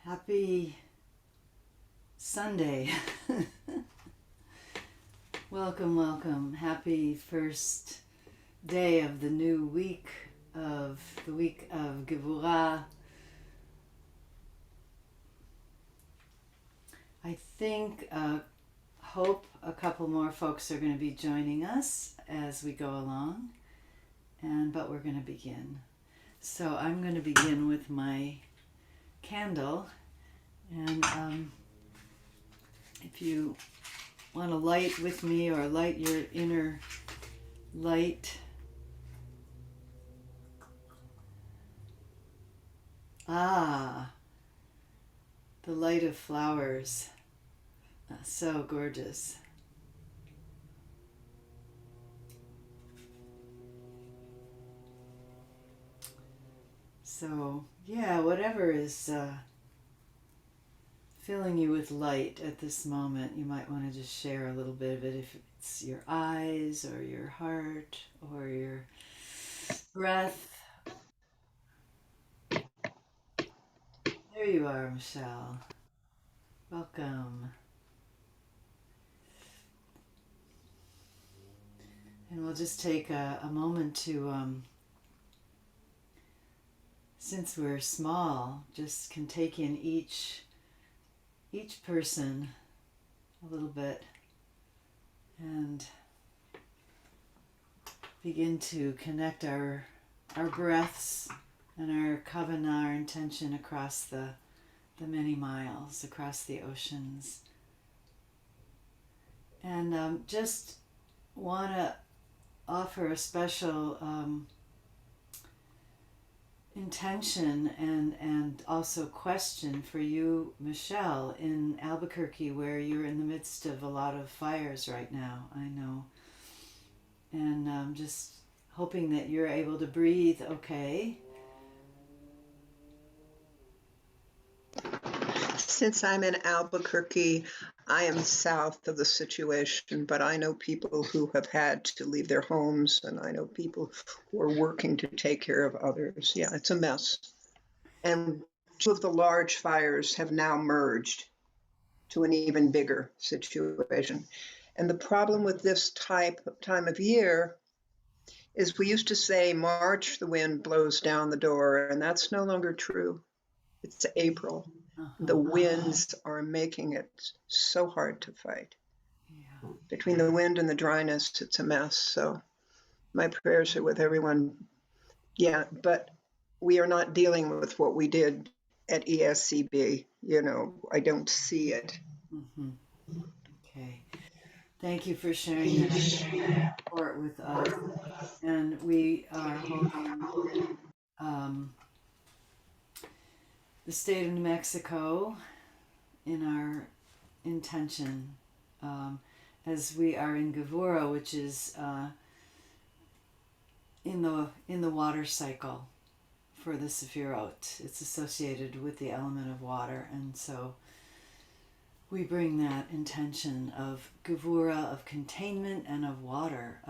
Happy Sunday. Welcome, welcome. Happy first day of the new week of Gevurah. I hope a couple more folks are going to be joining us as we go along, but we're going to begin. So I'm going to begin with my candle, and if you want to light with me or light your inner light, the light of flowers, so gorgeous. So yeah, whatever is filling you with light at this moment, you might want to just share a little bit of it, if it's your eyes or your heart or your breath. There you are, Michelle. Welcome. And we'll just take a moment to, since we're small, just can take in each person a little bit and begin to connect our breaths and our kavanah, our intention, across the many miles, across the oceans. And just want to offer a special intention and also question for you, Michelle, in Albuquerque, where you're in the midst of a lot of fires right now, I know. And just hoping that you're able to breathe okay. Since I'm in Albuquerque, I am south of the situation, but I know people who have had to leave their homes, and I know people who are working to take care of others. Yeah, it's a mess. And two of the large fires have now merged to an even bigger situation. And the problem with this time of year is we used to say, March, the wind blows down the door, and that's no longer true. It's April. The winds are making it so hard to fight. Yeah. Between the wind and the dryness, it's a mess. So my prayers are with everyone. Yeah, but we are not dealing with what we did at ESEB. I don't see it. Mm-hmm. Okay. Thank you for sharing that report with us. And we are holding the state of New Mexico in our intention, as we are in Gevurah, which is in the water cycle for the Sefirot. It's associated with the element of water, and so we bring that intention of Gevurah, of containment, and of water,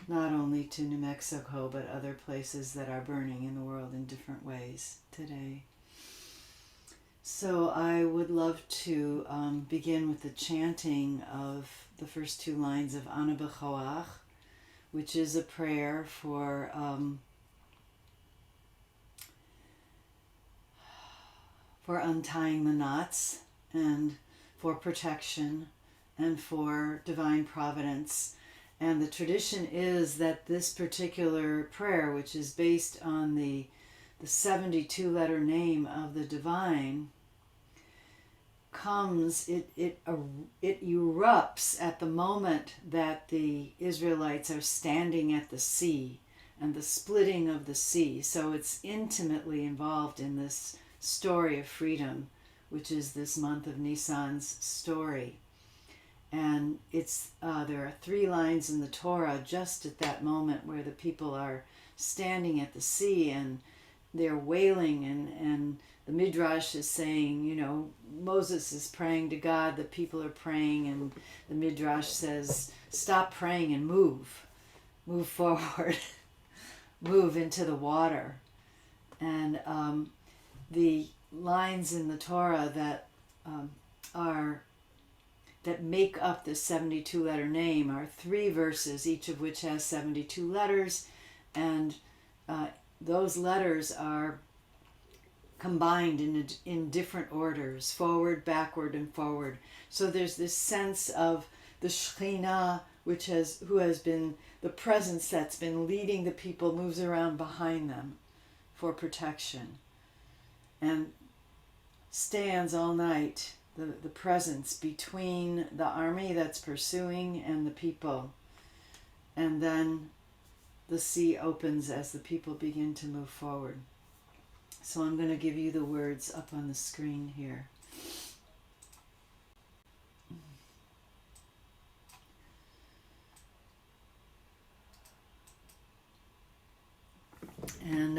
not only to New Mexico, but other places that are burning in the world in different ways today. So I would love to begin with the chanting of the first two lines of Ana B'Choach, which is a prayer for untying the knots and for protection and for divine providence. And the tradition is that this particular prayer, which is based on the 72-letter name of the divine, it erupts at the moment that the Israelites are standing at the sea and the splitting of the sea. So it's intimately involved in this story of freedom, which is this month of Nisan's story. And it's there are 3 lines in the Torah just at that moment where the people are standing at the sea and they're wailing, and the Midrash is saying, Moses is praying to God, the people are praying, and the Midrash says, stop praying and move forward, move into the water. And the lines in the Torah that that make up the 72 letter name are 3 verses, each of which has 72 letters, and those letters are combined in different orders, forward, backward, and forward. So there's this sense of the Shekhinah, who has been the presence that's been leading the people, moves around behind them for protection, and stands all night, the presence between the army that's pursuing and the people. And then the sea opens as the people begin to move forward. So I'm going to give you the words up on the screen here. And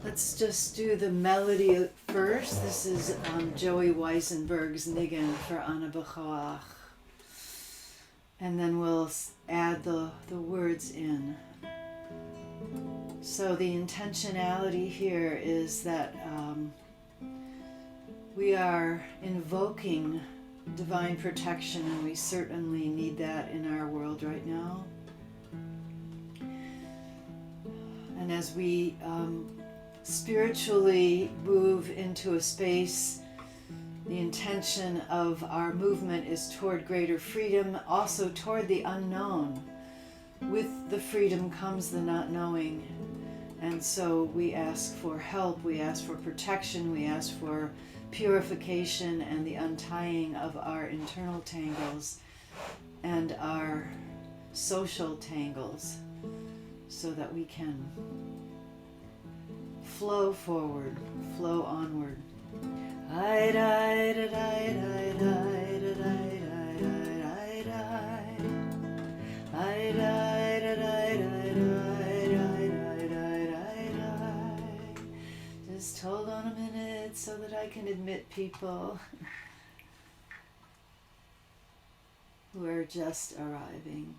let's just do the melody first. This is Joey Weisenberg's Niggin for Ana B'Choach. And then we'll add the words in. So the intentionality here is that we are invoking divine protection, and we certainly need that in our world right now. And as we spiritually move into a space, the intention of our movement is toward greater freedom, also toward the unknown. With the freedom comes the not knowing. And so we ask for help, we ask for protection, we ask for purification and the untying of our internal tangles and our social tangles, so that we can flow forward, flow onward. Just hold on a minute so that I can admit people who are just arriving.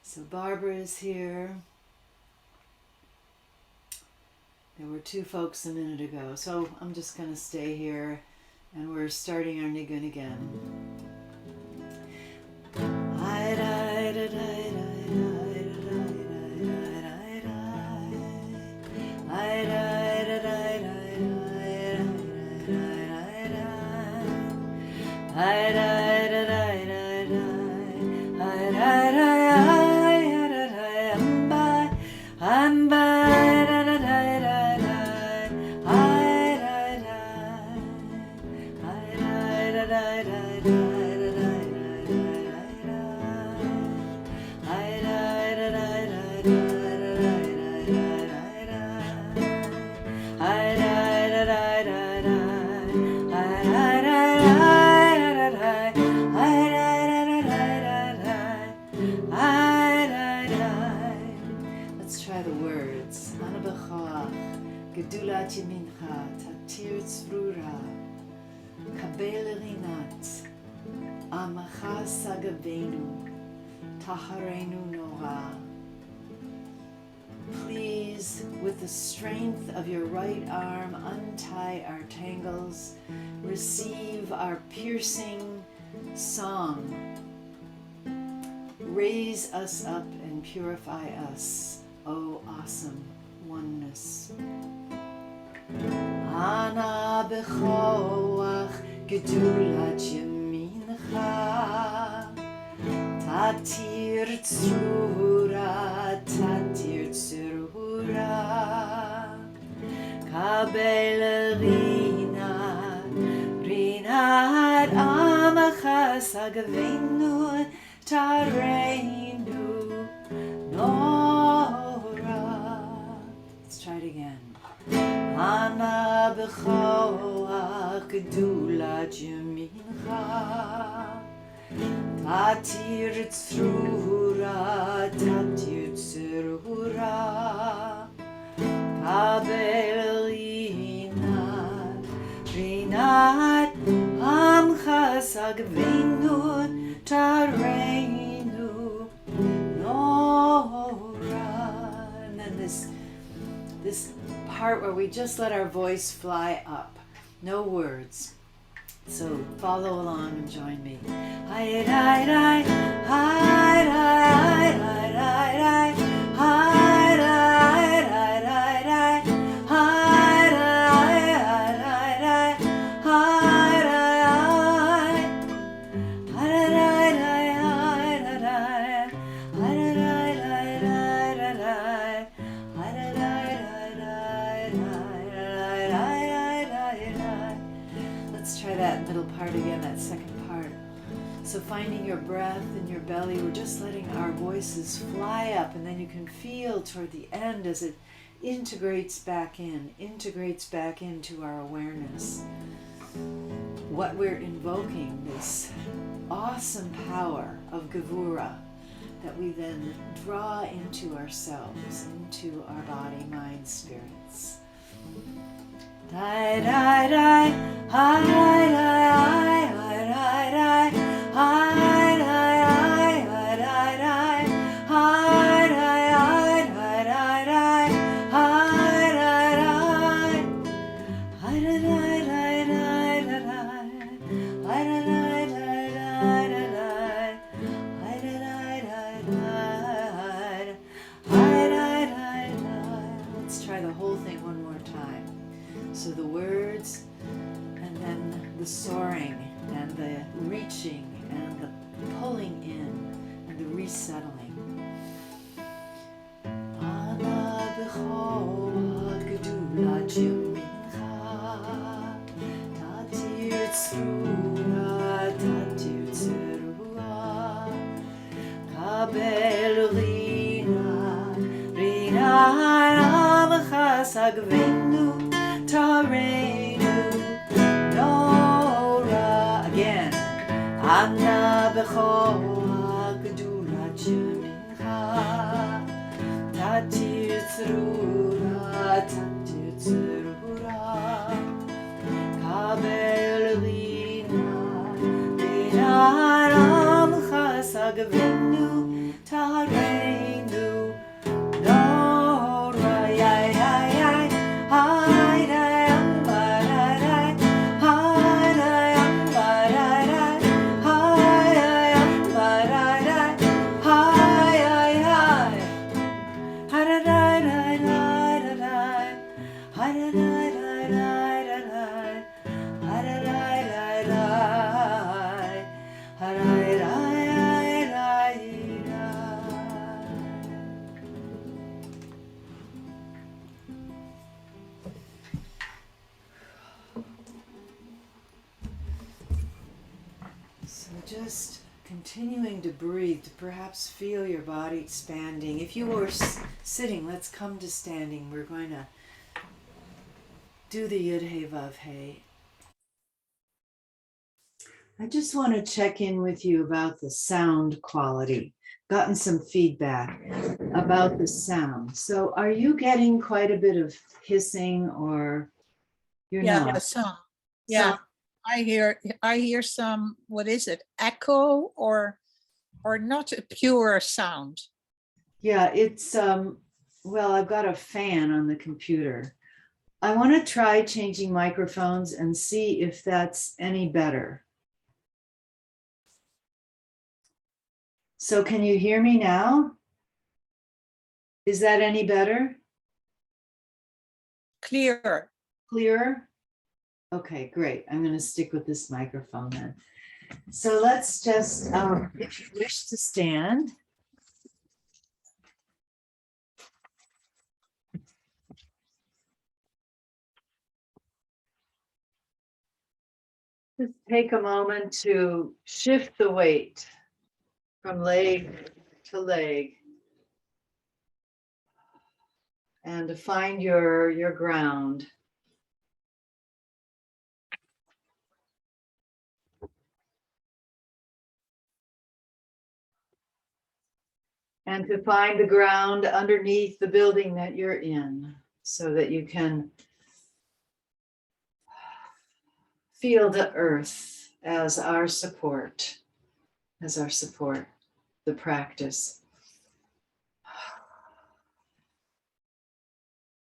So Barbara is here. There were 2 folks a minute ago, so I'm just going to stay here, and we're starting our nigun again. Let's try the words. Ana b'choach, gedulat yemincha, tatir tzrura, kabel rinat, amacha sagavenu, taharenu nora. Please, with the strength of your right arm, untie our tangles, receive our piercing song. Raise us up and purify us, O awesome oneness. Ana b'choach gedulat yemincha, tatir tzrura, tatir tzrura, kabel rinat amacha sagavenu, tareinu nora. Let's try it again. Ana b'choach gedulat yemincha, tatir tzrura, tatir tzrura, kabel rinat amcha sagavenu, tareinu nora. And then this part where we just let our voice fly up. No words. So follow along and join me. Hi, hi, hi, hi, hi, hi, hi, hi, let's try that middle part again, that second part. So finding your breath in your belly, we're just letting our voices fly up, and then you can feel toward the end as it integrates back into our awareness. What we're invoking, this awesome power of Gevura that we then draw into ourselves, into our body, mind, spirits. Die, die, die, hi, hi, hi, hi, hi, hi, let's try the whole thing one more time. So the words, and then the soaring, and the reaching, and the pulling in, and the resettling. Ana b'chol gedula mincha, tatir tzrura, tatir tzrura, kabel rina, rina ramcha sagvenu, Tareinu Nora again. Anna b'chol gedula mincha, tatir tzrura, tatir tzrura, kabel rina, rina ramcha sagvenu, tareinu Nora, yai, yai, yai, hi. Just continuing to breathe, to perhaps feel your body expanding. If you were sitting, let's come to standing. We're going to do the Yud He Vav He. I just want to check in with you about the sound quality. Gotten some feedback about the sound. So are you getting quite a bit of hissing, or you're not? Some. Yeah. So, I hear some, what is it, echo or not a pure sound? Yeah, it's well, I've got a fan on the computer. I want to try changing microphones and see if that's any better. So can you hear me now? Is that any better? Clear. Clearer? Okay, great. I'm going to stick with this microphone then. So let's just, if you wish to stand. Just take a moment to shift the weight from leg to leg and to find your ground. And to find the ground underneath the building that you're in, so that you can feel the earth as our support, the practice.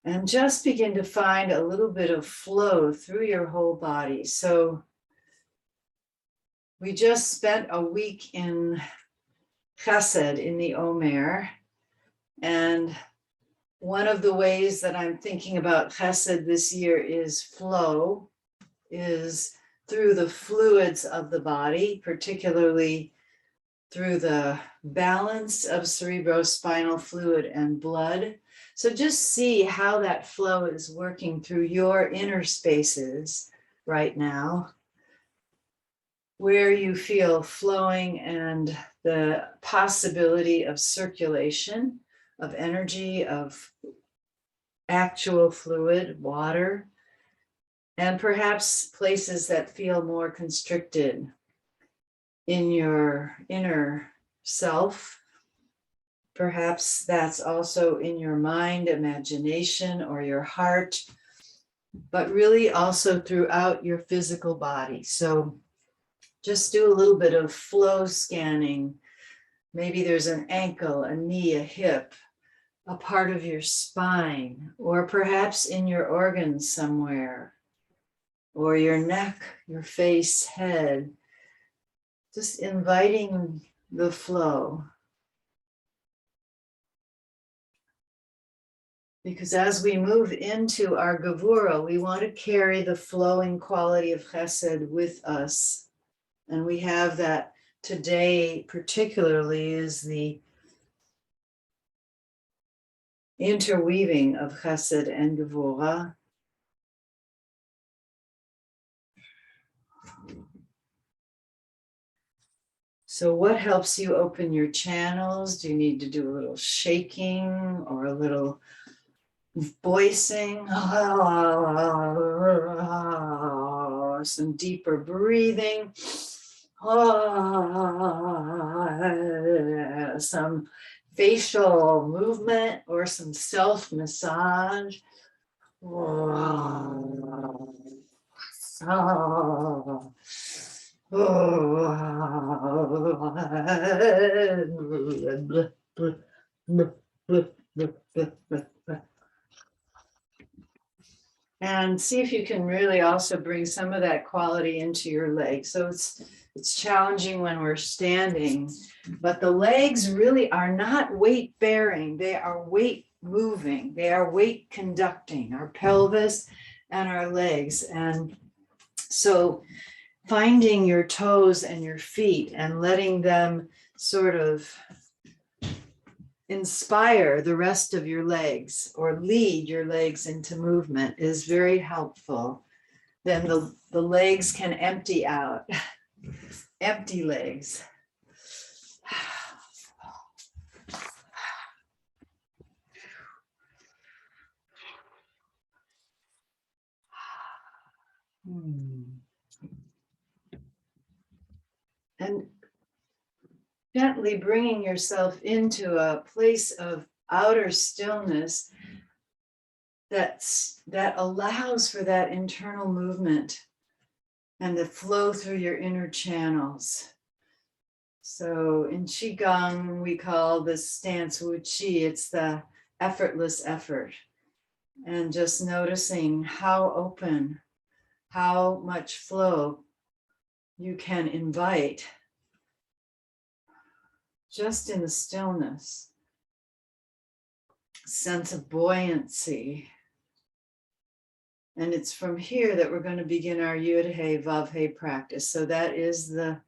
And just begin to find a little bit of flow through your whole body. So we just spent a week in Chesed in the Omer. And one of the ways that I'm thinking about Chesed this year is flow, is through the fluids of the body, particularly through the balance of cerebrospinal fluid and blood. So just see how that flow is working through your inner spaces right now, where you feel flowing and the possibility of circulation, of energy, of actual fluid, water, and perhaps places that feel more constricted in your inner self. Perhaps that's also in your mind, imagination, or your heart, but really also throughout your physical body. So just do a little bit of flow scanning. Maybe there's an ankle, a knee, a hip, a part of your spine, or perhaps in your organs somewhere, or your neck, your face, head. Just inviting the flow. Because as we move into our Gevura, we want to carry the flowing quality of Chesed with us. And we have that today, particularly, is the interweaving of Chesed and Gevura. So what helps you open your channels? Do you need to do a little shaking or a little voicing? Some deeper breathing. Some facial movement or some self-massage. And see if you can really also bring some of that quality into your legs. So it's challenging when we're standing, but the legs really are not weight bearing. They are weight moving. They are weight conducting, our pelvis and our legs. And so finding your toes and your feet and letting them sort of inspire the rest of your legs or lead your legs into movement is very helpful. Then the legs can empty out. Empty legs. And gently bringing yourself into a place of outer stillness that allows for that internal movement and the flow through your inner channels. So in Qigong, we call this stance Wu Qi. It's the effortless effort. And just noticing how open, how much flow you can invite just in the stillness. Sense of buoyancy. And it's from here that we're going to begin our Yud-He, Vav-He practice. So that is the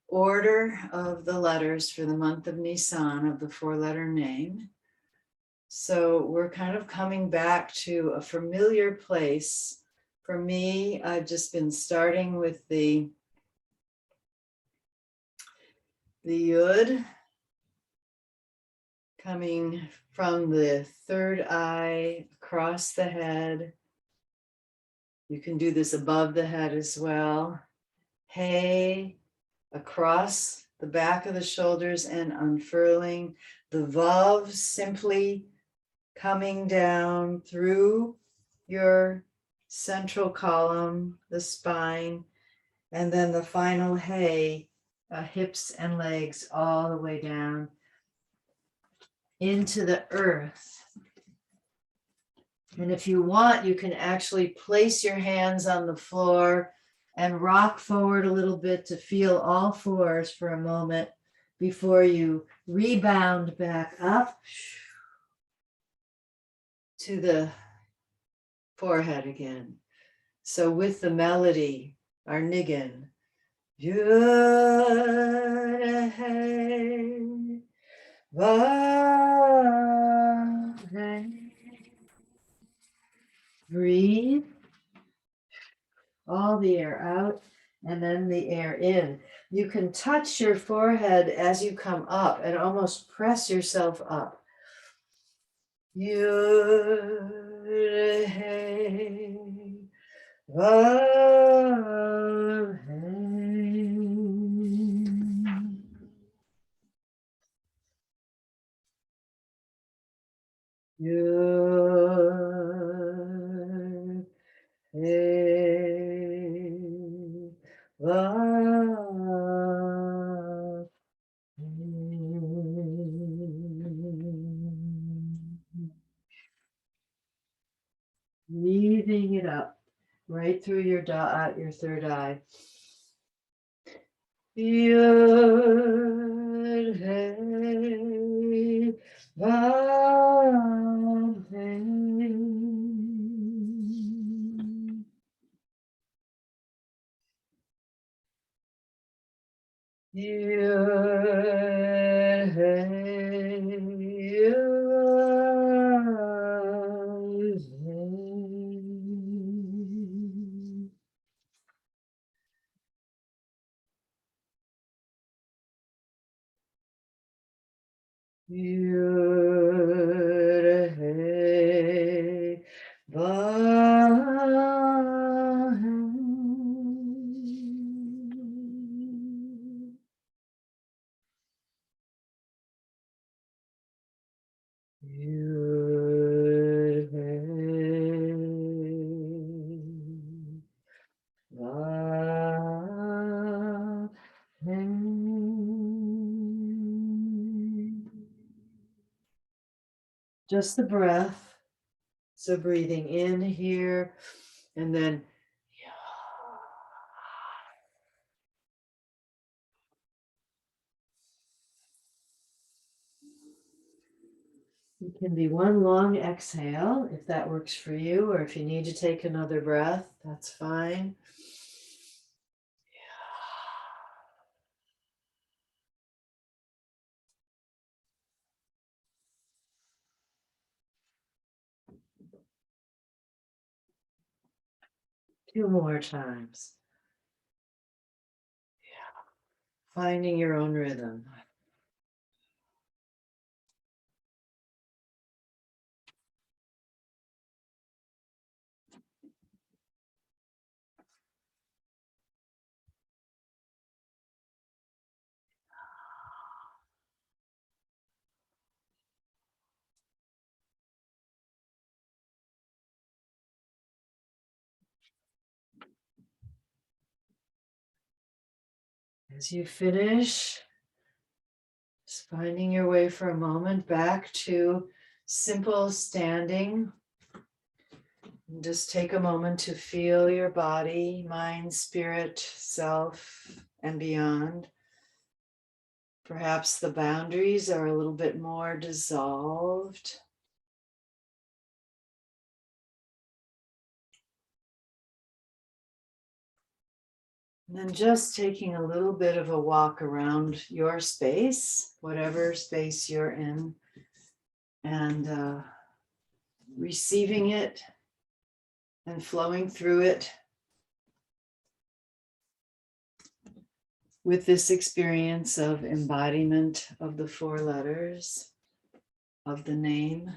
order of the letters for the month of Nisan of the 4-letter name. So we're kind of coming back to a familiar place. For me, I've just been starting with the Yud, coming from the third eye across the head. You can do this above the head as well. Hey, across the back of the shoulders and unfurling. The Vav simply coming down through your central column, the spine, and then the final Hey, hips and legs all the way down into the earth. And if you want, you can actually place your hands on the floor and rock forward a little bit to feel all fours for a moment before you rebound back up to the forehead again. So with the melody, our niggin. Breathe all the air out and then the air in. You can touch your forehead as you come up and almost press yourself up. Breathing it up right through your your third eye. Just the breath. So breathing in here and then it can be one long exhale if that works for you, or if you need to take another breath, that's fine. Two more times. Finding your own rhythm. As you finish, just finding your way for a moment back to simple standing. And just take a moment to feel your body, mind, spirit, self, and beyond. Perhaps the boundaries are a little bit more dissolved. And then just taking a little bit of a walk around your space, whatever space you're in, and receiving it and flowing through it with this experience of embodiment of the four letters of the name.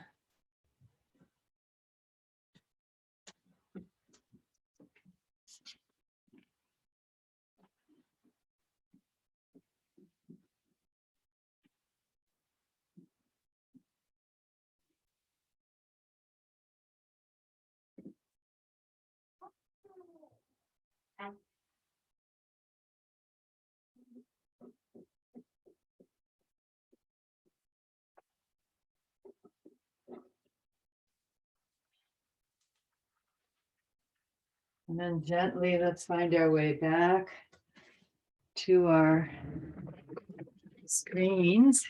And then gently, let's find our way back to our screens.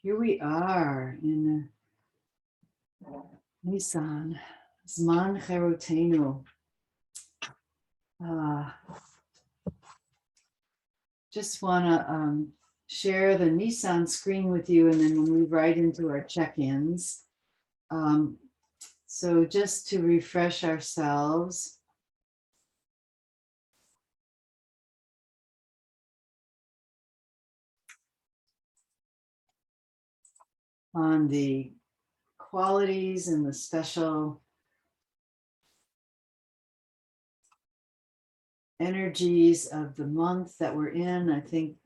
Here we are in Nisan, Zman Cherotenu. Just want to share the Nissan screen with you, and then we'll move right into our check-ins. So just to refresh ourselves, on the qualities and the special energies of the month that we're in. I think,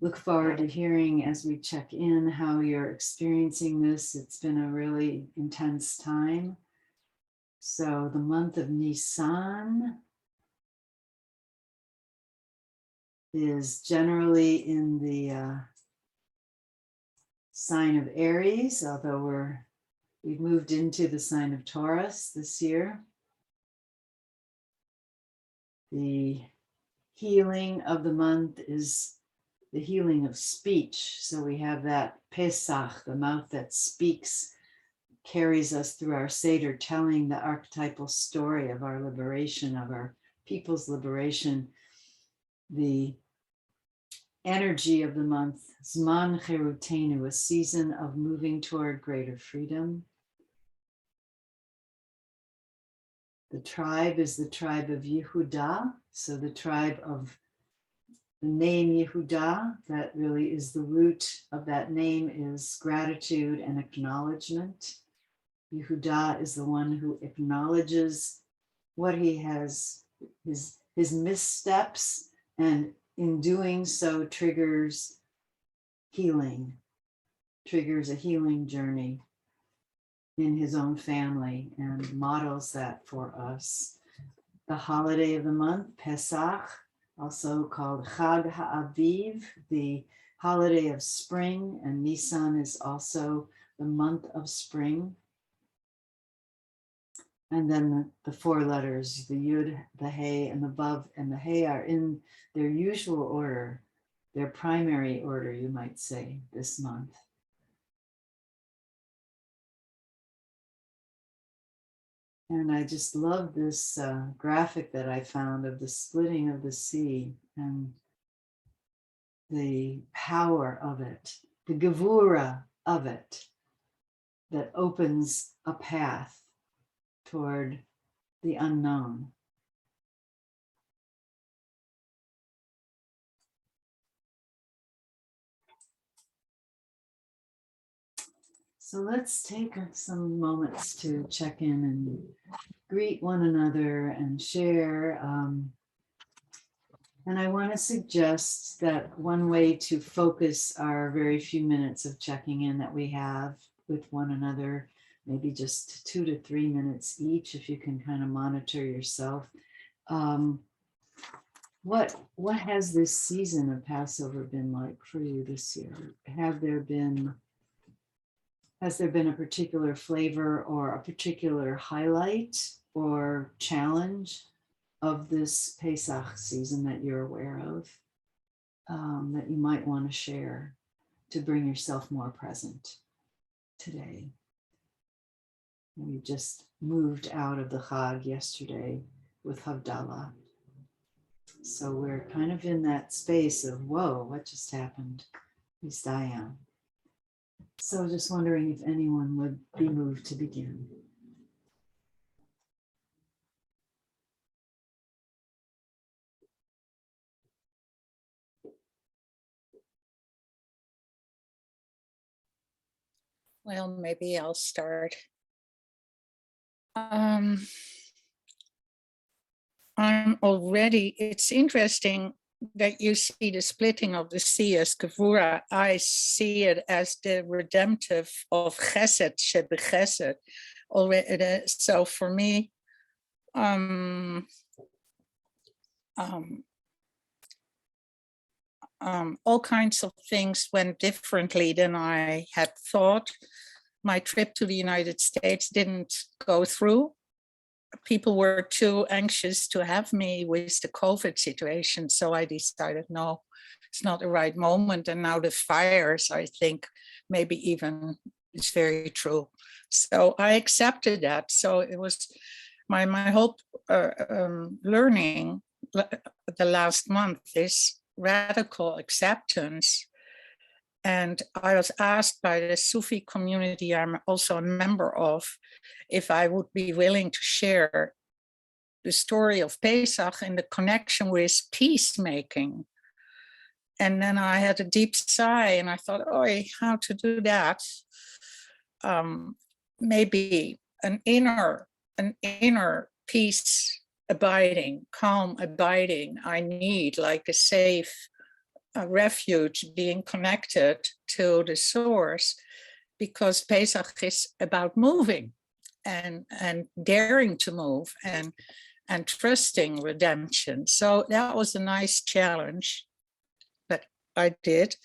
look forward to hearing as we check in how you're experiencing this. It's been a really intense time. So the month of Nisan is generally in the sign of Aries, although we've moved into the sign of Taurus this year. The healing of the month is the healing of speech. So we have that Pesach, the mouth that speaks, carries us through our Seder, telling the archetypal story of our liberation, of our people's liberation. The energy of the month, Zman Cherutenu, a season of moving toward greater freedom. The tribe is the tribe of Yehudah, so the tribe of the name Yehudah, that really is the root of that name, is gratitude and acknowledgement. Yehudah is the one who acknowledges what he has, his missteps, and in doing so triggers healing, triggers a healing journey in his own family, and models that for us. The holiday of the month, Pesach, also called Chag HaAviv, the holiday of spring, and Nisan is also the month of spring. And then the four letters, the Yud, the He, and the Vav and the He are in their usual order, their primary order, you might say, this month. And I just love this graphic that I found of the splitting of the sea and the power of it, the gevura of it, that opens a path toward the unknown. So let's take some moments to check in and greet one another and share. And I want to suggest that one way to focus our very few minutes of checking in that we have with one another, maybe just 2 to 3 minutes each, if you can kind of monitor yourself. What has this season of Passover been like for you this year? Has there been a particular flavor or a particular highlight or challenge of this Pesach season that you're aware of, that you might want to share to bring yourself more present today? We just moved out of the Chag yesterday with Havdalah. So we're kind of in that space of, whoa, what just happened? At least I am. So just wondering if anyone would be moved to begin. Well, maybe I'll start. It's interesting that you see the splitting of the sea as Gevura. I see it as the redemptive of Chesed, Shebechesed. Already, so for me, all kinds of things went differently than I had thought. My trip to the United States didn't go through. People were too anxious to have me with the COVID situation. So I decided, no, it's not the right moment. And now the fires, I think maybe even it's very true. So I accepted that. So it was my whole learning the last month is radical acceptance. And I was asked by the Sufi community I'm also a member of if I would be willing to share the story of Pesach and the connection with peacemaking. And then I had a deep sigh and I thought, oh, how to do that? Maybe an inner peace abiding, calm abiding I need, like a safe refuge, being connected to the source, because Pesach is about moving and daring to move and trusting redemption. So that was a nice challenge that I did.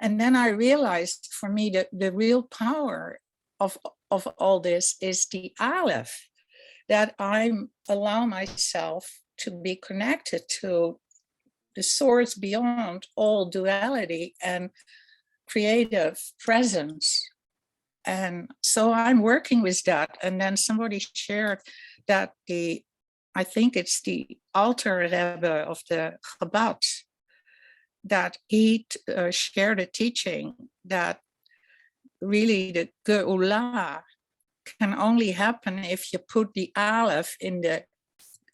And then I realized for me that the real power of all this is the Aleph, that I allow myself to be connected to the source beyond all duality and creative presence. And so I'm working with that. And then somebody shared that I think it's the Alter Rebbe of the Chabad, that he shared a teaching that really the Geula can only happen if you put the Aleph in the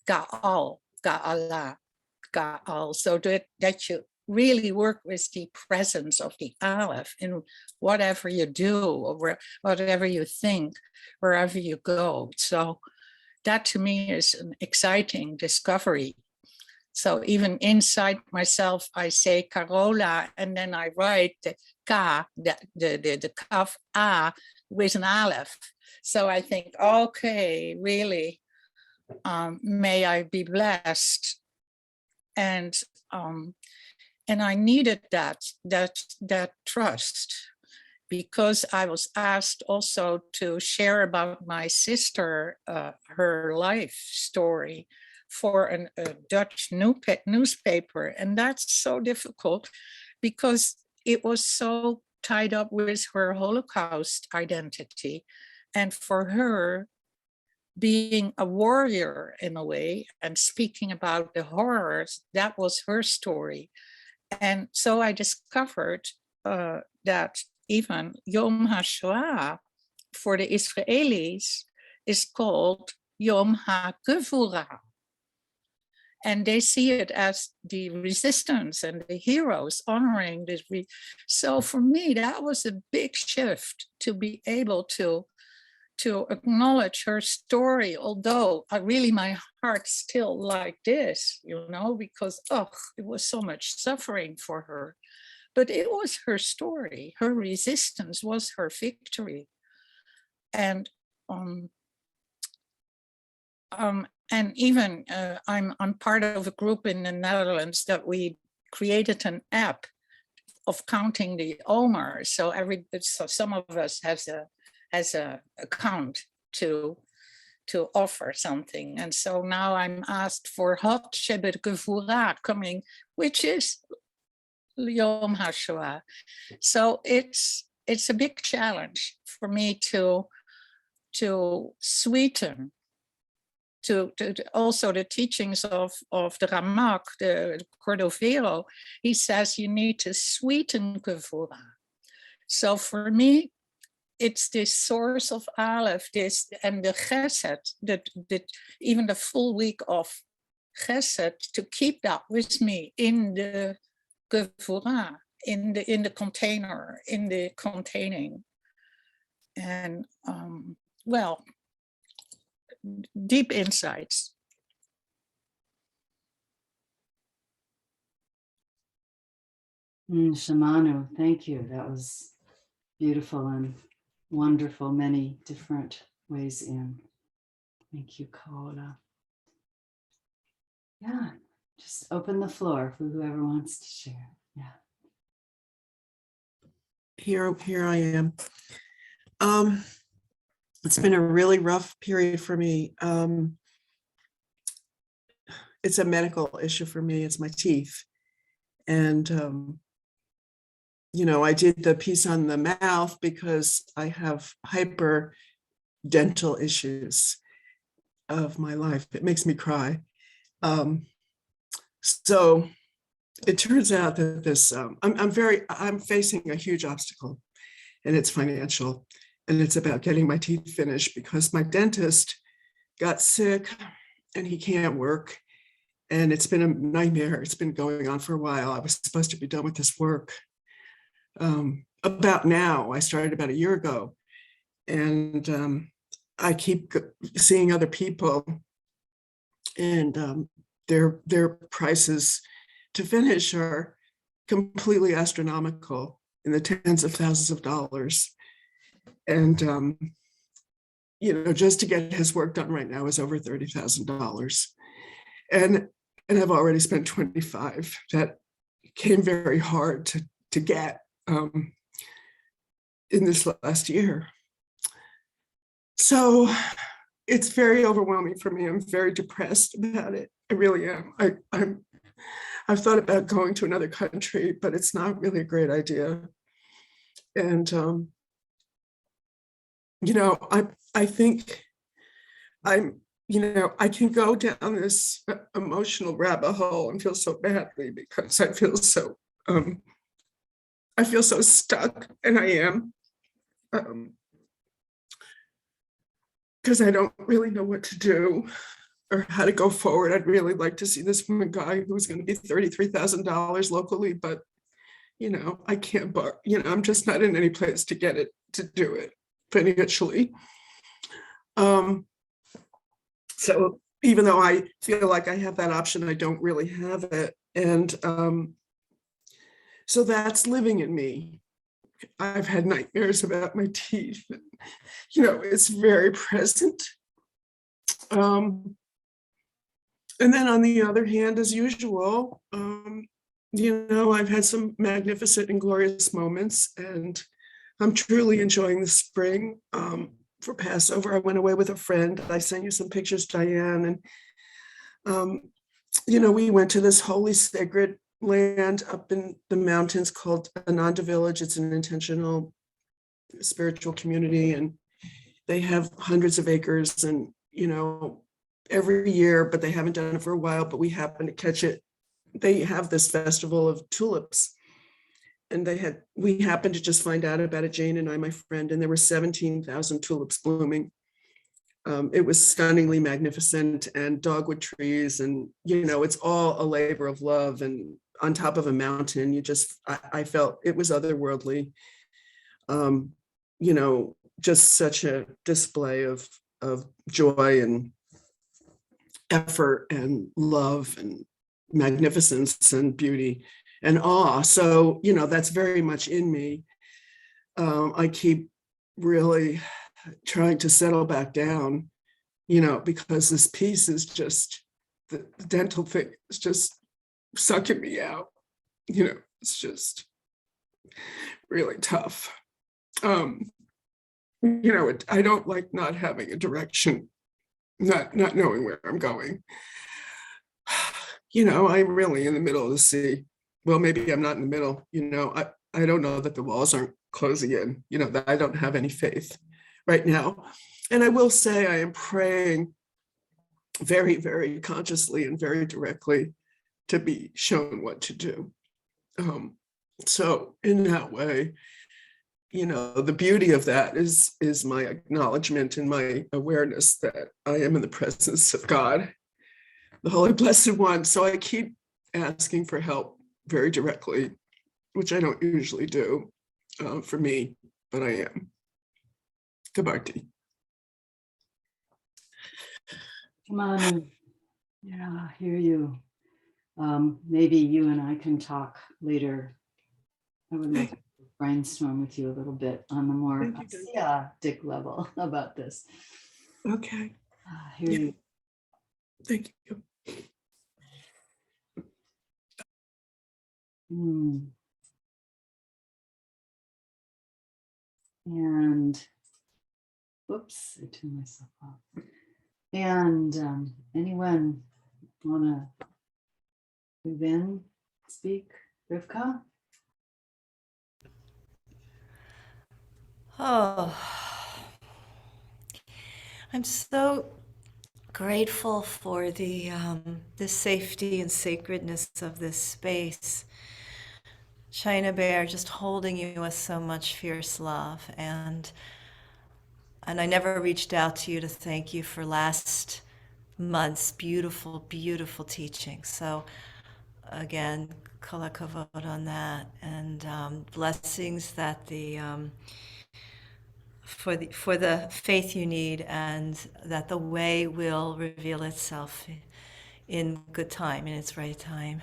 Ga'al, Ga'ala, Ga'al, so that you really work with the presence of the Aleph in whatever you do or whatever you think, wherever you go. So that to me is an exciting discovery. So even inside myself, I say Carola, and then I write the Ka, the Kaf A with an Aleph. So I think, okay, really, may I be blessed. And I needed that trust, because I was asked also to share about my sister, her life story for a Dutch newspaper. And that's so difficult because it was so tied up with her Holocaust identity. And for her, being a warrior in a way and speaking about the horrors, that was her story. And so I discovered that even Yom HaShoah for the Israelis is called Yom HaGevurah. And they see it as the resistance and the heroes honoring this. So for me, that was a big shift to be able to acknowledge her story, although my heart still like this, because it was so much suffering for her. But it was her story. Her resistance was her victory. And even I'm part of a group in the Netherlands that we created an app of counting the Omer. So some of us has a account to offer something. And so now I'm asked for Hot Shebet Gevurah coming, which is Yom HaShoah. So it's a big challenge for me to sweeten, to also the teachings of the Ramak, the Cordovero. He says you need to sweeten Gevurah. So for me, it's this source of Aleph, and the Chesed, even the full week of Chesed, to keep that with me in the Gevurah, in the container, in the containing. And deep insights. Shamanu, thank you. That was beautiful and wonderful, many different ways in. Thank you, Kaola. Yeah, just open the floor for whoever wants to share. Yeah. here I am. It's been a really rough period for me. It's a medical issue for me. It's my teeth. And, I did the piece on the mouth because I have hyper dental issues of my life. It makes me cry. So it turns out that this, I'm facing a huge obstacle, and it's financial, and it's about getting my teeth finished because my dentist got sick and he can't work. And it's been a nightmare. It's been going on for a while. I was supposed to be done with this work about now. I started about a year ago. And I keep seeing other people, and their prices to finish are completely astronomical, in the tens of thousands of dollars. And just to get his work done right now is over $30,000. And I've already spent 25. That came very hard to get in this last year. So it's very overwhelming for me. I'm very depressed about it. I really am. I've thought about going to another country, but it's not really a great idea. And I think I can go down this emotional rabbit hole and feel so badly because I feel so stuck, and I am, because I don't really know what to do or how to go forward. I'd really like to see this one guy who's going to be $33,000 locally, but I can't, but I'm just not in any place to get it, to do it financially. So even though I feel like I have that option, I don't really have it. And so that's living in me. I've had nightmares about my teeth. It's very present. And then on the other hand, as usual, I've had some magnificent and glorious moments, and I'm truly enjoying the spring. For Passover, I went away with a friend. I sent you some pictures, Diane, and we went to this holy sacred land up in the mountains called Ananda Village. It's an intentional spiritual community, and they have hundreds of acres, and every year, but they haven't done it for a while, but we happened to catch it. They have this festival of tulips, and we happened to just find out about it, Jane and I, my friend, and there were 17,000 tulips blooming. It was stunningly magnificent, and dogwood trees, and it's all a labor of love, and on top of a mountain. I felt it was otherworldly. Just such a display of joy and effort and love and magnificence and beauty and awe. So that's very much in me. I keep really trying to settle back down, because this piece is just, the dental thing is just sucking me out. It's just really tough. I don't like not having a direction, not knowing where I'm going. I'm really in the middle of the sea. Well, maybe I'm not in the middle. I don't know that the walls aren't closing in, that I don't have any faith right now. And I will say I am praying very, very consciously and very directly to be shown what to do. So in that way, the beauty of that is my acknowledgement and my awareness that I am in the presence of God, the Holy Blessed One. So I keep asking for help very directly, which I don't usually do for me, but I am. Goodbye, Dee. Come on in. Yeah, I hear you. Maybe you and I can talk later. I would like to brainstorm with you a little bit on the more dick level about this. Okay. I hear you. Thank you. And whoops, I turned myself off. And anyone want to move in, speak? Rivka? Oh, I'm so grateful for the safety and sacredness of this space. China Bear, just holding you with so much fierce love, and I never reached out to you to thank you for last month's beautiful, beautiful teaching. So again, kol hakavod on that, and blessings that for the faith you need, and that the way will reveal itself in good time, in its right time.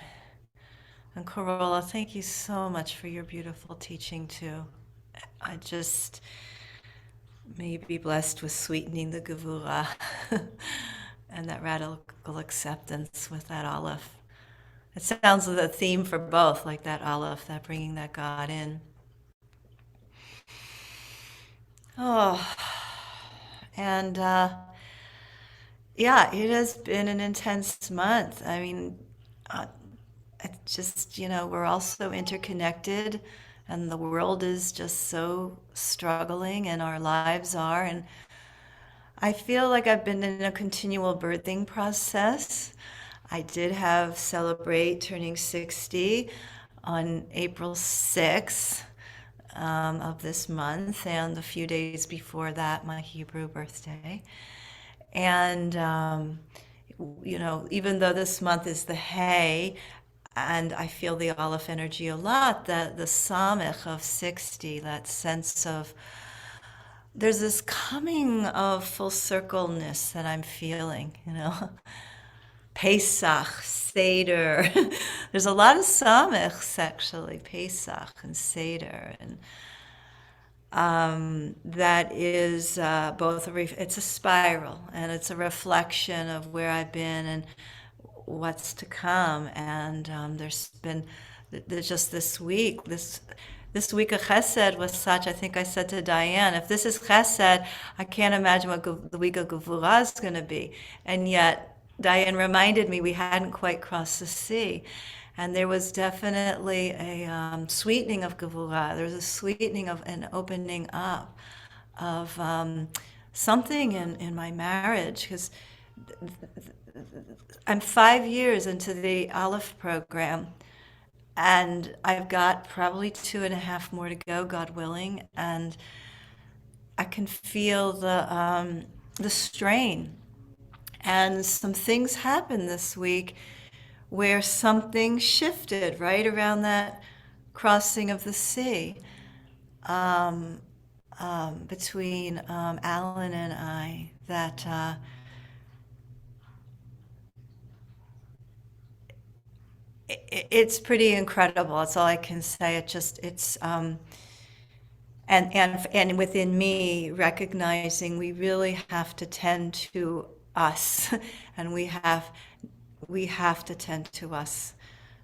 And Corolla, thank you so much for your beautiful teaching too. I just may be blessed with sweetening the gevura and that radical acceptance with that olive. It sounds like the theme for both, like that olive, that bringing that God in. Oh, and yeah, it has been an intense month. I mean, it's just, we're all so interconnected, and the world is just so struggling, and our lives are. And I feel like I've been in a continual birthing process. I did have celebrate turning 60 on April 6th of this month, and a few days before that, my Hebrew birthday. And, even though this month is the hay, and I feel the Aleph energy a lot, that the Samech of 60, that sense of, there's this coming of full circleness that I'm feeling, Pesach, Seder. There's a lot of Samechs, actually, Pesach and Seder. And that is both it's a spiral, and it's a reflection of where I've been and what's to come. And there's just this week of Chesed was such. I think I said to Diane, if this is Chesed, I can't imagine what the week of Gevurah is going to be. And yet Diane reminded me we hadn't quite crossed the sea. And there was definitely a sweetening of Gevurah. There was a sweetening of an opening up of something in my marriage, because I'm 5 years into the Aleph program, and I've got probably 2.5 more to go, God willing, and I can feel the strain. And some things happened this week where something shifted right around that crossing of the sea between Alan and I, that it's pretty incredible. That's all I can say. And within me, recognizing we really have to tend to us, and we have to tend to us.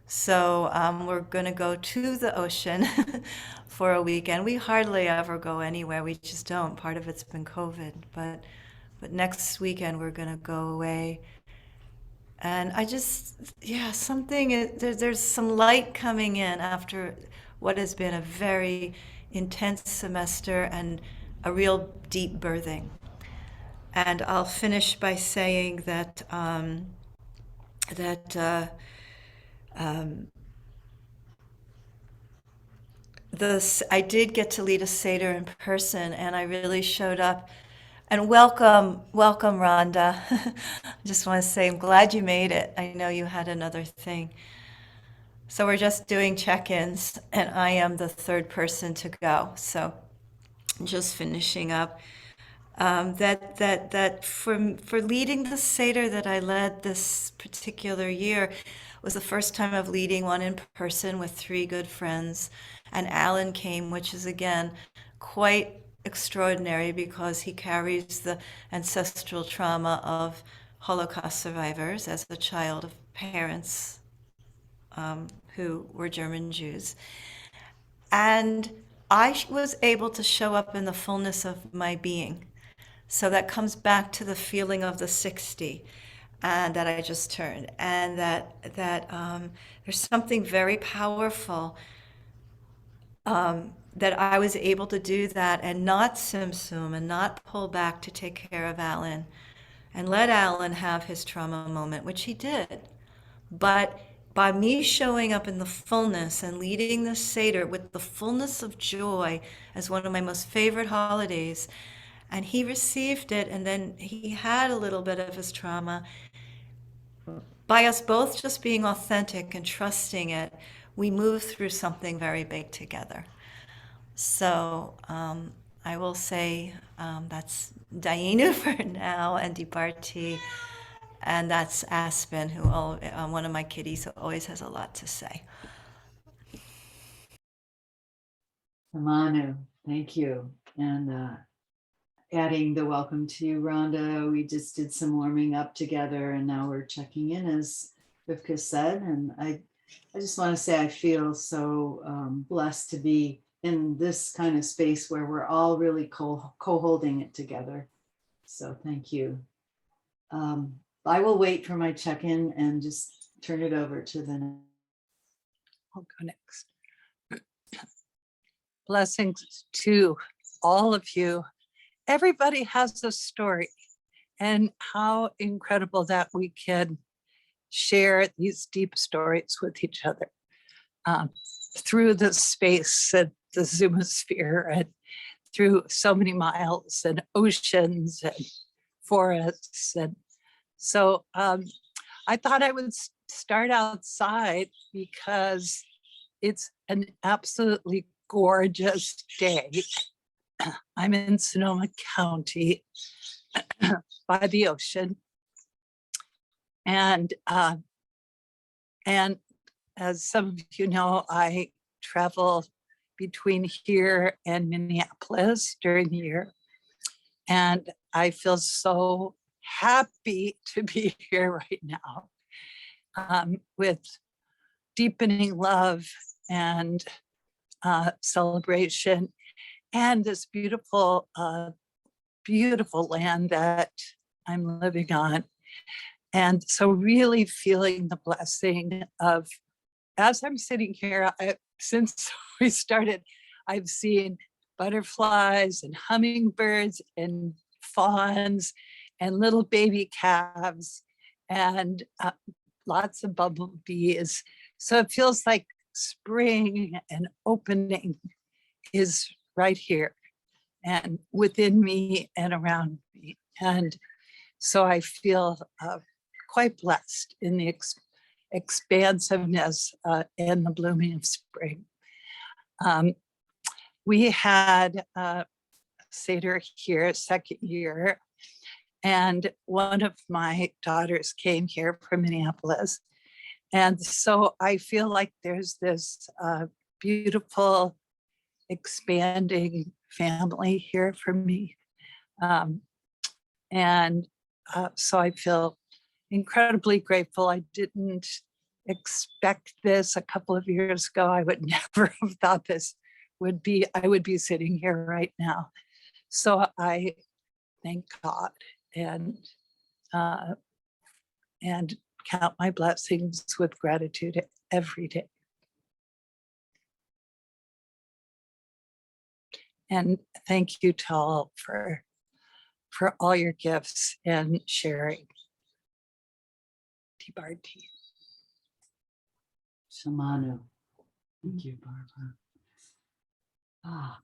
So we're going to go to the ocean for a weekend. We hardly ever go anywhere. We just don't. Part of it's been COVID, but next weekend we're going to go away. And I just, there's some light coming in after what has been a very intense semester and a real deep birthing. And I'll finish by saying that I did get to lead a Seder in person, and I really showed up. And welcome, Rhonda. I just want to say I'm glad you made it. I know you had another thing. So we're just doing check-ins, and I am the third person to go. So just finishing up. That for leading the Seder that I led this particular year was the first time of leading one in person with 3 good friends. And Alan came, which is again quite extraordinary because he carries the ancestral trauma of Holocaust survivors as a child of parents who were German Jews. And was able to show up in the fullness of my being. So that comes back to the feeling of the 60 and that I just turned, and that there's something very powerful that I was able to do that and not simsum and not pull back to take care of Alan and let Alan have his trauma moment, which he did. But by me showing up in the fullness and leading the Seder with the fullness of joy as one of my most favorite holidays, and he received it, and then he had a little bit of his trauma, by us both just being authentic and trusting it, we moved through something very big together. So I will say that's Dainu for now, and Diparti, and that's Aspen, who one of my kitties who always has a lot to say. Manu, thank you. And adding the welcome to you, Rhonda. We just did some warming up together and now we're checking in, as Rivka said. And I just want to say I feel so blessed to be in this kind of space where we're all really co-holding it together. So thank you. I will wait for my check-in and just turn it over to the. I'll go next. Blessings to all of you. Everybody has a story, and how incredible that we can share these deep stories with each other through the space and the Zoomosphere, and through so many miles and oceans and forests. And so I thought I would start outside because it's an absolutely gorgeous day. I'm in Sonoma County by the ocean. And as some of you know, I travel between here and Minneapolis during the year. And I feel so happy to be here right now with deepening love and celebration, and this beautiful, beautiful land that I'm living on. And so really feeling the blessing of, as I'm sitting here, since we started, I've seen butterflies and hummingbirds and fawns and little baby calves and lots of bumblebees. So it feels like spring and opening is right here and within me and around me. And so I feel quite blessed in the expansiveness and the blooming of spring. We had Seder here, second year, and one of my daughters came here from Minneapolis. And so I feel like there's this beautiful, expanding family here for me. So I feel incredibly grateful. I didn't expect this a couple of years ago. I would never have thought this would be, I would be sitting here right now. So I thank God and count my blessings with gratitude every day. And thank you to all for all your gifts and sharing. Tibarti. Shamanu. Thank you, Barbara.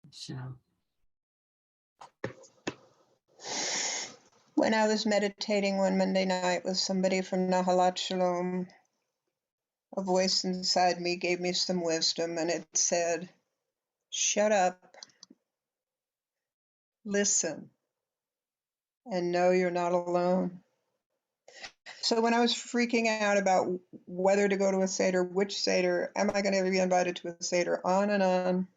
Michelle. When I was meditating one Monday night with somebody from Nahalat Shalom, a voice inside me gave me some wisdom, and it said, shut up, listen, and know you're not alone. So when I was freaking out about whether to go to a Seder, which Seder, am I going to be invited to a Seder, on and on,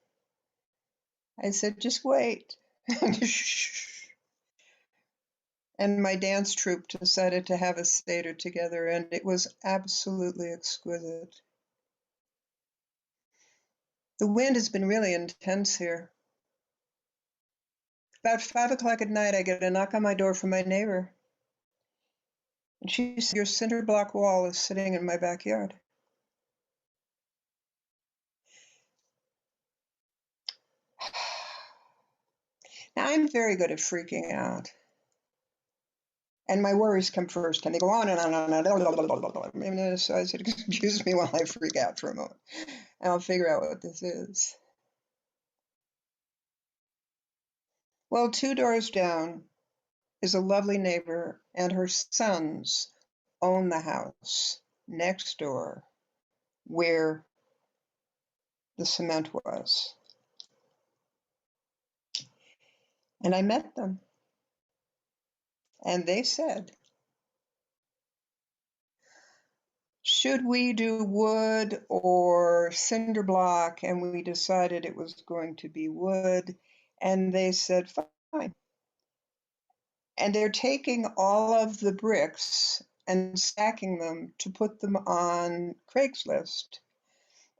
I said, just wait. And my dance troupe decided to have a Seder together, and it was absolutely exquisite. The wind has been really intense here. About 5 o'clock at night, I get a knock on my door from my neighbor. And she said, your cinder block wall is sitting in my backyard. Now, I'm very good at freaking out. And my worries come first, and they go on and on and on. So I said, excuse me while I freak out for a moment, and I'll figure out what this is. Well, 2 doors down is a lovely neighbor, and her sons own the house next door where the cement was. And I met them, and they said, should we do wood or cinder block? And we decided it was going to be wood. And they said, fine. And they're taking all of the bricks and stacking them to put them on Craigslist.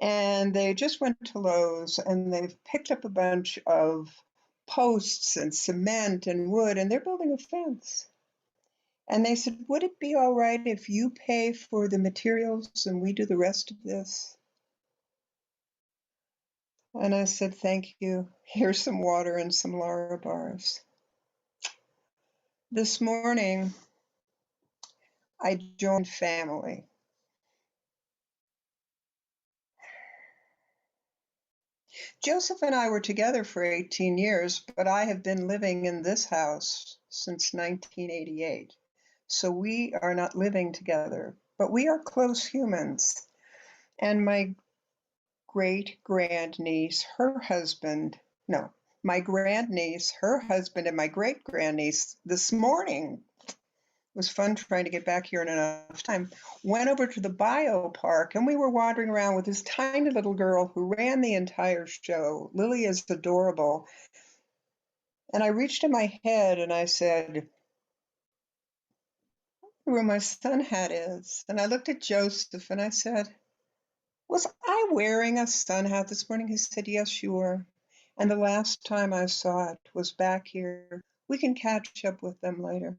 And they just went to Lowe's and they've picked up a bunch of posts and cement and wood, and they're building a fence. And they said, would it be all right if you pay for the materials and we do the rest of this? And I said, thank you. Here's some water and some Lara bars. This morning, I joined family. Joseph and I were together for 18 years, but I have been living in this house since 1988. So we are not living together, but we are close humans. And my great-grandniece, her husband, no, my grandniece, her husband, and my great-grandniece this morning, it was fun trying to get back here in enough time, went over to the biopark, and we were wandering around with this tiny little girl who ran the entire show. Lily is adorable. And I reached in my head and I said, where my sun hat is. And I looked at Joseph and I said, was I wearing a sun hat this morning? He said, yes, you were. And the last time I saw it was back here. We can catch up with them later.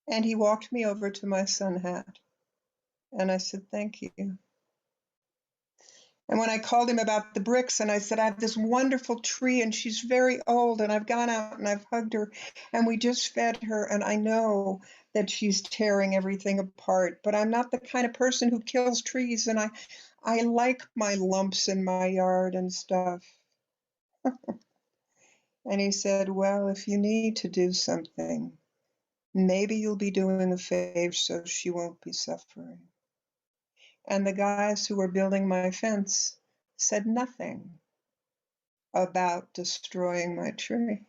And he walked me over to my sun hat. And I said, thank you. And when I called him about the bricks and I said, I have this wonderful tree and she's very old and I've gone out and I've hugged her and we just fed her and I know that she's tearing everything apart, but I'm not the kind of person who kills trees and I like my lumps in my yard and stuff. And he said, well, if you need to do something, maybe you'll be doing a favor so she won't be suffering. And the guys who were building my fence said nothing about destroying my tree.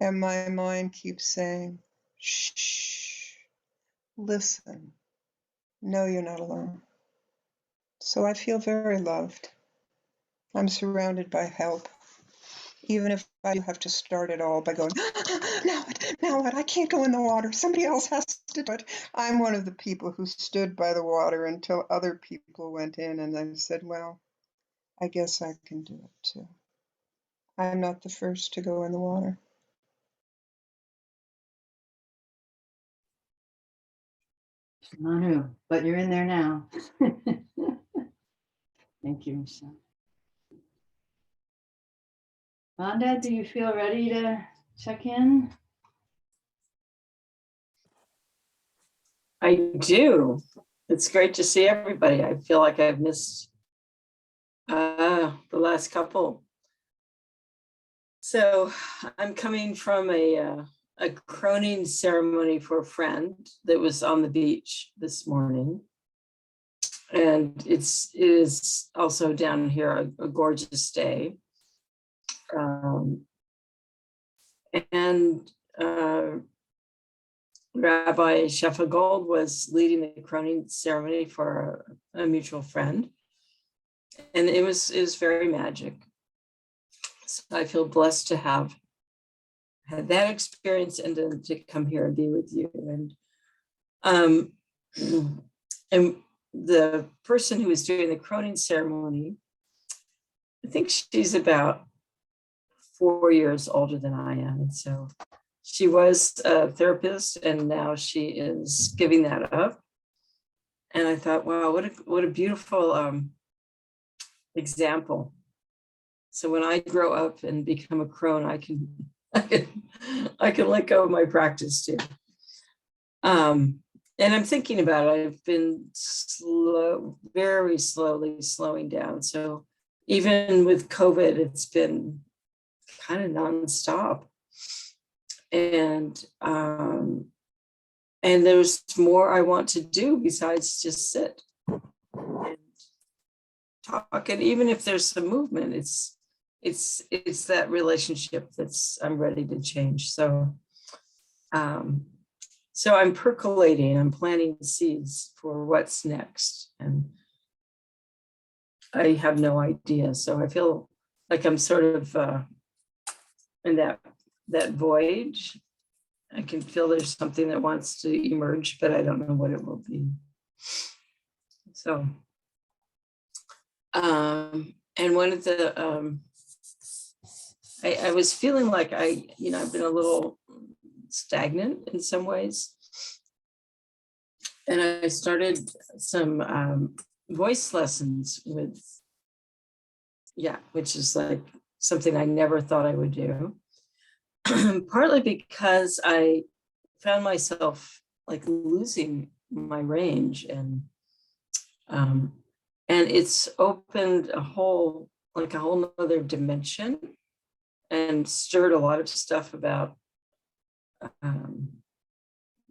And my mind keeps saying, shh, listen, no, you're not alone. So I feel very loved. I'm surrounded by help, even if I have to start it all by going, now what, I can't go in the water, somebody else has to do it. I'm one of the people who stood by the water until other people went in and I said, well, I guess I can do it too. I'm not the first to go in the water. Manu, but you're in there now. Thank you, Michelle. Vonda, do you feel ready to check in? I do. It's great to see everybody. I feel like I've missed the last couple. So I'm coming from a croning ceremony for a friend that was on the beach this morning. And it is also down here a gorgeous day. Rabbi Shefa Gold was leading the croning ceremony for a mutual friend. And it was very magic. So I feel blessed to have had that experience and to come here and be with you. And the person who was doing the croning ceremony, I think she's about 4 years older than I am. And so she was a therapist and now she is giving that up. And I thought, wow, what a beautiful example. So when I grow up and become a crone, I can let go of my practice too. And I'm thinking about it. I've been very slowly slowing down. So even with COVID, it's been kind of nonstop. And there's more I want to do besides just sit and talk. And even if there's some movement, it's that relationship I'm ready to change. So I'm percolating, I'm planting seeds for what's next. And I have no idea. So I feel like I'm sort of in that void. I can feel there's something that wants to emerge, but I don't know what it will be. So, and one of the, I was feeling like I've been a little stagnant in some ways. And I started some voice lessons which is like something I never thought I would do. Partly because I found myself like losing my range, and it's opened a whole nother dimension and stirred a lot of stuff about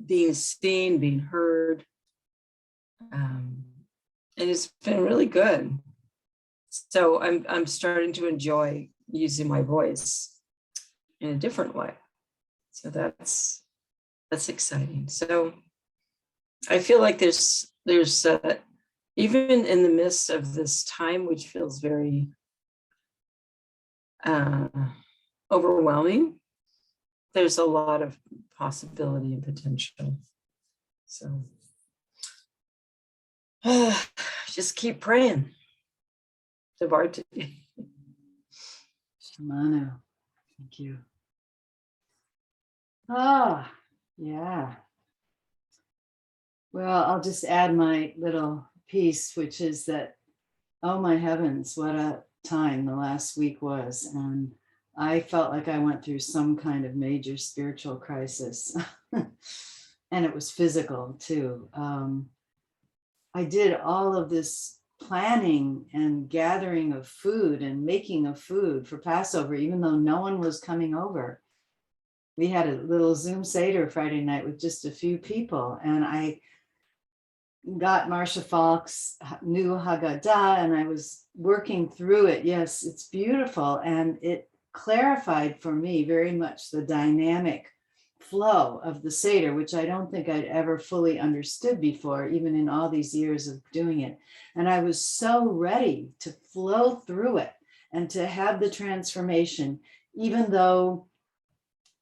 being seen, being heard. And it's been really good. So I'm starting to enjoy using my voice in a different way. So that's exciting. So I feel like there's even in the midst of this time, which feels very overwhelming, there's a lot of possibility and potential. So just keep praying. Devarti. Shamanu. Thank you. Ah, yeah. Well, I'll just add my little piece, which is that, oh my heavens, what a time the last week was. And I felt like I went through some kind of major spiritual crisis. And it was physical too. I did all of this planning and gathering of food and making of food for Passover, even though no one was coming over. We had a little Zoom Seder Friday night with just a few people, and I got Marcia Falk's new Haggadah, and I was working through it. Yes, it's beautiful, and it clarified for me very much the dynamic flow of the Seder, which I don't think I'd ever fully understood before, even in all these years of doing it. And I was so ready to flow through it and to have the transformation, even though,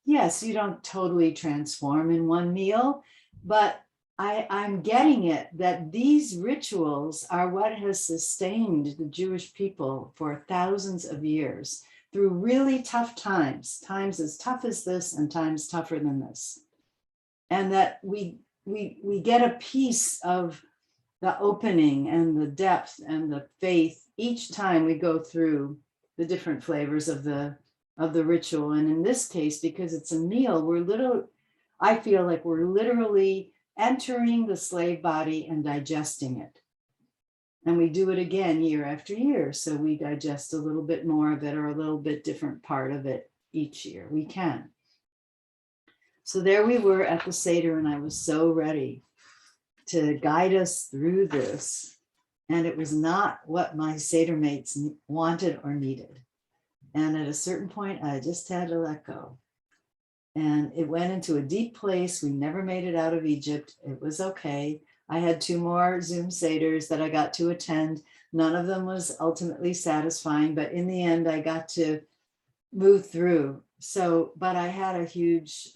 yes, you don't totally transform in one meal, but I'm getting it that these rituals are what has sustained the Jewish people for thousands of years through really tough times as tough as this and times tougher than this. And that we get a piece of the opening and the depth and the faith each time we go through the different flavors of the ritual. And in this case, because it's a meal, I feel like we're literally entering the slave body and digesting it. And we do it again year after year. So we digest a little bit more of it or a little bit different part of it each year. We can. So there we were at the Seder, and I was so ready to guide us through this. And it was not what my Seder mates wanted or needed. And at a certain point, I just had to let go. And it went into a deep place. We never made it out of Egypt. It was okay. I had 2 more Zoom Seders that I got to attend. None of them was ultimately satisfying, but in the end, I got to move through. So, but I had a huge,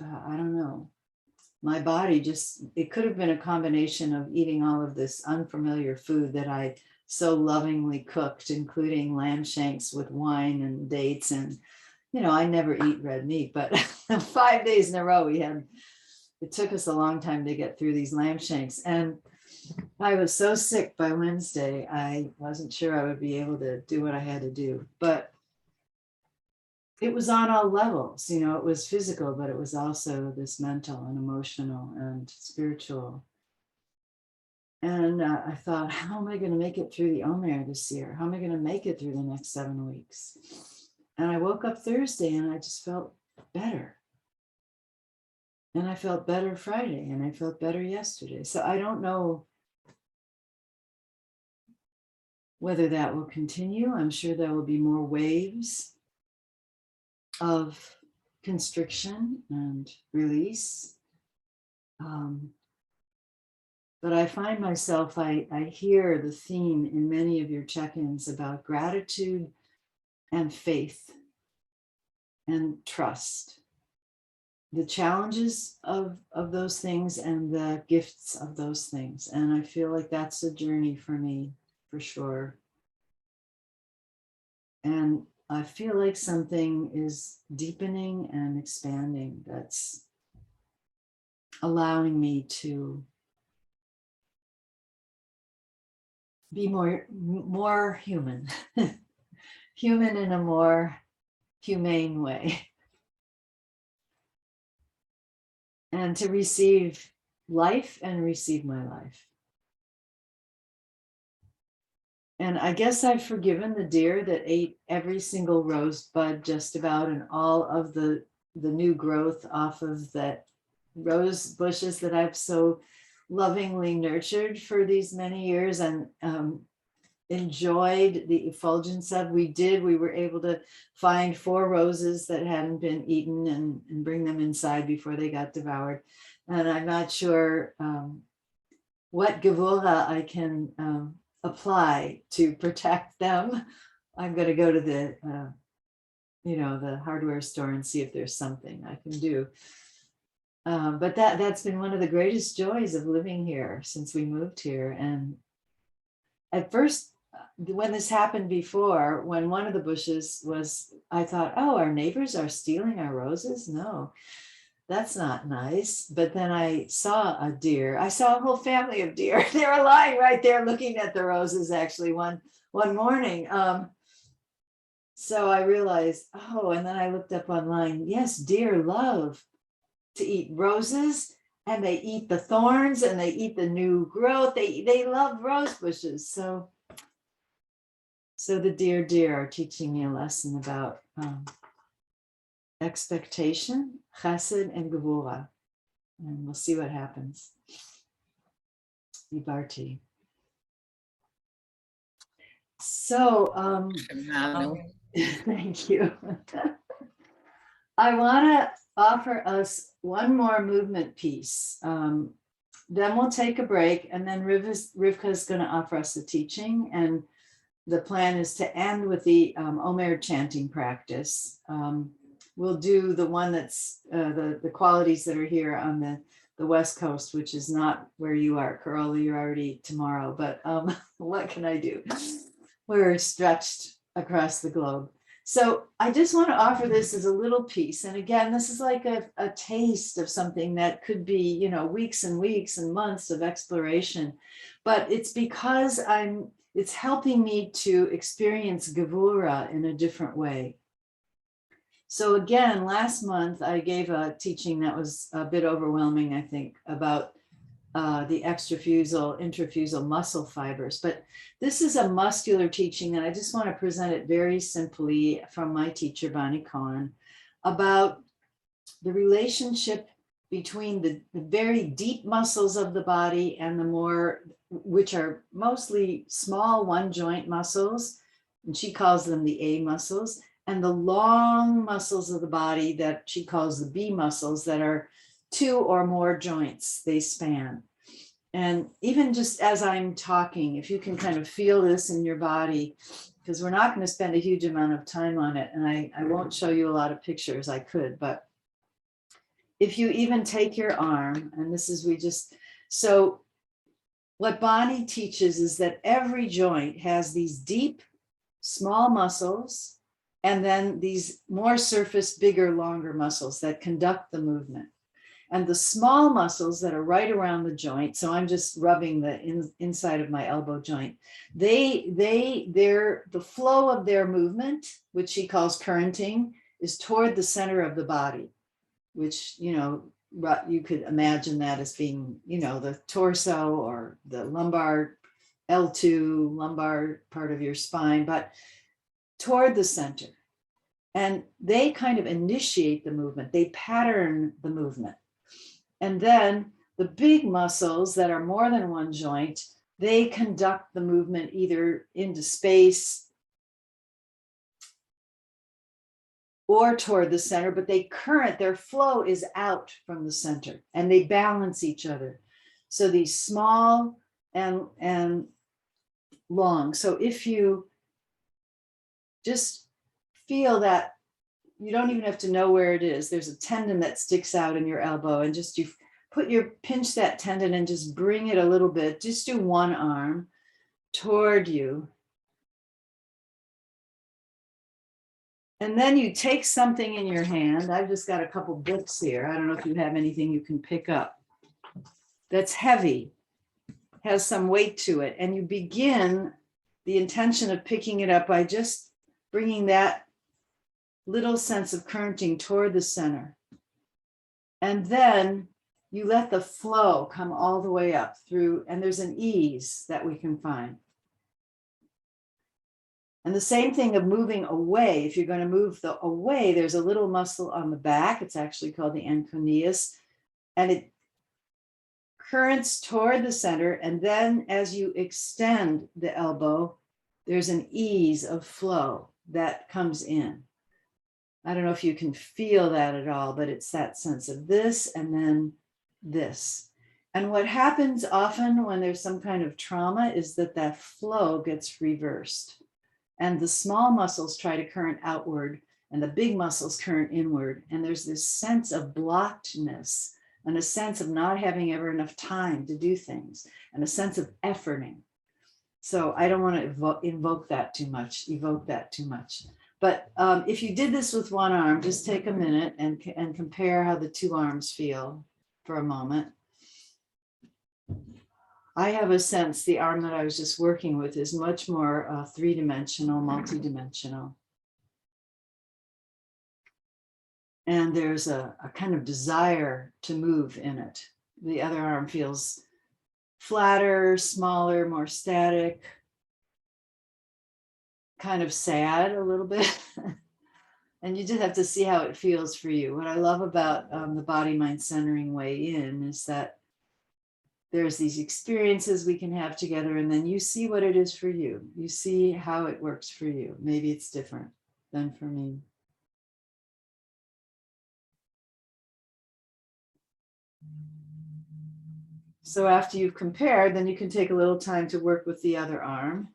my body just, it could have been a combination of eating all of this unfamiliar food that I so lovingly cooked, including lamb shanks with wine and dates. And, you know, I never eat red meat, but 5 days in a row it took us a long time to get through these lamb shanks. And I was so sick by Wednesday, I wasn't sure I would be able to do what I had to do. But it was on all levels, you know, it was physical, but it was also this mental and emotional and spiritual. And I thought, how am I going to make it through the Omer this year? How am I going to make it through the next 7 weeks? And I woke up Thursday and I just felt better. And I felt better Friday and I felt better yesterday. So I don't know whether that will continue. I'm sure there will be more waves of constriction and release. But I find myself, I hear the theme in many of your check-ins about gratitude and faith and trust. The challenges of those things and the gifts of those things. And I feel like that's a journey for me, for sure. And I feel like something is deepening and expanding that's allowing me to be more human, human in a more humane way. And to receive life and receive my life. And I guess I've forgiven the deer that ate every single rosebud just about and all of the new growth off of that rose bushes that I've so lovingly nurtured for these many years and enjoyed the effulgence of. We were able to find 4 roses that hadn't been eaten and bring them inside before they got devoured. And I'm not sure what gevura I can apply to protect them. I'm going to go to the the hardware store and see if there's something I can do. But that's been one of the greatest joys of living here since we moved here. And at first, when this happened before, when one of the bushes was, I thought, oh, our neighbors are stealing our roses? No, that's not nice. But then I saw a deer. I saw a whole family of deer. They were lying right there looking at the roses, actually, one morning. So I realized, oh, and then I looked up online. Yes, deer love to eat roses, and they eat the thorns, and they eat the new growth. They love rose bushes. So the deer are teaching me a lesson about expectation, chesed, and gevura. And we'll see what happens. Ibarti. So, thank you. I want to offer us one more movement piece. Then we'll take a break, and then Rivka is going to offer us a teaching. And the plan is to end with the Omer chanting practice. We'll do the one that's the qualities that are here on the West Coast, which is not where you are, Carola. You're already tomorrow, but what can I do? We're stretched across the globe. So I just want to offer this as a little piece. And again, this is like a taste of something that could be, weeks and weeks and months of exploration. But it's because it's helping me to experience gevura in a different way. So again, last month I gave a teaching that was a bit overwhelming, I think, about the extrafusal, intrafusal muscle fibers. But this is a muscular teaching, and I just want to present it very simply from my teacher, Bonnie Cohen, about the relationship between the very deep muscles of the body and the more, which are mostly small one joint muscles, and she calls them the A muscles, and the long muscles of the body that she calls the B muscles that are 2 or more joints they span. And even just as I'm talking, if you can kind of feel this in your body, because we're not going to spend a huge amount of time on it, and I won't show you a lot of pictures, I could, but if you even take your arm, and this is, so what Bonnie teaches is that every joint has these deep, small muscles, and then these more surface, bigger, longer muscles that conduct the movement. And the small muscles that are right around the joint, so I'm just rubbing the inside of my elbow joint, the flow of their movement, which she calls currenting, is toward the center of the body, which, you could imagine that as being, the torso or the lumbar, L2, lumbar part of your spine, but toward the center. And they kind of initiate the movement, they pattern the movement. And then the big muscles that are more than one joint, they conduct the movement either into space or toward the center, but their flow is out from the center and they balance each other. So these small and long. So if you just feel that, you don't even have to know where it is. There's a tendon that sticks out in your elbow, and just pinch that tendon and just bring it a little bit. Just do one arm toward you. And then you take something in your hand. I've just got a couple books here. I don't know if you have anything you can pick up that's heavy, has some weight to it. And you begin the intention of picking it up by just bringing that little sense of currenting toward the center. And then you let the flow come all the way up through, and there's an ease that we can find. And the same thing of moving away. If you're going to move away, there's a little muscle on the back. It's actually called the anconeus, and it currents toward the center. And then as you extend the elbow, there's an ease of flow that comes in. I don't know if you can feel that at all, but it's that sense of this and then this. And what happens often when there's some kind of trauma is that flow gets reversed. And the small muscles try to current outward and the big muscles current inward. And there's this sense of blockedness and a sense of not having ever enough time to do things and a sense of efforting. So I don't want to evoke that too much. But if you did this with one arm, just take a minute and compare how the two arms feel for a moment. I have a sense the arm that I was just working with is much more three-dimensional, multi-dimensional. And there's a kind of desire to move in it. The other arm feels flatter, smaller, more static, kind of sad a little bit. And you just have to see how it feels for you. What I love about the body mind centering way in is that there's these experiences we can have together, and then you see what it is for you. You see how it works for you. Maybe it's different than for me. So after you've compared, then you can take a little time to work with the other arm,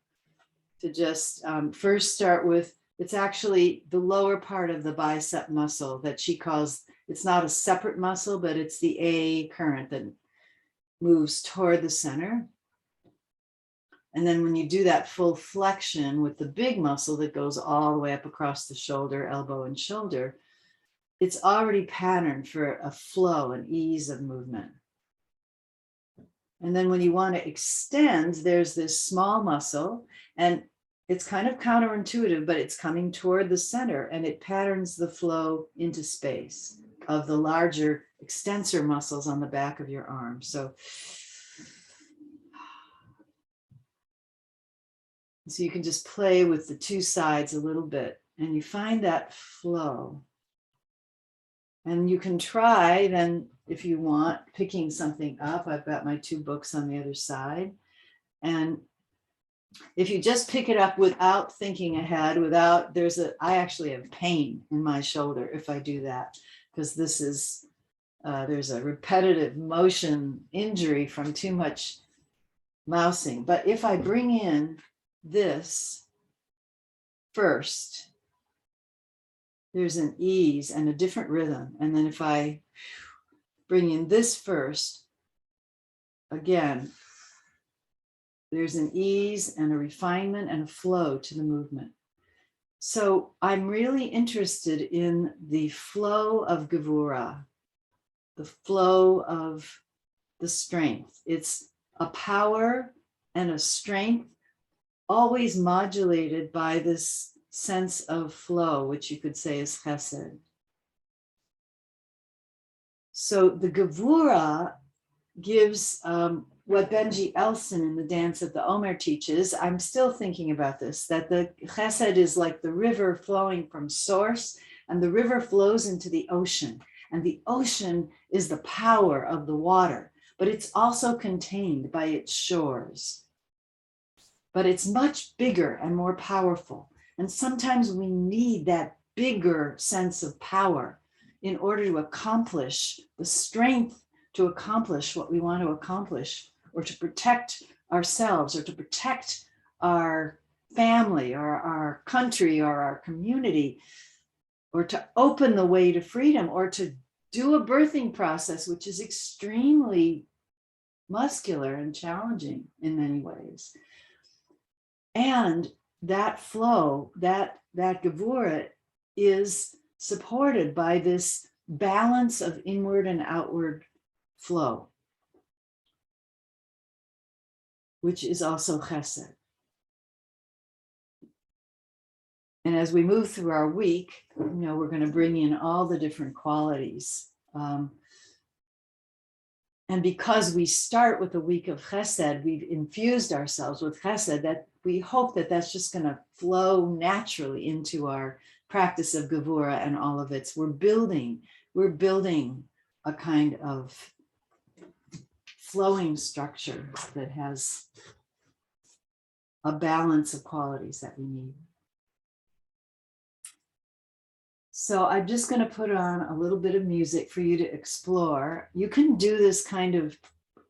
to just first start with, it's actually the lower part of the bicep muscle that she calls, it's not a separate muscle, but it's the A current that moves toward the center. And then when you do that full flexion with the big muscle that goes all the way up across the shoulder, elbow and shoulder, it's already patterned for a flow and ease of movement. And then when you want to extend, there's this small muscle, and it's kind of counterintuitive, but it's coming toward the center, and it patterns the flow into space of the larger extensor muscles on the back of your arm. So you can just play with the two sides a little bit, and you find that flow. And you can try then, if you want, picking something up. I've got my two books on the other side. And if you just pick it up without thinking ahead, I actually have pain in my shoulder if I do that, because this is, there's a repetitive motion injury from too much mousing. But if I bring in this first, there's an ease and a different rhythm. And then if I bring in this first, again, there's an ease and a refinement and a flow to the movement. So I'm really interested in the flow of Gevura, the flow of the strength. It's a power and a strength always modulated by this sense of flow, which you could say is chesed. So the Gevura gives what Benji Elson in the Dance of the Omer teaches. I'm still thinking about this, that the chesed is like the river flowing from source, and the river flows into the ocean, and the ocean is the power of the water, but it's also contained by its shores. But it's much bigger and more powerful. And sometimes we need that bigger sense of power in order to accomplish the strength to accomplish what we want to accomplish, or to protect ourselves, or to protect our family, or our country, or our community, or to open the way to freedom, or to do a birthing process, which is extremely muscular and challenging in many ways. And that flow, that Gevura is supported by this balance of inward and outward flow, which is also chesed. And as we move through our week, we're going to bring in all the different qualities. And because we start with a week of chesed, we've infused ourselves with chesed, that we hope that that's just going to flow naturally into our practice of Gevura and all of its. We're building a kind of flowing structure that has a balance of qualities that we need. So I'm just going to put on a little bit of music for you to explore. You can do this kind of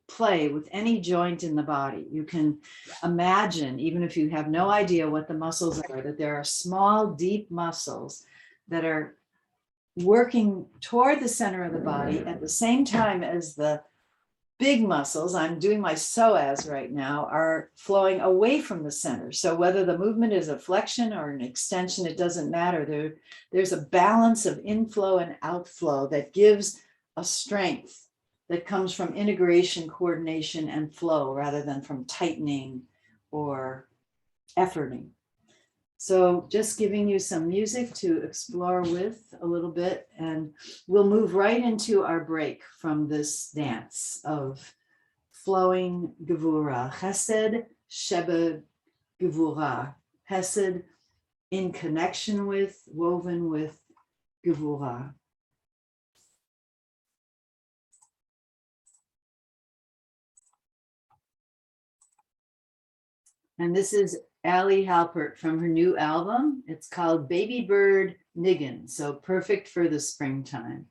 play with any joint in the body. You can imagine, even if you have no idea what the muscles are, that there are small, deep muscles that are working toward the center of the body at the same time as the big muscles, I'm doing my psoas right now, are flowing away from the center. So whether the movement is a flexion or an extension, it doesn't matter. There's a balance of inflow and outflow that gives a strength that comes from integration, coordination, and flow rather than from tightening or efforting. So just giving you some music to explore with a little bit, and we'll move right into our break from this dance of flowing Gevura, Chesed Shebe Gevura, Chesed in connection with, woven with Gevura. And this is Ali Halpert from her new album. It's called Baby Bird Niggin, so perfect for the springtime.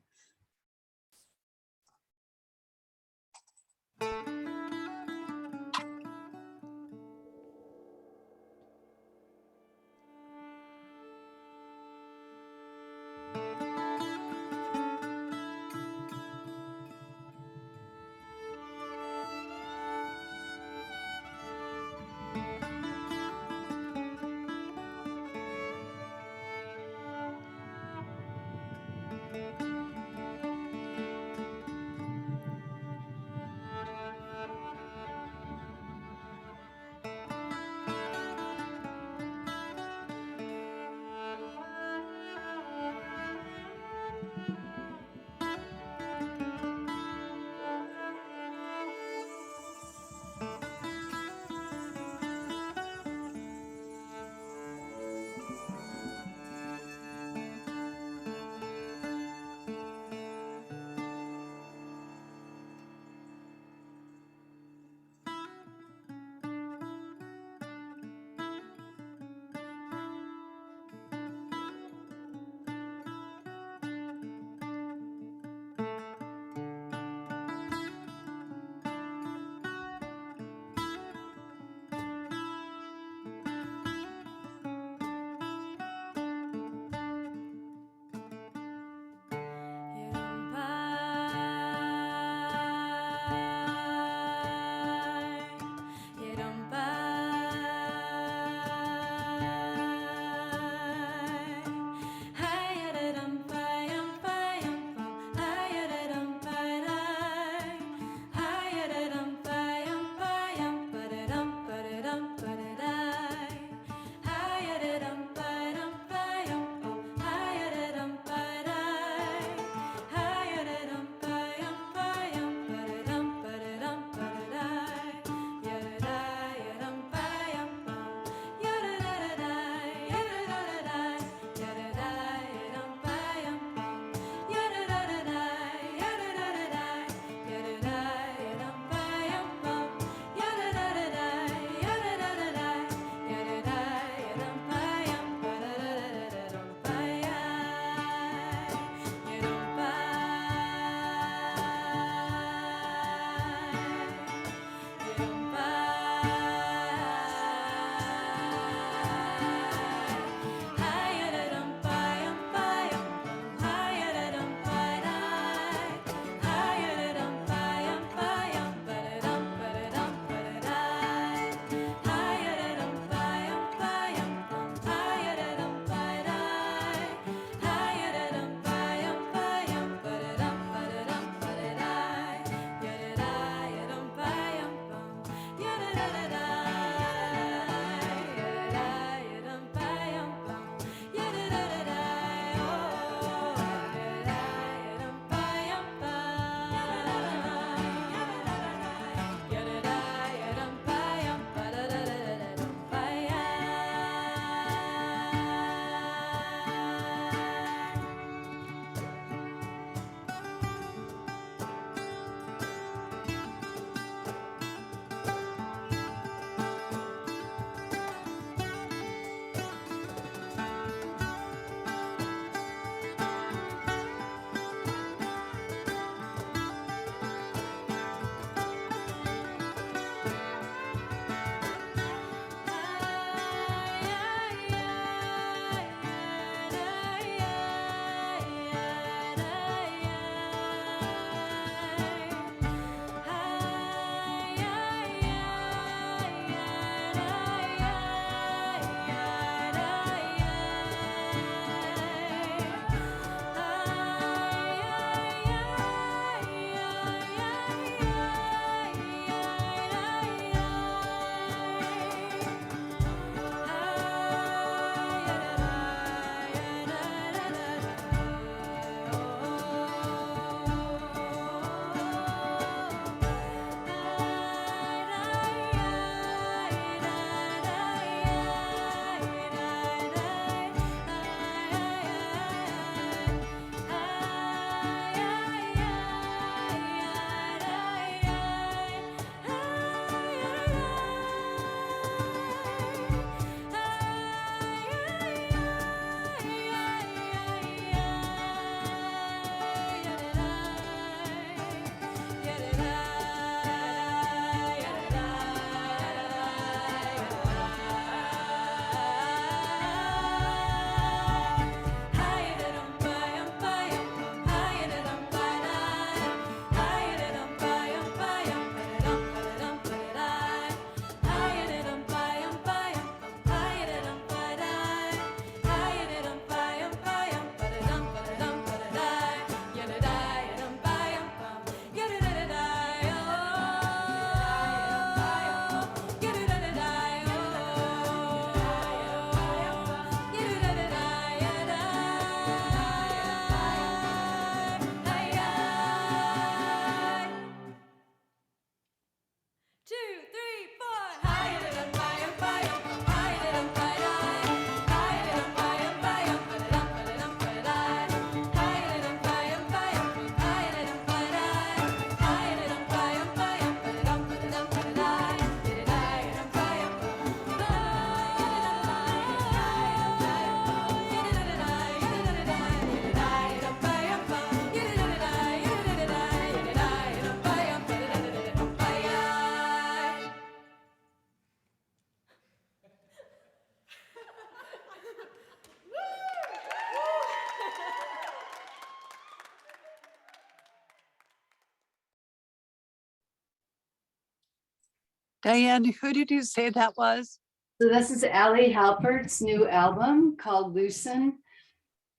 Diane, who did you say that was? So this is Allie Halpert's new album called Loosen,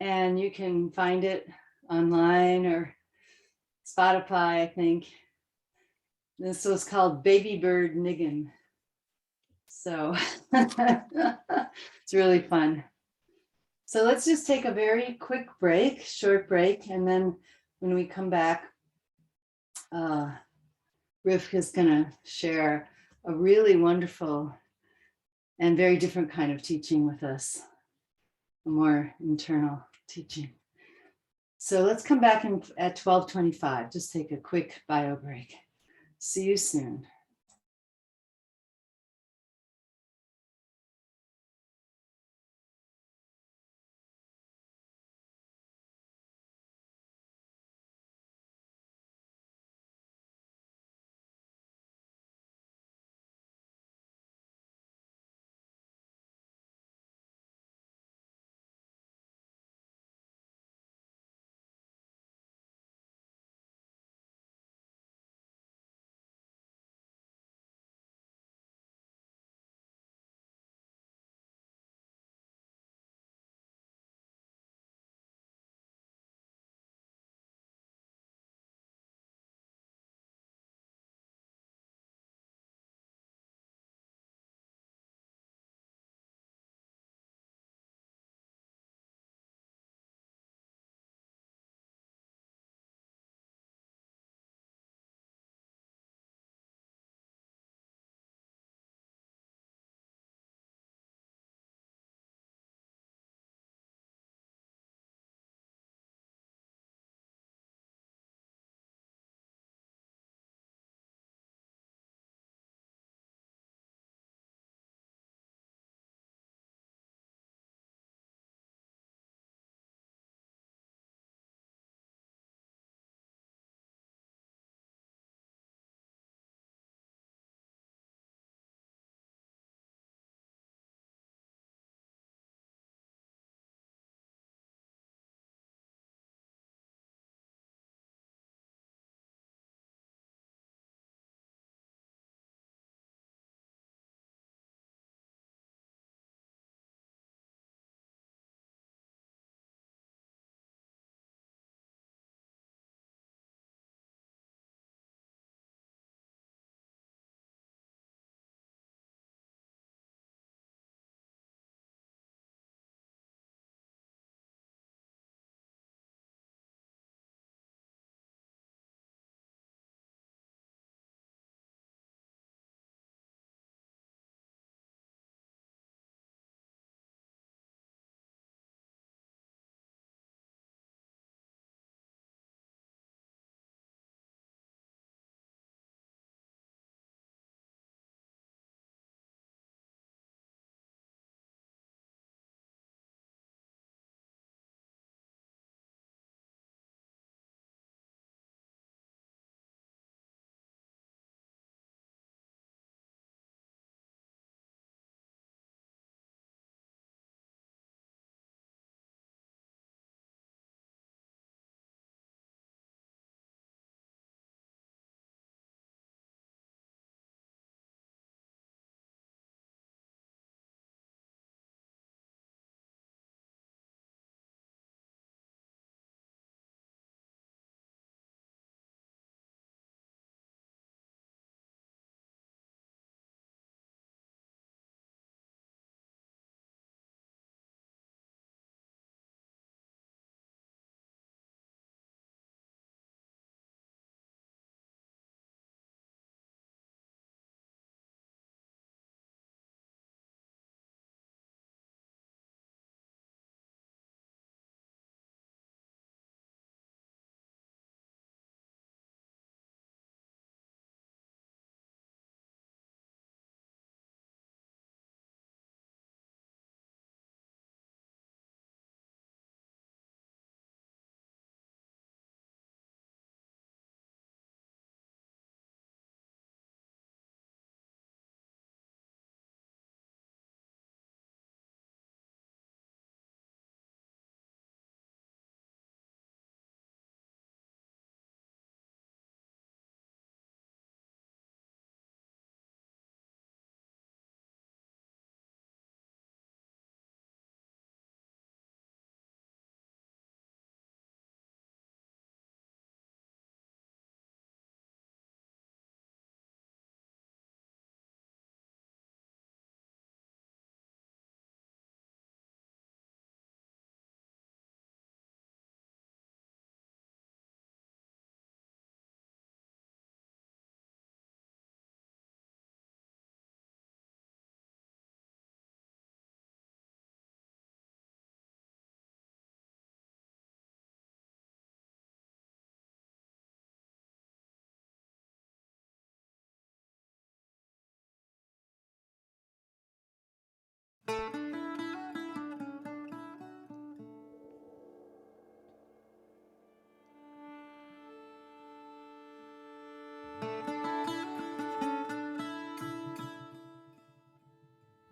and you can find it online or Spotify, I think. This was called Baby Bird Niggin. So it's really fun. So let's just take a very quick break, short break, and then when we come back, Rivka is gonna share a really wonderful and very different kind of teaching with us, a more internal teaching. So let's come back at 12:25, just take a quick bio break. See you soon.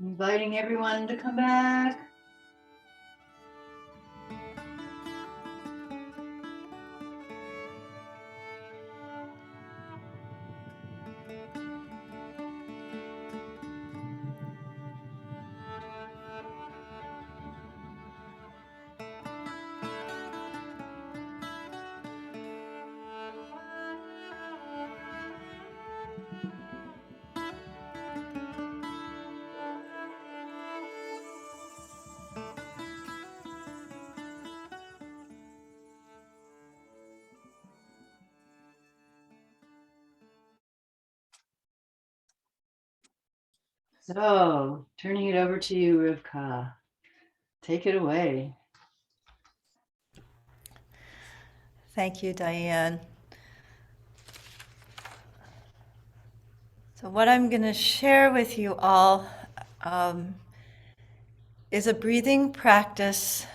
Inviting everyone to come back. So, turning it over to you, Rivka. Take it away. Thank you, Diane. So what I'm going to share with you all is a breathing practice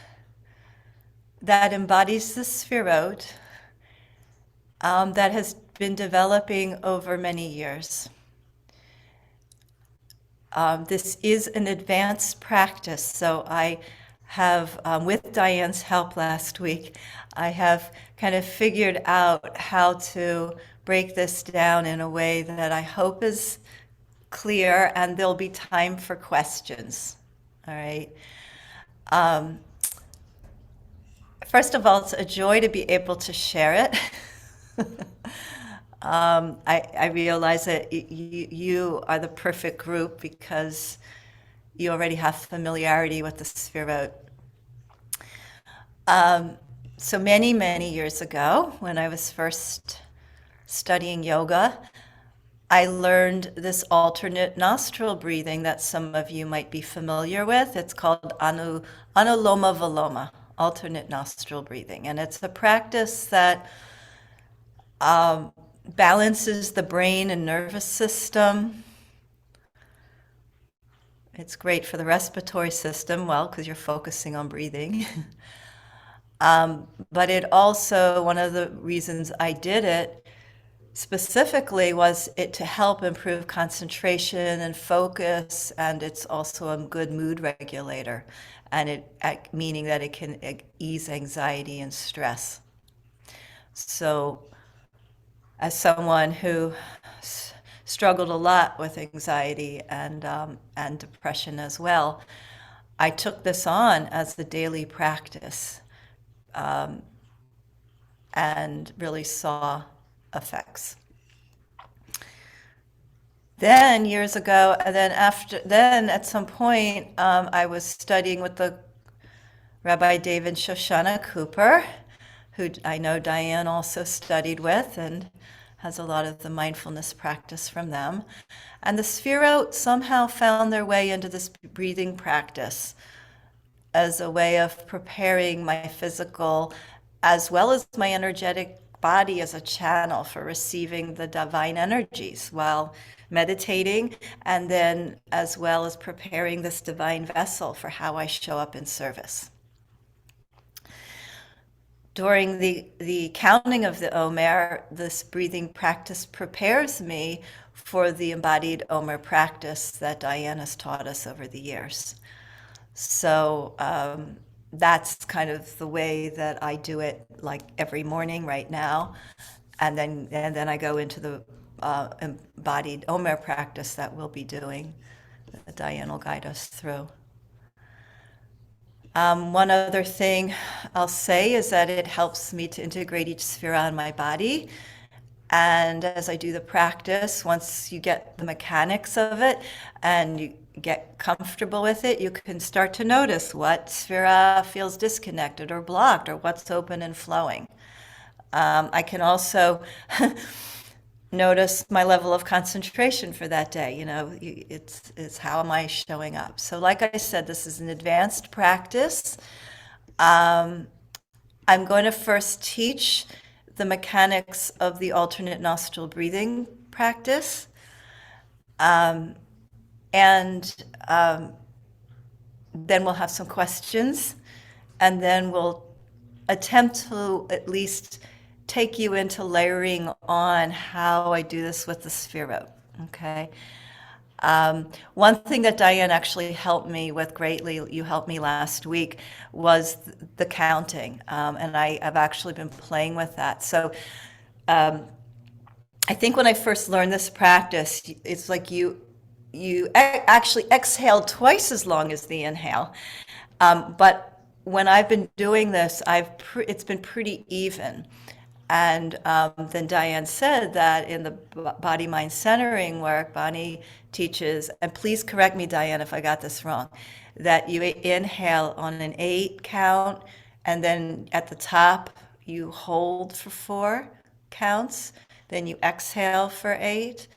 that embodies the Sphirot that has been developing over many years. This is an advanced practice, so I have, with Diane's help last week, I have kind of figured out how to break this down in a way that I hope is clear, and there'll be time for questions. All right. First of all, it's a joy to be able to share it. I realize that you are the perfect group because you already have familiarity with the Sphirot. So many, many years ago, when I was first studying yoga, I learned this alternate nostril breathing that some of you might be familiar with. It's called Anuloma Viloma, alternate nostril breathing. And it's a practice that balances the brain and nervous system. It's great for the respiratory system, well, because you're focusing on breathing. But it also, one of the reasons I did it specifically was it to help improve concentration and focus, and it's also a good mood regulator, and it meaning that it can ease anxiety and stress. So as someone who struggled a lot with anxiety and depression as well, I took this on as the daily practice and really saw effects. Then years ago, and then at some point, I was studying with the Rabbi David Shoshana Cooper, who I know Diane also studied with and has a lot of the mindfulness practice from them. And the Sphirot somehow found their way into this breathing practice as a way of preparing my physical as well as my energetic body as a channel for receiving the divine energies while meditating, and then as well as preparing this divine vessel for how I show up in service. During the counting of the Omer, this breathing practice prepares me for the embodied Omer practice that Diane has taught us over the years. So that's kind of the way that I do it, like every morning right now, and then I go into the embodied Omer practice that we'll be doing, that Diane will guide us through. One other thing I'll say is that it helps me to integrate each sphera in my body. And as I do the practice, once you get the mechanics of it and you get comfortable with it, you can start to notice what sphera feels disconnected or blocked or what's open and flowing. I can also notice my level of concentration for that day. You know, it's how am I showing up? So like I said, this is an advanced practice. I'm going to first teach the mechanics of the alternate nostril breathing practice. then we'll have some questions, and then we'll attempt to at least take you into layering on how I do this with the Sphero, okay? One thing that Diane actually helped me with greatly, you helped me last week, was the counting. And I have actually been playing with that. So I think when I first learned this practice, it's like you actually exhale twice as long as the inhale. But when I've been doing this, it's been pretty even. And then Diane said that in the body mind centering work, Bonnie teaches, and please correct me, Diane, if I got this wrong, that you inhale on an 8 count, and then at the top you hold for 4 counts, then you exhale for 8,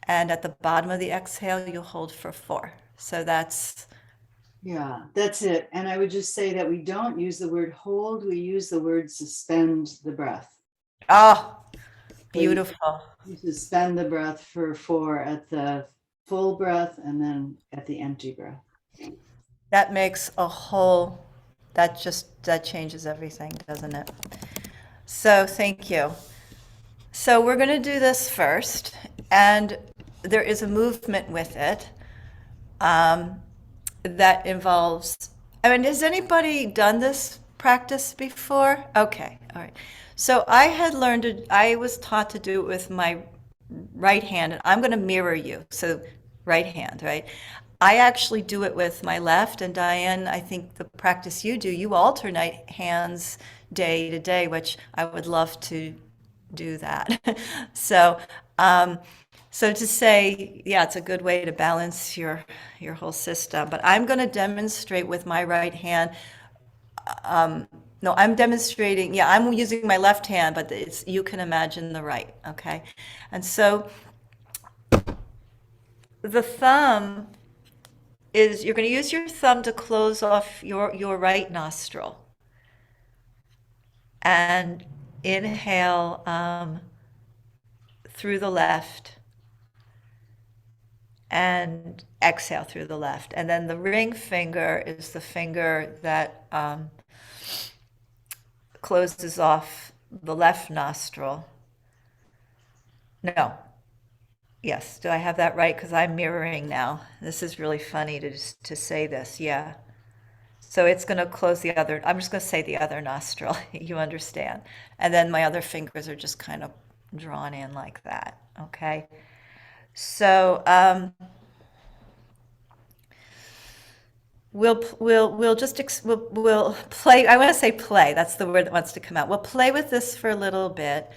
and at the bottom of the exhale you hold for 4. So that's Yeah, that's it. And I would just say that we don't use the word hold, we use the word suspend the breath. oh, So you- beautiful. You suspend the breath for 4 at the full breath and then at the empty breath. That makes that changes everything, doesn't it? So thank you. So we're going to do this first, and there is a movement with it that involves, I mean, has anybody done this practice before? Okay, all right. So I was taught to do it with my right hand, and I'm going to mirror you. So right hand, right? I actually do it with my left, and Diane, I think the practice you do, you alternate hands day to day, which I would love to do that. So, so to say, yeah, it's a good way to balance your whole system. But I'm going to demonstrate with my right hand. No, I'm demonstrating. Yeah, I'm using my left hand, but you can imagine the right. Okay, and so the thumb is, you're going to use your thumb to close off your right nostril and inhale through the left and exhale through the left. And then the ring finger is the finger that closes off the left nostril. No. Yes, do I have that right? Because I'm mirroring now. This is really funny to say this. Yeah. So it's going to close the other, I'm just going to say the other nostril, you understand. And then my other fingers are just kind of drawn in like that, okay? So we'll play, I want to say play, that's the word that wants to come out. We'll play with this for a little bit.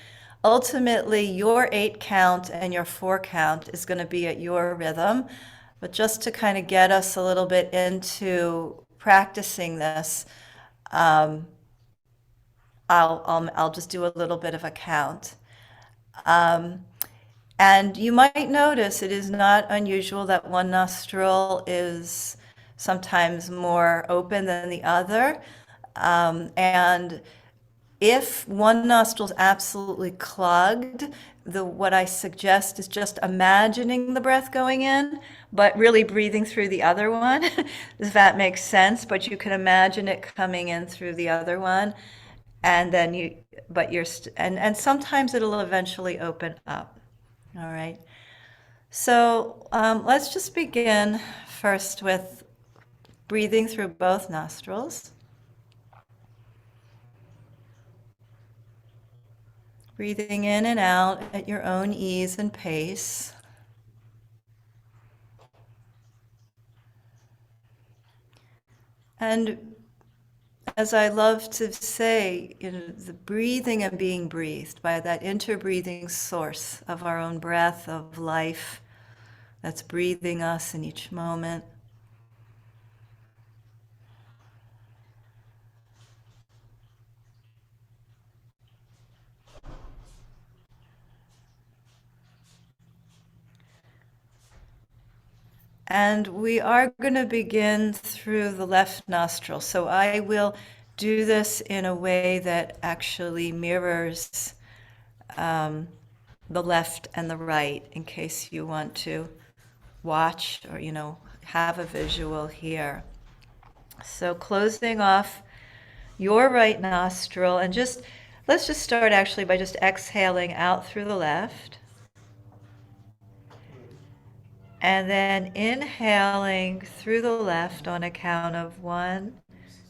Ultimately, your 8 count and your 4 count is going to be at your rhythm, but just to kind of get us a little bit into practicing this, I'll just do a little bit of a count. And you might notice it is not unusual that one nostril is sometimes more open than the other. And if one nostril is absolutely clogged, what I suggest is just imagining the breath going in, but really breathing through the other one, if that makes sense. But you can imagine it coming in through the other one, and then and sometimes it'll eventually open up. All right. So let's just begin first with breathing through both nostrils. Breathing in and out at your own ease and pace. And as I love to say, the breathing and being breathed by that interbreathing source of our own breath, of life, that's breathing us in each moment. And we are going to begin through the left nostril. So I will do this in a way that actually mirrors the left and the right, in case you want to watch or, have a visual here. So closing off your right nostril, and let's just start actually by just exhaling out through the left. And then inhaling through the left on a count of 1,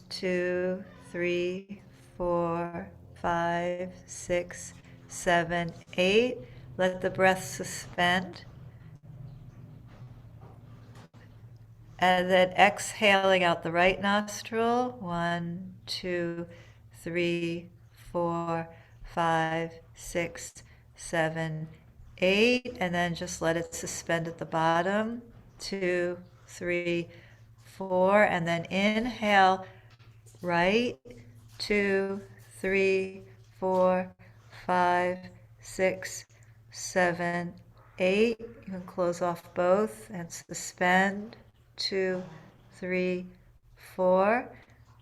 2, 3, 4, 5, 6, 7, 8. Let the breath suspend. And then exhaling out the right nostril. 1, 2, 3, 4, 5, 6, 7, 8. And then just let it suspend at the bottom. 2, 3, 4. And then inhale right. 2, 3, 4, 5, 6, 7, 8. You can close off both and suspend. 2, 3, 4.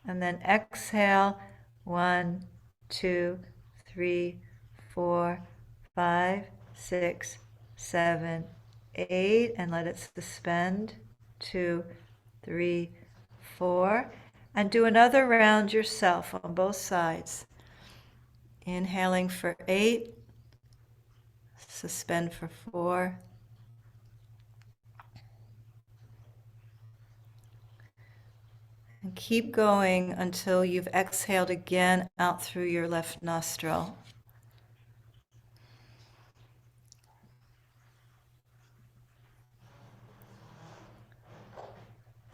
And then exhale. 1, 2, 3, 4, 5, 6, 7, 8. And let it suspend. 2, 3, 4. And do another round yourself on both sides. Inhaling for 8, suspend for 4, and keep going until you've exhaled again out through your left nostril.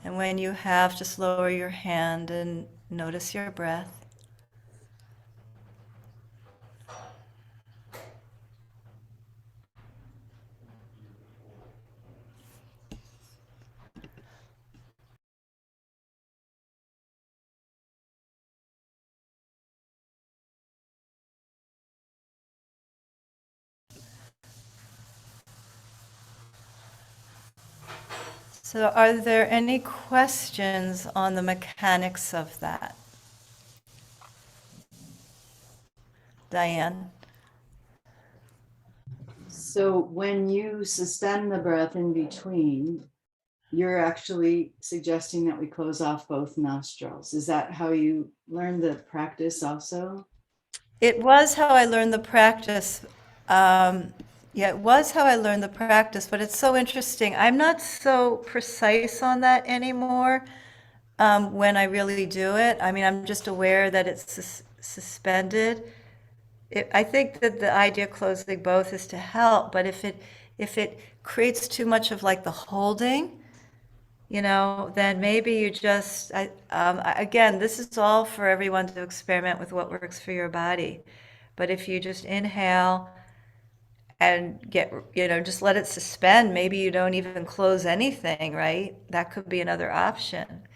And when you have, just lower your hand and notice your breath. So are there any questions on the mechanics of that? Diane? So when you suspend the breath in between, you're actually suggesting that we close off both nostrils. Is that how you learned the practice also? It was how I learned the practice. Yeah, it was how I learned the practice, but it's so interesting. I'm not so precise on that anymore when I really do it. I mean, I'm just aware that it's suspended. I think that the idea of closing both is to help, but if it creates too much of like the holding, then maybe you just, again, this is all for everyone to experiment with what works for your body. But if you just inhale and just let it suspend, maybe you don't even close anything, right? That could be another option.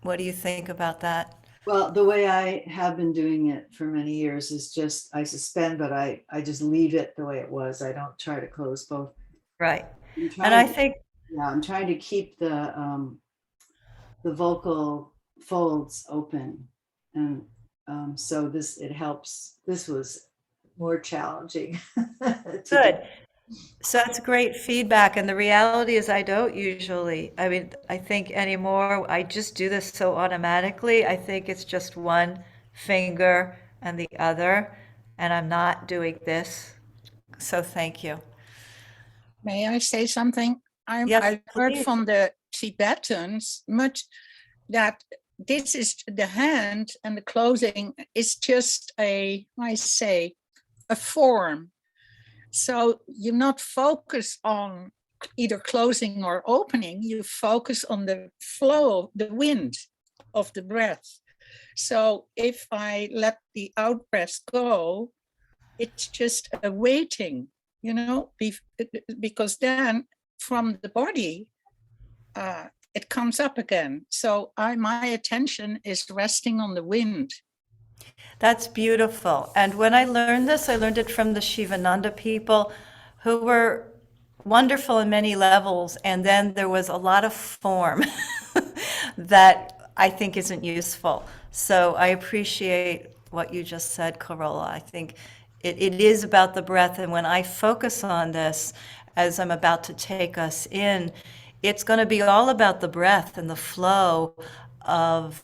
What do you think about that? Well, the way I have been doing it for many years is just I suspend, but I just leave it the way it was. I don't try to close both. Right. I'm And I trying, think, yeah, I'm trying to keep the vocal folds open, and so it helps. This was more challenging to do. good. So that's great feedback. And the reality is, I don't usually. I mean, I think anymore, I just do this so automatically. I think it's just one finger and the other, and I'm not doing this. So thank you. May I say something? Yes, I heard please. from the Tibetans much that this is the hand and the closing is just a form. So you not focus on either closing or opening, you focus on the flow, the wind of the breath. So if I let the out breath go, it's just a waiting, because then from the body, it comes up again. So my attention is resting on the wind. That's beautiful. And when I learned this, I learned it from the Shivananda people who were wonderful in many levels. And then there was a lot of form that I think isn't useful. So I appreciate what you just said, Carola. I think it is about the breath. And when I focus on this, as I'm about to take us in, it's going to be all about the breath and the flow of,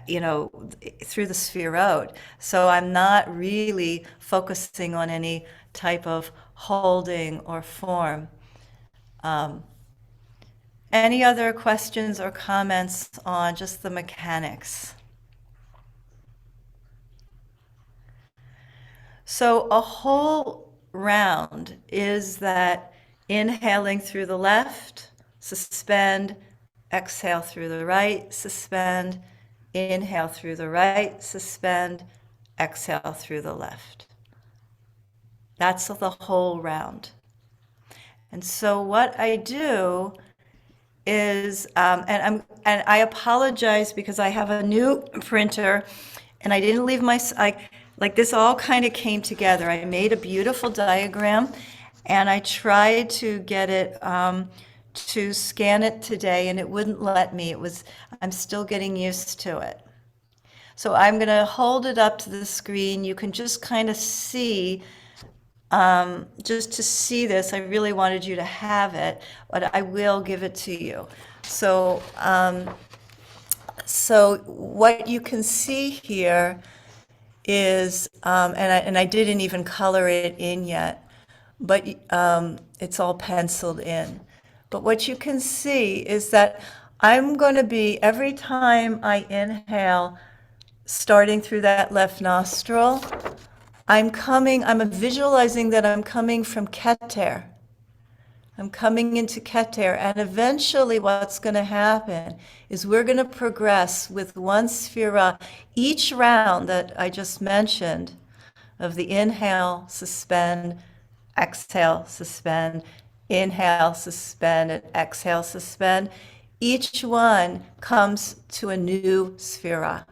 through the Sefirot. So I'm not really focusing on any type of holding or form. Any other questions or comments on just the mechanics? So a whole round is that inhaling through the left, suspend, exhale through the right, suspend, inhale through the right, suspend, exhale through the left. That's the whole round. And so what I do is, and I apologize because I have a new printer, and I didn't leave like this all kind of came together. I made a beautiful diagram, and I tried to get it to scan it today, and it wouldn't let me. I'm still getting used to it. So I'm going to hold it up to the screen. You can just kind of see. Just to see this, I really wanted you to have it, but I will give it to you. So, so what you can see here is, and I didn't even color it in yet, but it's all penciled in. But what you can see is that I'm going to be, every time I inhale, starting through that left nostril, I'm visualizing that I'm coming from Keter. I'm coming into Keter, and eventually what's going to happen is we're going to progress with one sefira each round that I just mentioned of the inhale, suspend, exhale, suspend, inhale, suspend, and exhale, suspend. Each one comes to a new sefira.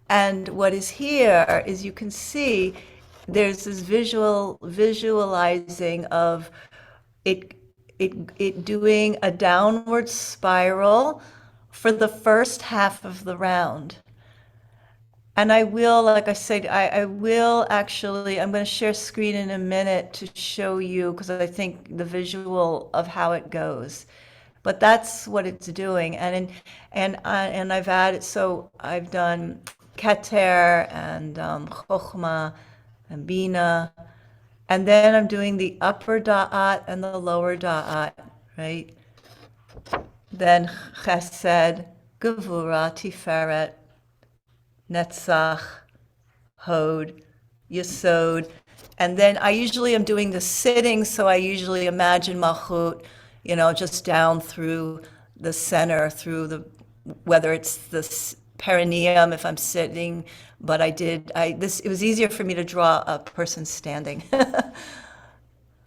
And what is here is you can see there's this visualizing of it doing a downward spiral for the first half of the round. And I will, like I said, I will actually, I'm going to share screen in a minute to show you, because I think the visual of how it goes. But that's what it's doing. And I've added, so I've done Keter and Chokhmah and Bina. And then I'm doing the upper da'at and the lower da'at, right? Then Chesed, Gevura, Tiferet, Netzach, Hod, Yesod. And then I usually am doing the sitting, so I usually imagine Malchut, just down through the center, whether it's the perineum if I'm sitting, but it was easier for me to draw a person standing.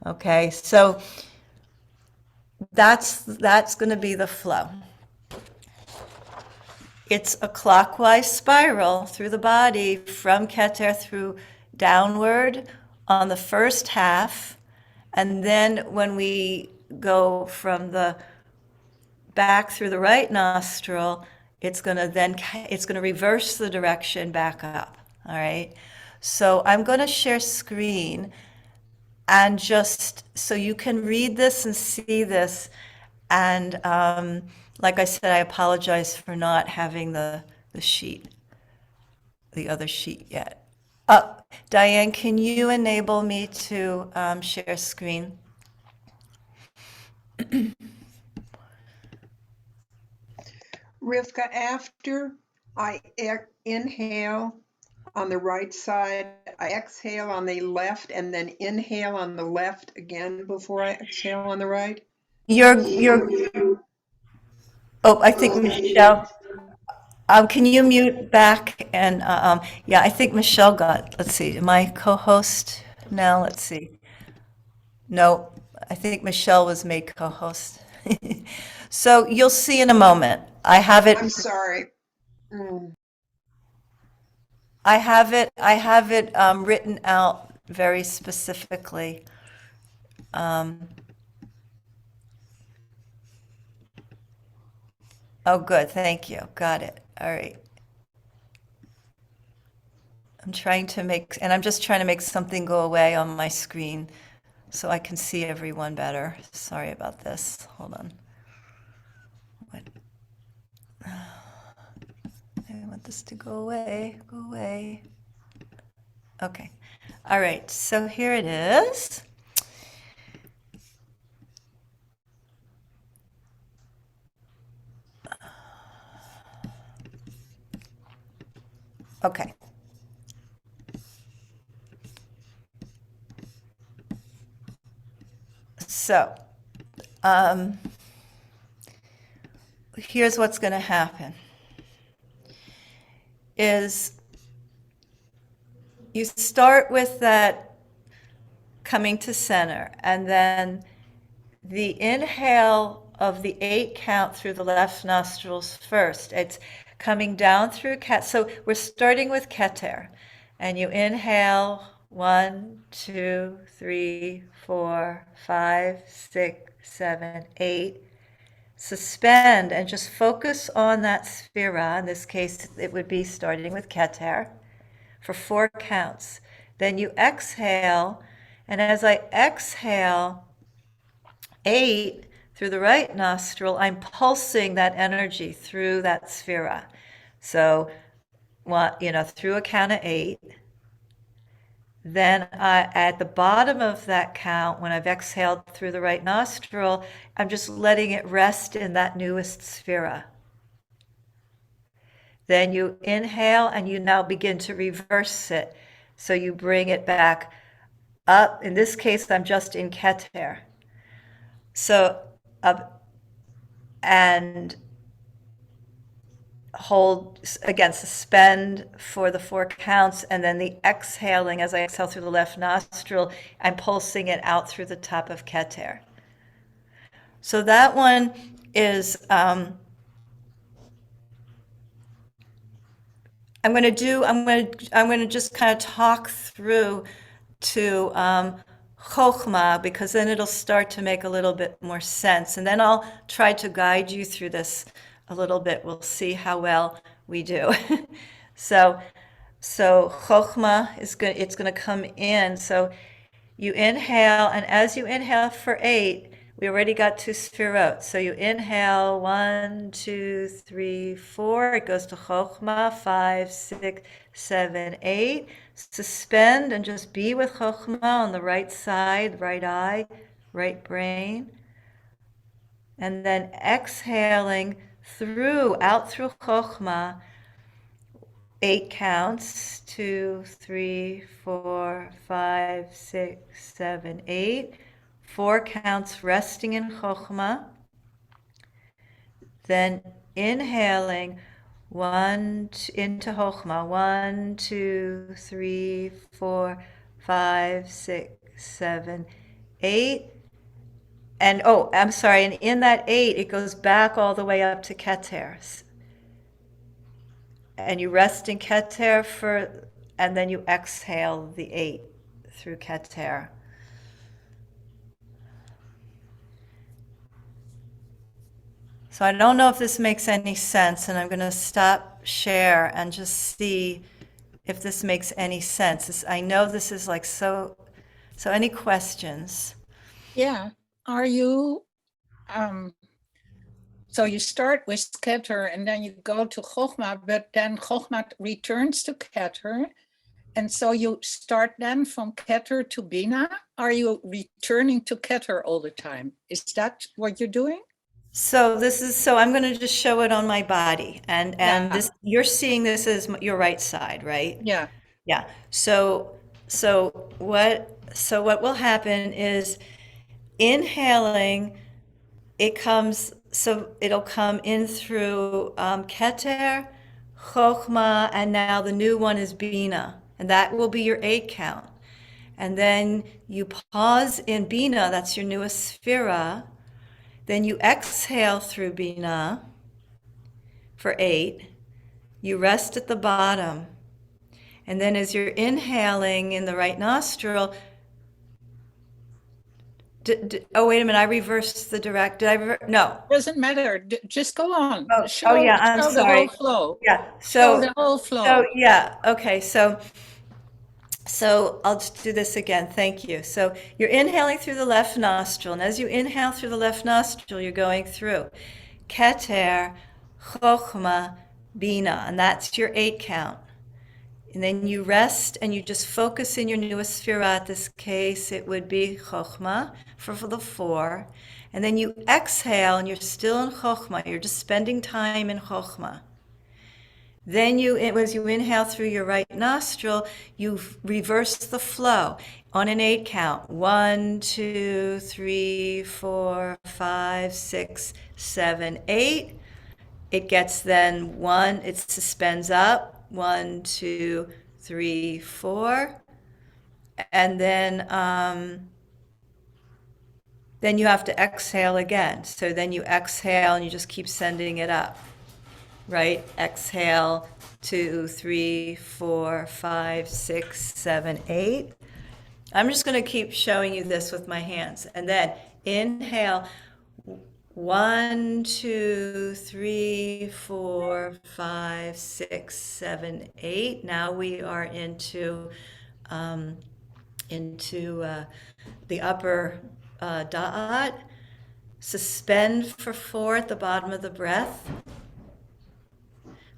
Okay, so that's going to be the flow. It's a clockwise spiral through the body from Keter through downward on the first half, and then when we go from the back through the right nostril, it's going to reverse the direction back up. All right. So I'm going to share screen, and just so you can read this and see this. And like I said, I apologize for not having the other sheet yet. Diane, can you enable me to share screen? Rivka, after I inhale on the right side, I exhale on the left, and then inhale on the left again before I exhale on the right? I think Michelle, can you mute back? And yeah, I think Michelle let's see, am I co-host now? Let's see. No, I think Michelle was made co-host. So you'll see in a moment. I have it. I'm sorry. I have it written out very specifically. Oh, good. Thank you. Got it. All right. I'm just trying to make something go away on my screen so I can see everyone better. Sorry about this. Hold on. I want this to go away, go away. Okay. All right, so here it is. Okay. So, here's what's going to happen is you start with that coming to center, and then the inhale of the 8 count through the left nostrils first. It's coming down through cat. So we're starting with keter, and you inhale 1, 2, 3, 4, 5, 6, 7, 8. Suspend and just focus on that sphera. In this case, it would be starting with keter for 4 counts. Then you exhale, and as I exhale 8 through the right nostril, I'm pulsing that energy through that sphera. So, through a count of 8. Then at the bottom of that count, when I've exhaled through the right nostril, I'm just letting it rest in that newest sphera. Then you inhale and you now begin to reverse it. So you bring it back up. In this case, I'm just in keter. So up and hold, again, suspend for the 4 counts, and then the exhaling, as I exhale through the left nostril, I'm pulsing it out through the top of keter. So that one is, I'm going to just kind of talk through to Chokhmah, because then it'll start to make a little bit more sense. And then I'll try to guide you through this a little bit. We'll see how well we do. So Chokhmah is going, it's going to come in. So you inhale, and as you inhale for 8, we already got 2 sphirot. So you inhale 1, 2, 3, 4. It goes to Chokhmah 5, 6, 7, 8. Suspend and just be with Chokhmah on the right side, right eye, right brain. And then exhaling out through Chokhmah, 8 counts, 2, 3, 4, 5, 6, 7, 8. 4 counts resting in Chokhmah. Then inhaling into Chokhmah, 1, 2, 3, 4, 5, 6, 7, 8. And I'm sorry, and in that 8, it goes back all the way up to keter. And you rest in keter and then you exhale the 8 through keter. So I don't know if this makes any sense, and I'm going to stop share and just see if this makes any sense. I know this is like so any questions? Yeah. Are you, so you start with keter and then you go to Chokhmah, but then Chokhmah returns to keter. And so you start then from keter to bina. Are you returning to keter all the time? Is that what you're doing? So I'm going to just show it on my body, and Yeah. this, you're seeing this as your right side, right? Yeah. Yeah. So what will happen is inhaling, it'll come in through keter, chokhmah, and now the new one is bina, and that will be your 8 count. And then you pause in bina, that's your newest sphera. Then you exhale through bina for 8. You rest at the bottom. And then as you're inhaling in the right nostril, oh, wait a minute, I reversed the direct. Did I no. Doesn't matter. Just go on. Oh, yeah, I'm show sorry. The whole flow. Yeah, show the whole flow. So, yeah, okay, so I'll just do this again. Thank you. So you're inhaling through the left nostril, and as you inhale through the left nostril, you're going through keter, Chokhmah, Bina, and that's your 8 count. And then you rest and you just focus in your newest sphera. In this case, it would be Chokhmah for the 4. And then you exhale and you're still in Chokhmah. You're just spending time in Chokhmah. Then as you inhale through your right nostril, you reverse the flow on an 8 count. 1, 2, 3, 4, 5, 6, 7, 8. It gets then 1, it suspends up. 1, 2, 3, 4. And then you have to exhale again. So then you exhale and you just keep sending it up. Right? Exhale, 2, 3, 4, 5, 6, 7, 8. I'm just going to keep showing you this with my hands. And then inhale, 1, 2, 3, 4, 5, 6, 7, 8. Now we are into the upper da'at. Suspend for 4 at the bottom of the breath.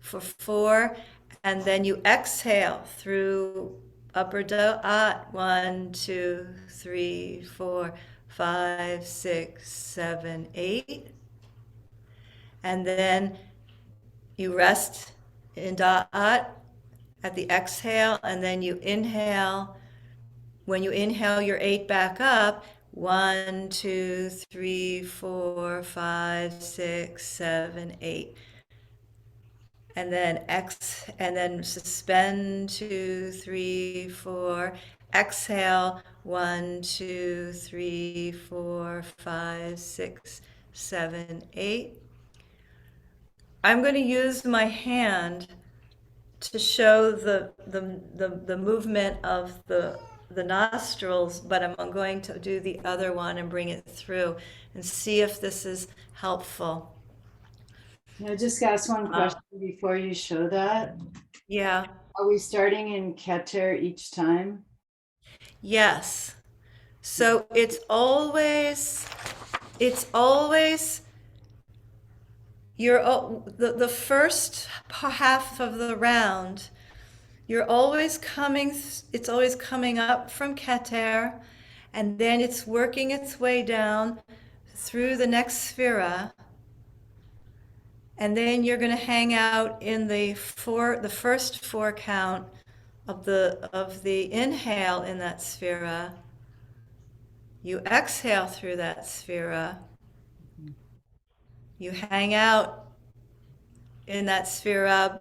For 4, and then you exhale through upper da'at. 1, 2, 3, 4, 5, 6, 7, 8. And then you rest in da'at at the exhale, and then you inhale. When you inhale your 8 back up, 1, 2, 3, 4, 5, 6, 7, 8. And then suspend, 2, 3, 4. Exhale, 1, 2, 3, 4, 5, 6, 7, 8. I'm going to use my hand to show the movement of the nostrils, but I'm going to do the other one and bring it through and see if this is helpful. Now, just ask one question before you show that. Yeah. Are we starting in Keter each time? Yes. So it's always the first half of the round. It's always coming up from Keter, and then it's working its way down through the next sphera. And then you're going to hang out in the first 4 count of the inhale in that sphera. You exhale through that sphera. You hang out in that sphera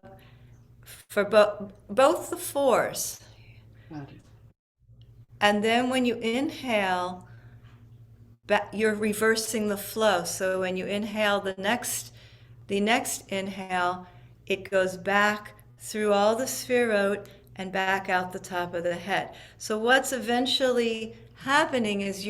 for both the 4s. Got it. And then when you inhale, you're reversing the flow. So when you inhale the next inhale, it goes back through all the sphirot and back out the top of the head. So what's eventually happening is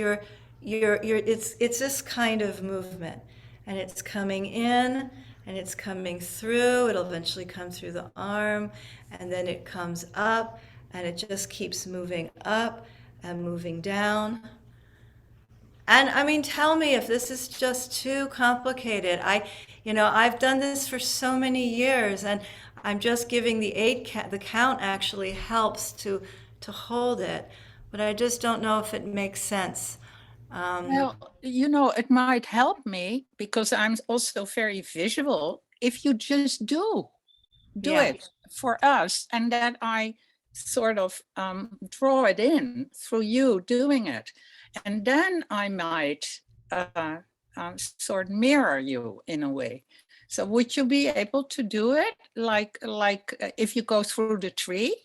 it's this kind of movement, and it's coming in and it's coming through. It'll eventually come through the arm, and then it comes up, and it just keeps moving up and moving down. And I mean, tell me if this is just too complicated. I've done this for so many years, and I'm just giving the 8 count. The count actually helps to hold it, but I just don't know if it makes sense. Well, it might help me because I'm also very visual. If you just do Yeah. it for us, and that I sort of draw it in through you doing it, and then I might sort of mirror you in a way. So would you be able to do it like if you go through the tree?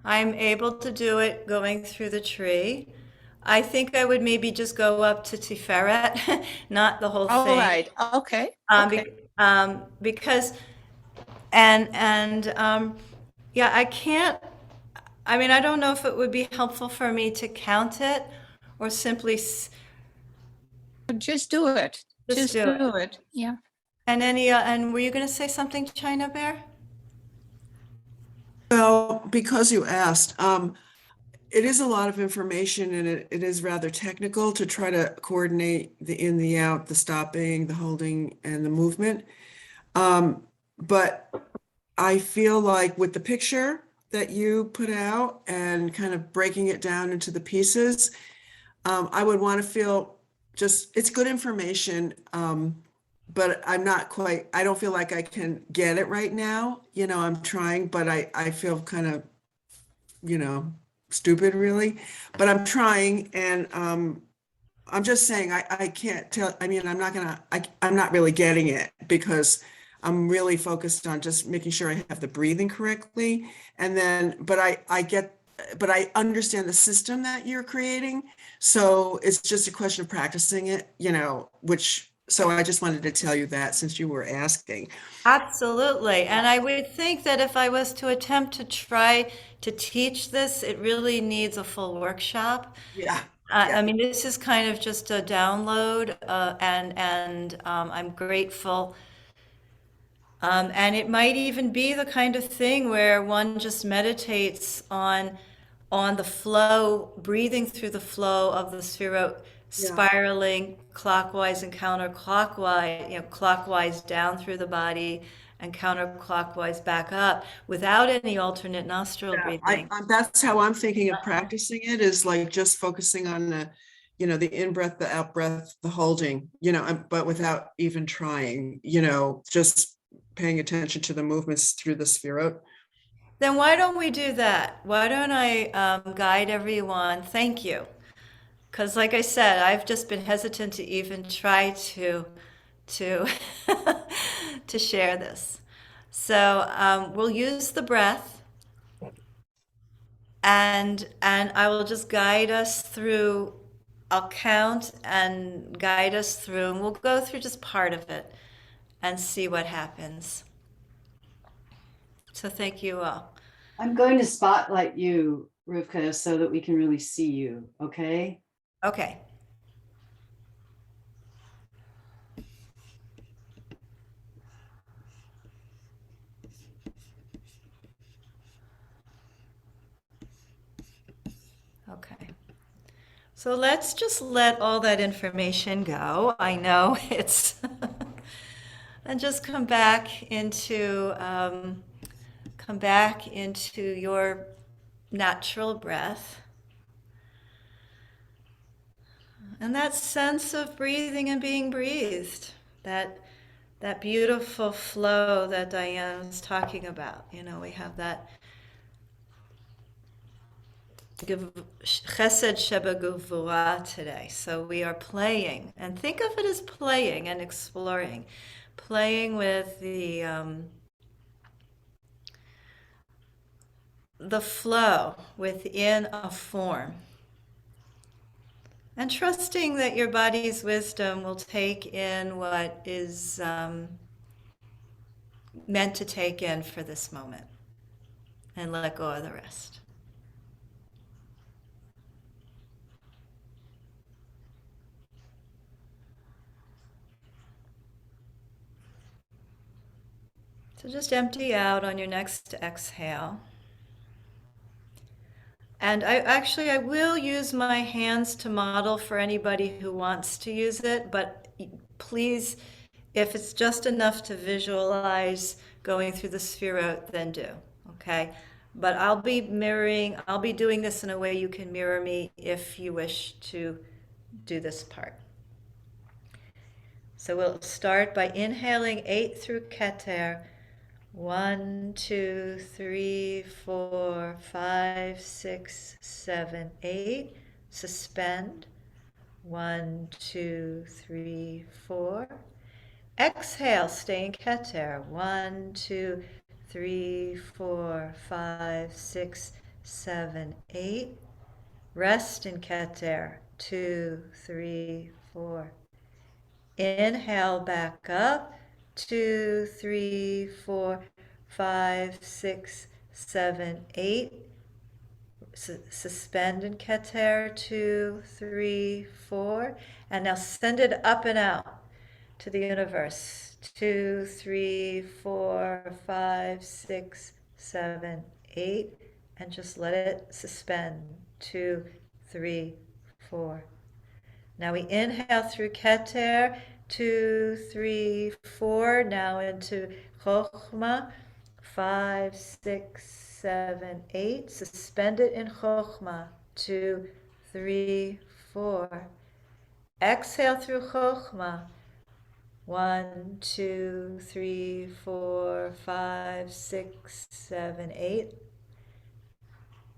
I'm able to do it going through the tree. I think I would maybe just go up to Tiferet, not the whole All thing. right. Okay. Because yeah, I can't. I mean, I don't know if it would be helpful for me to count it or simply Just do it. Just do it. Yeah. and were you going to say something, China Bear? Well, because you asked, it is a lot of information, and it is rather technical to try to coordinate the in, the out, the stopping, the holding, and the movement. But I feel like with the picture that you put out and kind of breaking it down into the pieces, I would want to feel just, it's good information. But I'm not quite, I don't feel like I can get it right now. I'm trying, but I feel kind of, stupid really, but I'm trying. And I'm just saying, I can't tell. I mean, I'm not really getting it because I'm really focused on just making sure I have the breathing correctly. And then, but I understand the system that you're creating. So it's just a question of practicing it, so I just wanted to tell you that since you were asking. Absolutely. And I would think that if I was to attempt to try to teach this, it really needs a full workshop. Yeah. I Yeah. mean, this is kind of just a download, and I'm grateful. And it might even be the kind of thing where one just meditates on the flow, breathing through the flow of the spherot, Yeah. spiraling clockwise and counterclockwise, clockwise down through the body and counterclockwise back up without any alternate nostril Yeah, breathing. that's how I'm thinking of practicing it, is like just focusing on the in breath, the out breath, the holding, but without even trying, just paying attention to the movements through the spherot. Then why don't we do that? Why don't I guide everyone? Thank you. Because, like I said, I've just been hesitant to even try to to share this. So we'll use the breath, and I will just guide us through. I'll count and guide us through, and we'll go through just part of it and see what happens. So thank you all. I'm going to spotlight you, Rivka, so that we can really see you, okay? Okay. Okay. So let's just let all that information go. I know it's, and just come back into your natural breath. And that sense of breathing and being breathed, that beautiful flow that Diane was talking about. We have that Chesed Sheba Gevurah today. So we are playing, and think of it as playing and exploring, playing with the flow within a form, and trusting that your body's wisdom will take in what is meant to take in for this moment, and let go of the rest. So just empty out on your next exhale. And I will use my hands to model for anybody who wants to use it, but please, if it's just enough to visualize going through the spherot, then do, okay? But I'll be doing this in a way you can mirror me if you wish to do this part. So we'll start by inhaling 8 through Keter. 1, 2, 3, 4, 5, 6, 7, 8. Suspend. 1, 2, 3, 4. Exhale, stay in Keter. 1, 2, 3, 4, 5, 6, 7, 8. Rest in Keter. 2, 3, 4. Inhale back up. 2, 3, 4, 5, 6, 7, 8. Suspend in Keter. 2, 3, 4. And now send it up and out to the universe. 2, 3, 4, 5, 6, 7, 8. And just let it suspend. 2, 3, 4. Now we inhale through Keter 2, 3, 4. Now into Chokhmah. 5, 6, 7, 8. Suspend it in Chokhmah. 2, 3, 4. Exhale through Chokhmah. 1, 2, 3, 4, 5, 6, 7, 8.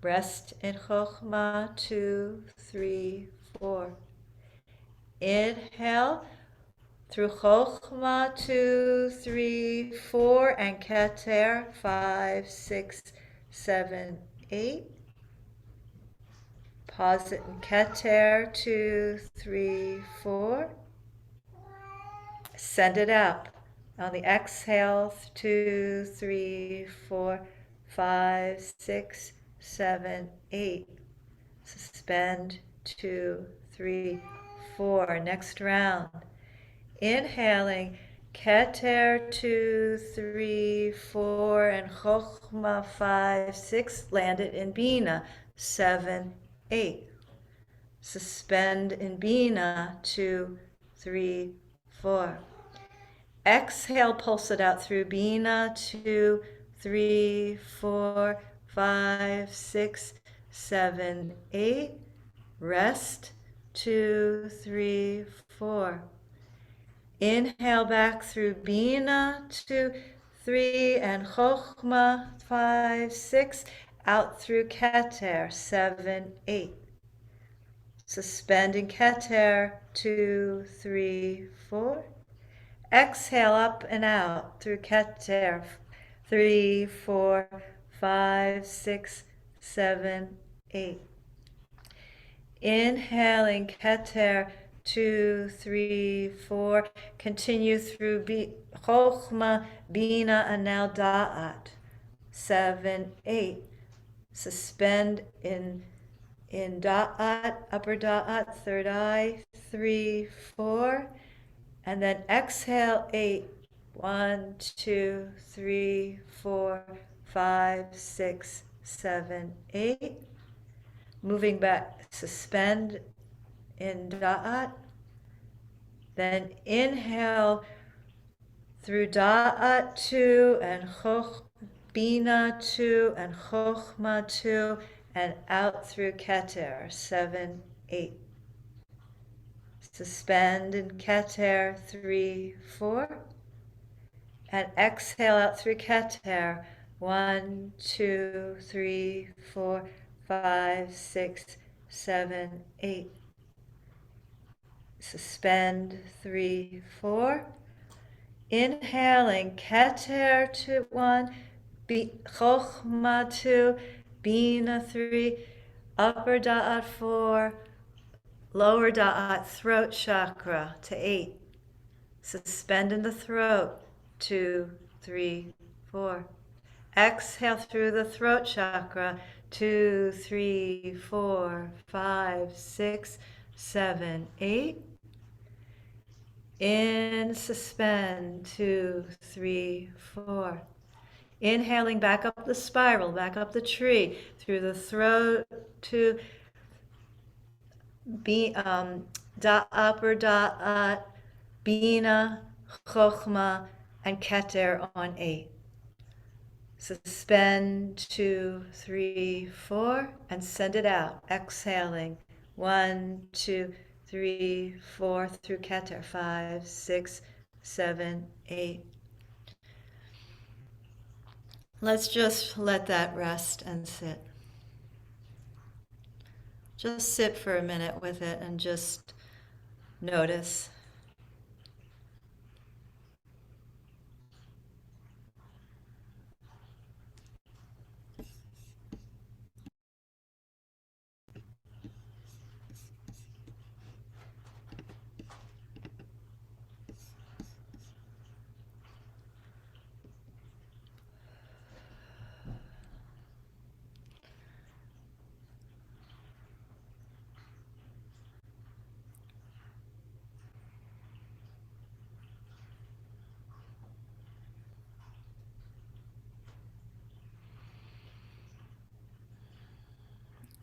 Rest in Chokhmah. 2, 3, 4. Inhale through Chokhmah. 2, 3, 4. And Keter. 5, 6, 7, 8. Pause it in Keter. 2, 3, 4. Send it up. On the exhale, 2, 3, 4, 5, 6, 7, 8. Suspend, 2, 3, 4. Next round. Inhaling, Keter, 2, 3, 4, and Chokhmah, 5, 6. Land it in Bina, 7, 8. Suspend in Bina, 2, 3, 4. Exhale, pulse it out through Bina, 2, 3, 4, 5, 6, 7, 8. Rest, 2, 3, 4. Inhale back through Bina, 2, 3, and Chokhmah, 5, 6. Out through Keter, 7, 8. Suspending Keter, 2, 3, 4. Exhale up and out through Keter, 3, 4, 5, 6, 7, 8. Inhaling Keter, 2, 3, 4. Continue through Chokhmah, Bina, and now Da'at, 7, 8. Suspend in Da'at, upper Da'at, third eye, 3, 4. And then exhale, 8. 1, 2, 3, 4, 5, 6, 7, 8. Moving back, suspend in Da'at. Then inhale through Da'at 2 and Bina 2 and Chokhmah 2 and out through Keter, 7, 8. Suspend in Keter, 3, 4. And exhale out through Keter, 1, 2, 3, 4, 5, 6, 7, 8. Suspend, 3, 4. Inhaling, Keter to 1, Chokhmah 2, Bina 3, upper Da'at 4, lower Da'at, throat chakra to 8. Suspend in the throat, 2, 3, 4. Exhale through the throat chakra, 2, 3, 4, 5, 6, 7, 8. In, suspend, 2, 3, 4. Inhaling back up the spiral, back up the tree, through the throat to upper Da'at, Bina, Chokhmah, and Keter on 8. Suspend, 2, 3, 4, and send it out. Exhaling, 1, 2, 3, 4, through Keter, 5, 6, 7, 8. Let's just let that rest and sit. Just sit for a minute with it and just notice.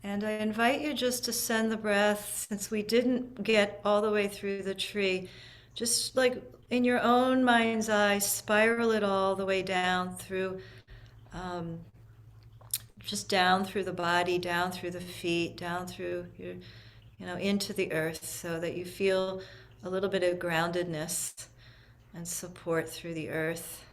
And I invite you just to send the breath, since we didn't get all the way through the tree, just like in your own mind's eye, spiral it all the way down through, um, just down through the body, down through the feet, down through your, into the earth, so that you feel a little bit of groundedness and support through the earth.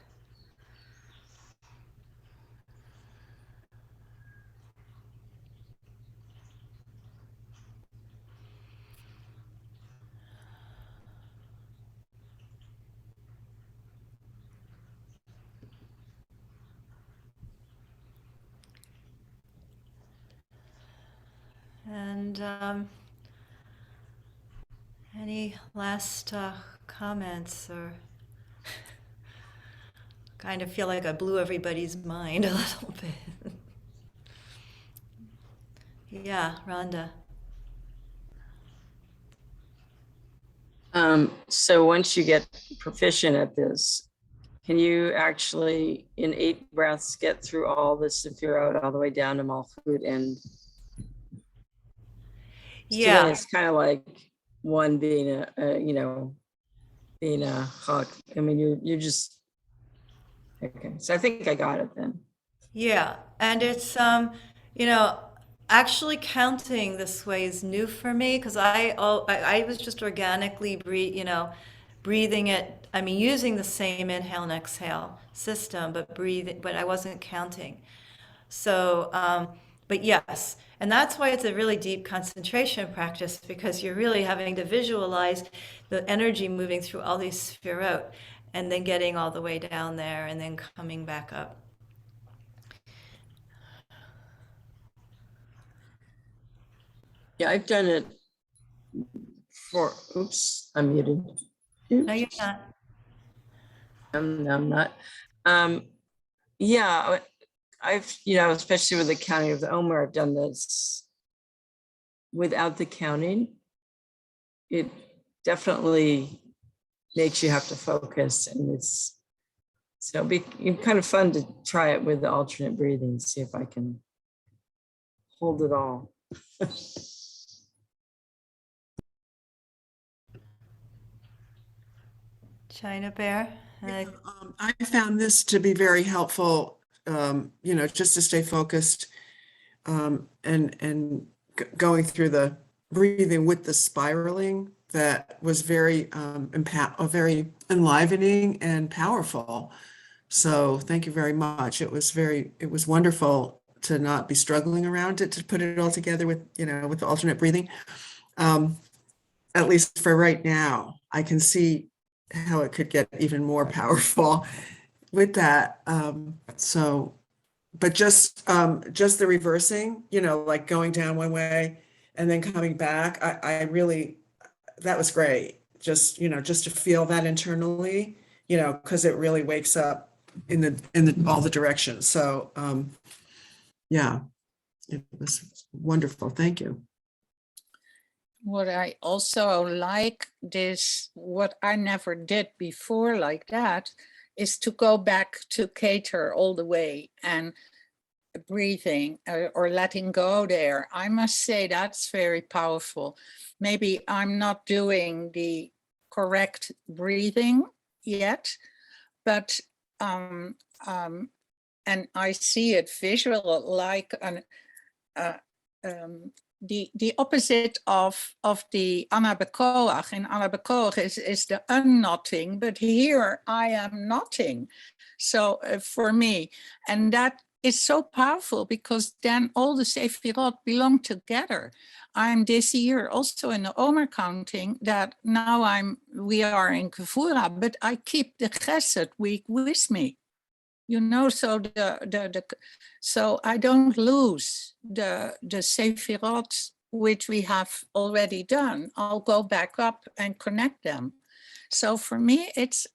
And any last comments, or kind of feel like I blew everybody's mind a little bit. Yeah, Rhonda. So once you get proficient at this, can you actually, in 8 breaths, get through all the Sefirot all the way down to Malchut? And to me, it's kind of like one being being a hawk. I mean, you're just, okay. So I think I got it then. Yeah, and it's you know, actually counting this way is new for me, because I was just organically breathing it. I mean, using the same inhale and exhale system, but breathing, but I wasn't counting. So, but yes, and that's why it's a really deep concentration practice, because you're really having to visualize the energy moving through all these spherot, and then getting all the way down there, and then coming back up. Yeah, I've done it for, oops, I'm muted. No, you're not. I'm not. Yeah, I've, especially with the counting of the Omer, I've done this without the counting. It definitely makes you have to focus, and it'll be kind of fun to try it with the alternate breathing, see if I can hold it all. China Bear. I found this to be very helpful, just to stay focused, and going through the breathing with the spiraling. That was very very enlivening and powerful. So thank you very much. It was wonderful to not be struggling around it, to put it all together with the alternate breathing. At least for right now, I can see how it could get even more powerful with that. But just the reversing, like going down one way and then coming back, I really, that was great. Just to feel that internally, because it really wakes up in all the directions. So yeah, it was wonderful. Thank you. What I also like this, what I never did before like that, is to go back to Cater all the way and breathing or letting go there. I must say that's very powerful. Maybe I'm not doing the correct breathing yet, but and I see it visual like the opposite of the anabekoach. In anabekoach is the unknotting, but here I am knotting. So for me, and that is so powerful, because then all the Sefirot belong together. I'm this year also in the Omer counting, that now we are in Kefura, but I keep the Chesed week with me. So so I don't lose the Sefirot which we have already done. I'll go back up and connect them. So for me, it's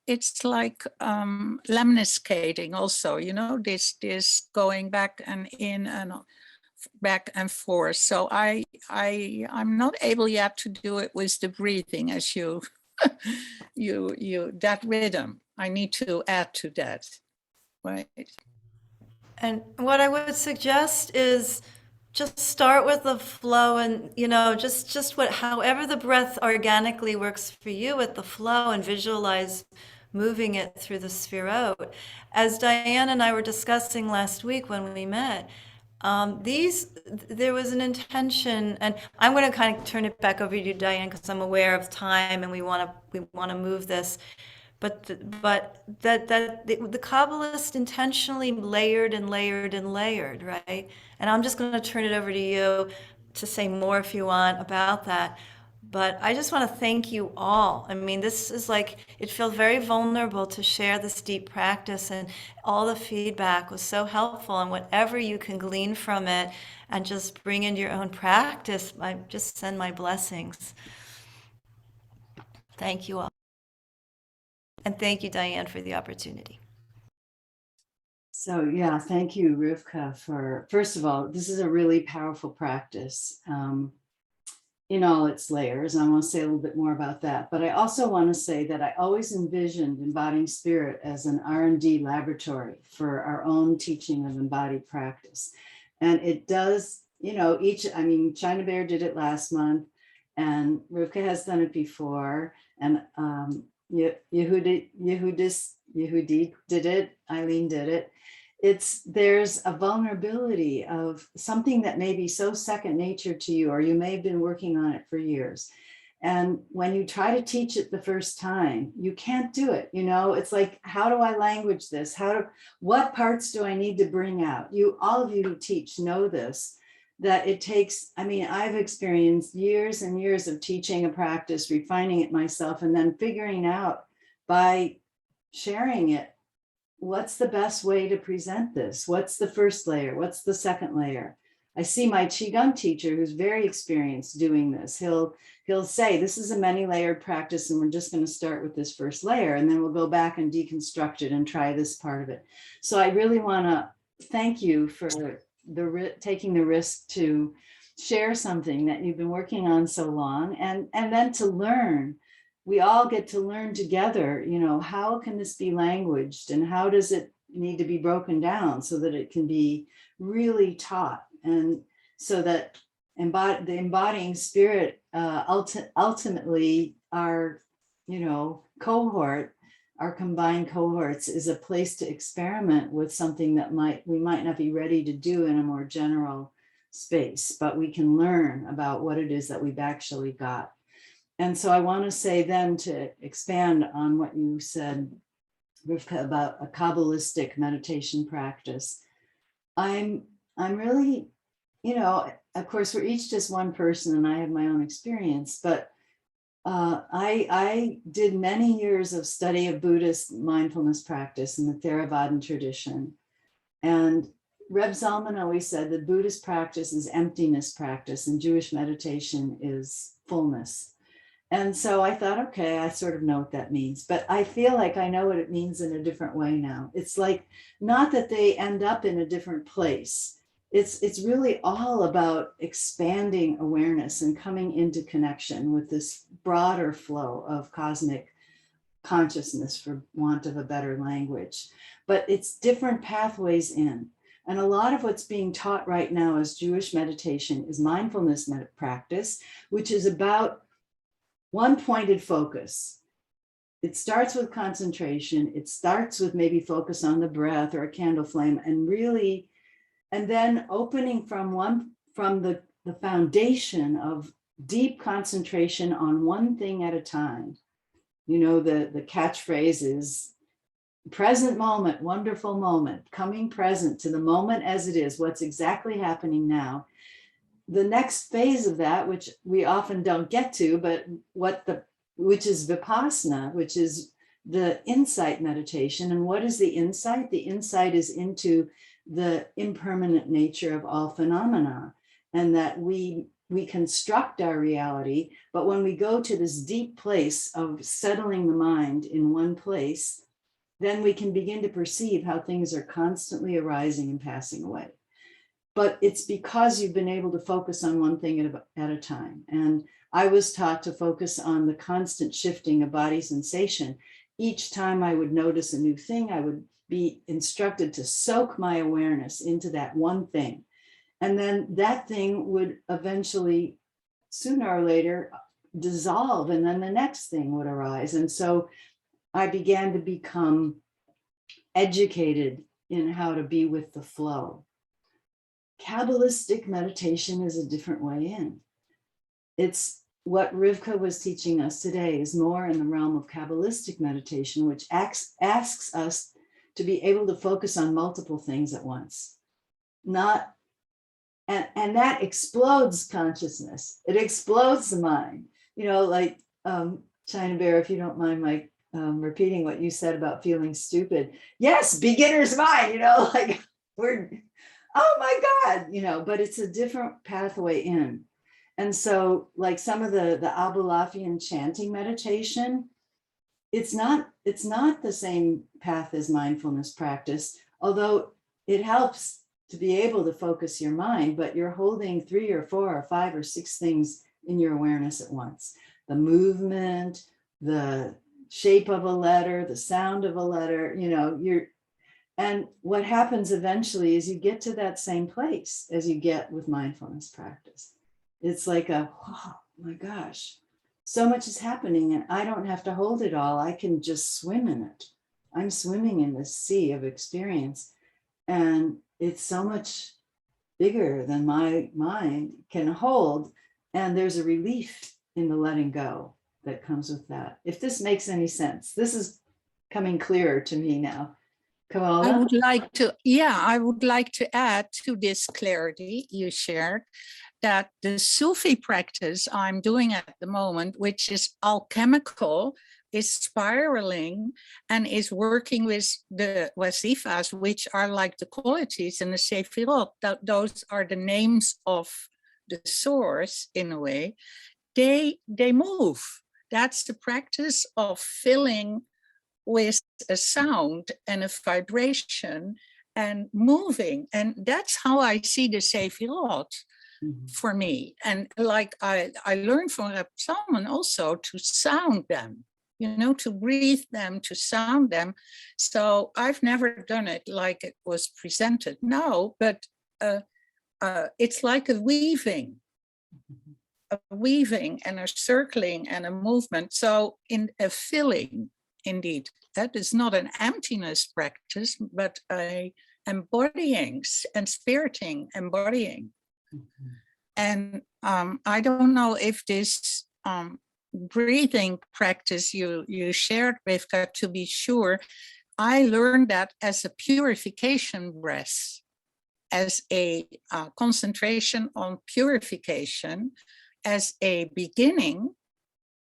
like lemniscating also, this going back and in and back and forth. So I'm not able yet to do it with the breathing, as you that rhythm. I need to add to that. Right. And what I would suggest is just start with the flow, and just what, however the breath organically works for you with the flow, and visualize moving it through the sphere out. As Diane and I were discussing last week when we met, there was an intention, and I'm going to kind of turn it back over to you, Diane, because I'm aware of time and we want to move this. But the Kabbalist intentionally layered and layered and layered, right? And I'm just going to turn it over to you to say more if you want about that. But I just want to thank you all. I mean, this is like, it feels very vulnerable to share this deep practice, and all the feedback was so helpful. And whatever you can glean from it and just bring into your own practice, I just send my blessings. Thank you all. And thank you, Diane, for the opportunity. So yeah, thank you, Rivka, for, first of all, this is a really powerful practice in all its layers. I want to say a little bit more about that. But I also want to say that I always envisioned embodying spirit as an R&D laboratory for our own teaching of embodied practice. And it does, China Bear did it last month, and Rivka has done it before, and Yehudi did it, Eileen did it. There's a vulnerability of something that may be so second nature to you, or you may have been working on it for years. And when you try to teach it the first time, you can't do it. It's like, how do I language this? What parts do I need to bring out? All of you who teach know this, that it takes, I've experienced years and years of teaching a practice, refining it myself, and then figuring out by sharing it, what's the best way to present this? What's the first layer? What's the second layer? I see my Qigong teacher, who's very experienced doing this. He'll say, this is a many-layered practice, and we're just going to start with this first layer, and then we'll go back and deconstruct it and try this part of it. So I really want to thank you for taking the risk to share something that you've been working on so long, and then to learn. We all get to learn together, how can this be languaged, and how does it need to be broken down so that it can be really taught, and so that the embodying spirit ultimately our cohort, our combined cohorts, is a place to experiment with something that we might not be ready to do in a more general space, but we can learn about what it is that we've actually got. And so I want to say then, to expand on what you said, Rivka, about a Kabbalistic meditation practice. I'm really, of course, we're each just one person, and I have my own experience, but I did many years of study of Buddhist mindfulness practice in the Theravadan tradition. And Reb Zalman always said that Buddhist practice is emptiness practice, and Jewish meditation is fullness. And so I thought, okay, I sort of know what that means, but I feel like I know what it means in a different way now. It's like, not that they end up in a different place. It's really all about expanding awareness and coming into connection with this broader flow of cosmic consciousness, for want of a better language. But it's different pathways in. And a lot of what's being taught right now as Jewish meditation is mindfulness practice, which is about one pointed focus. It starts with concentration. It starts with maybe focus on the breath or a candle flame, and then opening from the foundation of deep concentration on one thing at a time. The catchphrase is present moment, wonderful moment, coming present to the moment as it is, what's exactly happening now. The next phase of that, which we often don't get to, but which is Vipassana, which is the insight meditation. And what is the insight? The insight is into the impermanent nature of all phenomena, and that we construct our reality. But when we go to this deep place of settling the mind in one place, then we can begin to perceive how things are constantly arising and passing away. But it's because you've been able to focus on one thing at a time. And I was taught to focus on the constant shifting of body sensation. Each time I would notice a new thing, I would be instructed to soak my awareness into that one thing. And then that thing would eventually, sooner or later, dissolve, and then the next thing would arise. And so I began to become educated in how to be with the flow. Kabbalistic meditation is a different way in. It's what Rivka was teaching us today is more in the realm of Kabbalistic meditation, which asks us to be able to focus on multiple things at once. Not, and that explodes consciousness. It explodes the mind. You know, like China Bear, if you don't mind my repeating what you said about feeling stupid. Yes, beginner's mind, you know, like we're, oh my God, you know, but it's a different pathway in. And so like some of the Abulafian chanting meditation, it's not the same path as mindfulness practice, although it helps to be able to focus your mind, but you're holding 3 or 4 or 5 or 6 things in your awareness at once. The movement, the shape of a letter, the sound of a letter, you know, and what happens eventually is you get to that same place as you get with mindfulness practice. It's like oh my gosh, so much is happening and I don't have to hold it all. I can just swim in it. I'm swimming in this sea of experience. And it's so much bigger than my mind can hold. And there's a relief in the letting go that comes with that. If this makes any sense, this is coming clearer to me now. Kamala? I would like to add to this clarity you shared that the Sufi practice I'm doing at the moment, which is alchemical, is spiraling and is working with the wasifas, which are like the qualities in the Sefirot. Those are the names of the source in a way. They move. That's the practice of filling with a sound and a vibration and moving. And that's how I see the Sefirot for me. And like I learned from Reb Salman also to sound them, you know, to breathe them, to sound them. So I've never done it like it was presented now, but it's like a weaving and a circling and a movement. So in a filling, indeed, that is not an emptiness practice, but a embodying and spiriting, embodying. And I don't know if this breathing practice you shared, Rivka, to be sure, I learned that as a purification breath, as a concentration on purification, as a beginning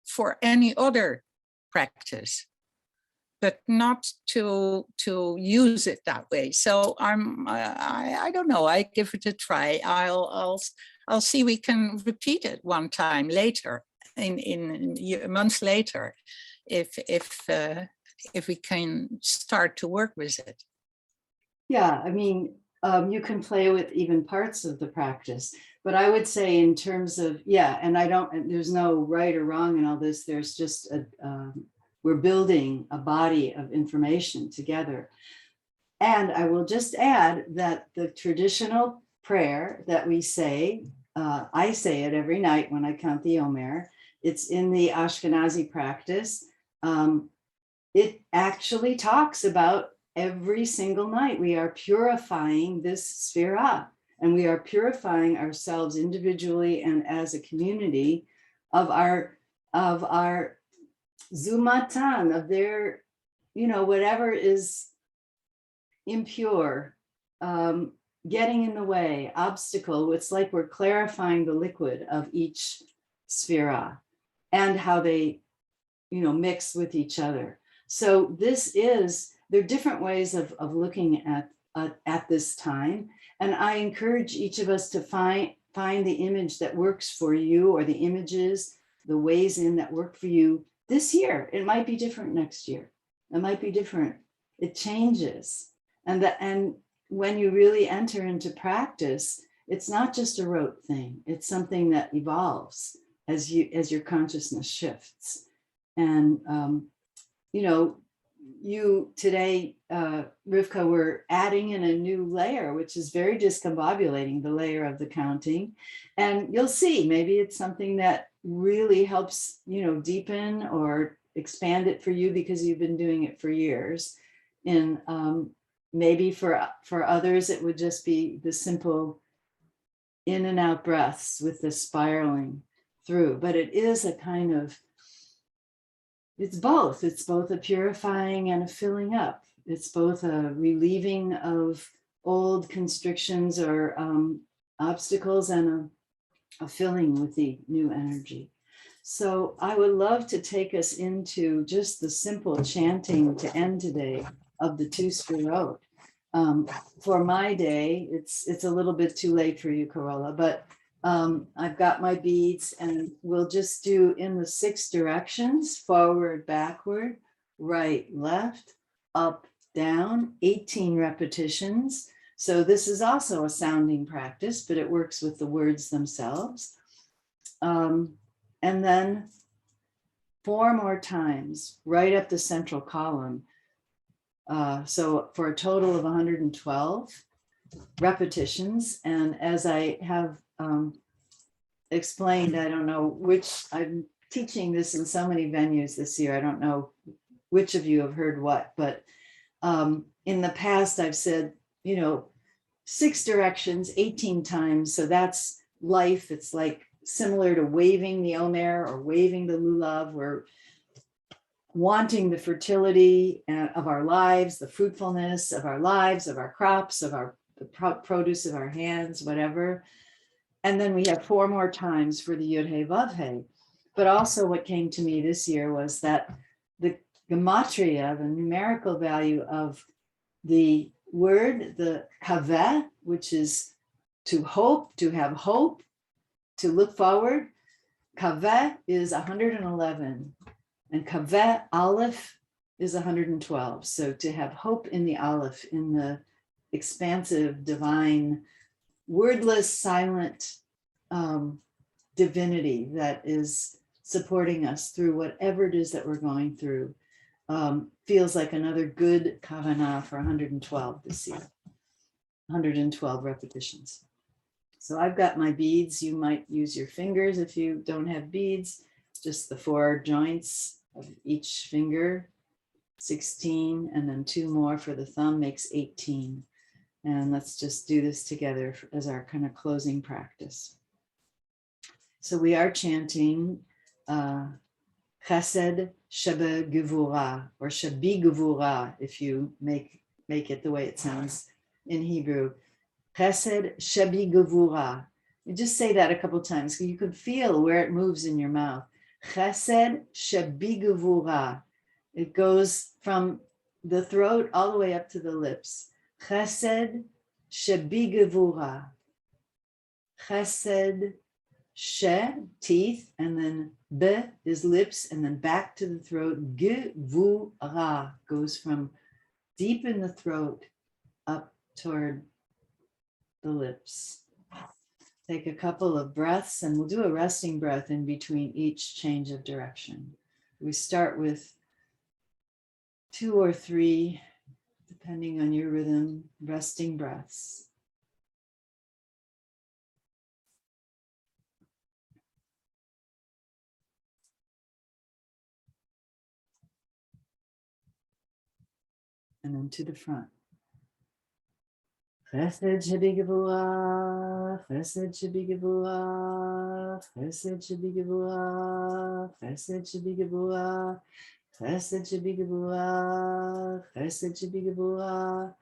for any other practice, but not to use it that way. So I don't know. I give it a try. I'll see. We can repeat it one time later, in months later, if we can start to work with it. Yeah, I mean, you can play with even parts of the practice, but I would say in terms of, and there's no right or wrong in all this. There's just we're building a body of information together. And I will just add that the traditional prayer that we say, I say it every night when I count the Omer, it's in the Ashkenazi practice. It actually talks about every single night we are purifying this sphera, and we are purifying ourselves individually and as a community of our zumatan, of their, whatever is impure, getting in the way, obstacle. It's like we're clarifying the liquid of each sphera and how they, mix with each other. So there are different ways of looking at this time. And I encourage each of us to find the image that works for you, or the images, the ways in that work for you this year. It might be different next year. It might be different. It changes. And when you really enter into practice, it's not just a rote thing. It's something that evolves as your consciousness shifts. And, you today, Rivka, were adding in a new layer, which is very discombobulating, the layer of the counting. And you'll see, maybe it's something that really helps, deepen or expand it for you because you've been doing it for years. And maybe for others, it would just be the simple in and out breaths with the spiraling through. But it is a kind of, it's both a purifying and a filling up. It's both a relieving of old constrictions or obstacles and a filling with the new energy. So I would love to take us into just the simple chanting to end today of the two Sfirot. For my day, it's a little bit too late for you, Carola, but I've got my beads, and we'll just do in the 6 directions: forward, backward, right, left, up, down, 18 repetitions. So this is also a sounding practice, but it works with the words themselves. And then 4 more times, right up the central column. So for a total of 112 repetitions. And as I have explained, I don't know which, I'm teaching this in so many venues this year. I don't know which of you have heard what, but in the past I've said, 6 directions, 18 times. So that's life. It's like similar to waving the Omer or waving the Lulav. We're wanting the fertility of our lives, the fruitfulness of our lives, of our crops, of the produce of our hands, whatever. And then we have 4 more times for the Yud He Vav He. But also what came to me this year was that the gematria, the numerical value of the word, the kaveh, which is to hope, to have hope, to look forward. Kaveh is 111, and kaveh aleph is 112. So to have hope in the aleph, in the expansive, divine, wordless, silent divinity that is supporting us through whatever it is that we're going through, feels like another good kavanah for 112 this year, 112 repetitions. So I've got my beads. You might use your fingers if you don't have beads, just the 4 joints of each finger, 16, and then 2 more for the thumb makes 18. And let's just do this together as our kind of closing practice. So we are chanting Chesed Shebe Gevurah, or Shabi Gevurah, if you make it the way it sounds in Hebrew. Chesed Shabi Gevurah. You just say that a couple times so you can feel where it moves in your mouth. Chesed Shabi Gevurah. It goes from the throat all the way up to the lips. Chesed Shabi Gevurah. Chesed She, teeth, and then Be is lips, and then back to the throat. Gevurah goes from deep in the throat up toward the lips. Take a couple of breaths, and we'll do a resting breath in between each change of direction. We start with 2 or 3, depending on your rhythm, resting breaths. And then to the front. Chesed Shabi Gevurah, Chesed Shabi Gevurah, Chesed Shabi Gevurah, Chesed Shabi Gevurah, Chesed Shabi Gevurah, Chesed Shabi Gevurah,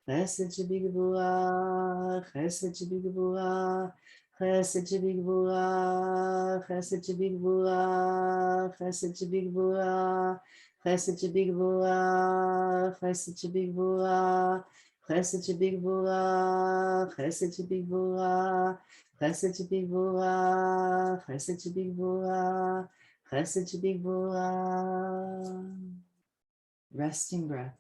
Chesed Shabi Gevurah, Chesed Shabi Gevurah, Chesed Shabi Gevurah, Chesed Shabi Gevurah, Chesed Shabi Gevurah, Chesed Shabi Gevurah, Chesed Shabi Gevurah, Chesed Shabi Gevurah, Chesed Shabi Gevurah, Chesed Shabi Gevurah, Chesed Shabi Gevurah, Chesed Shabi Gevurah. Resting breath.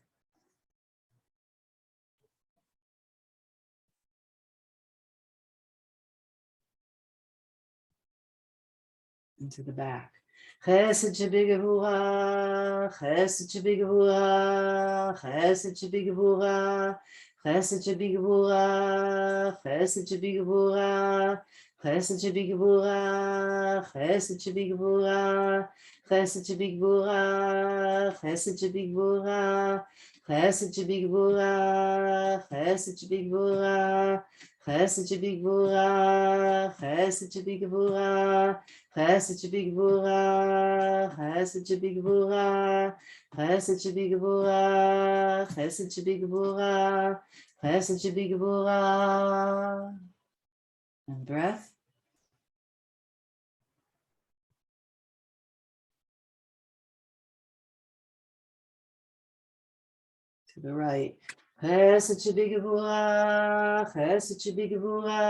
Into the back. Chesed shebigvura, chesed shebigvura, chesed shebigvura, chesed shebigvura, chesed shebigvura, chesed shebigvura, chesed shebigvura, chesed shebigvura, chesed shebigvura, chesed shebigvura, chesed shebigvura, chesed shebigvura, chesed shebigvura, chesed shebigvura, chesed shebigvura, chesed shebigvura, chesed shebigvura, chesed shebigvura. And breath. To the right. Chesed shebigvura, chesed shebigvura,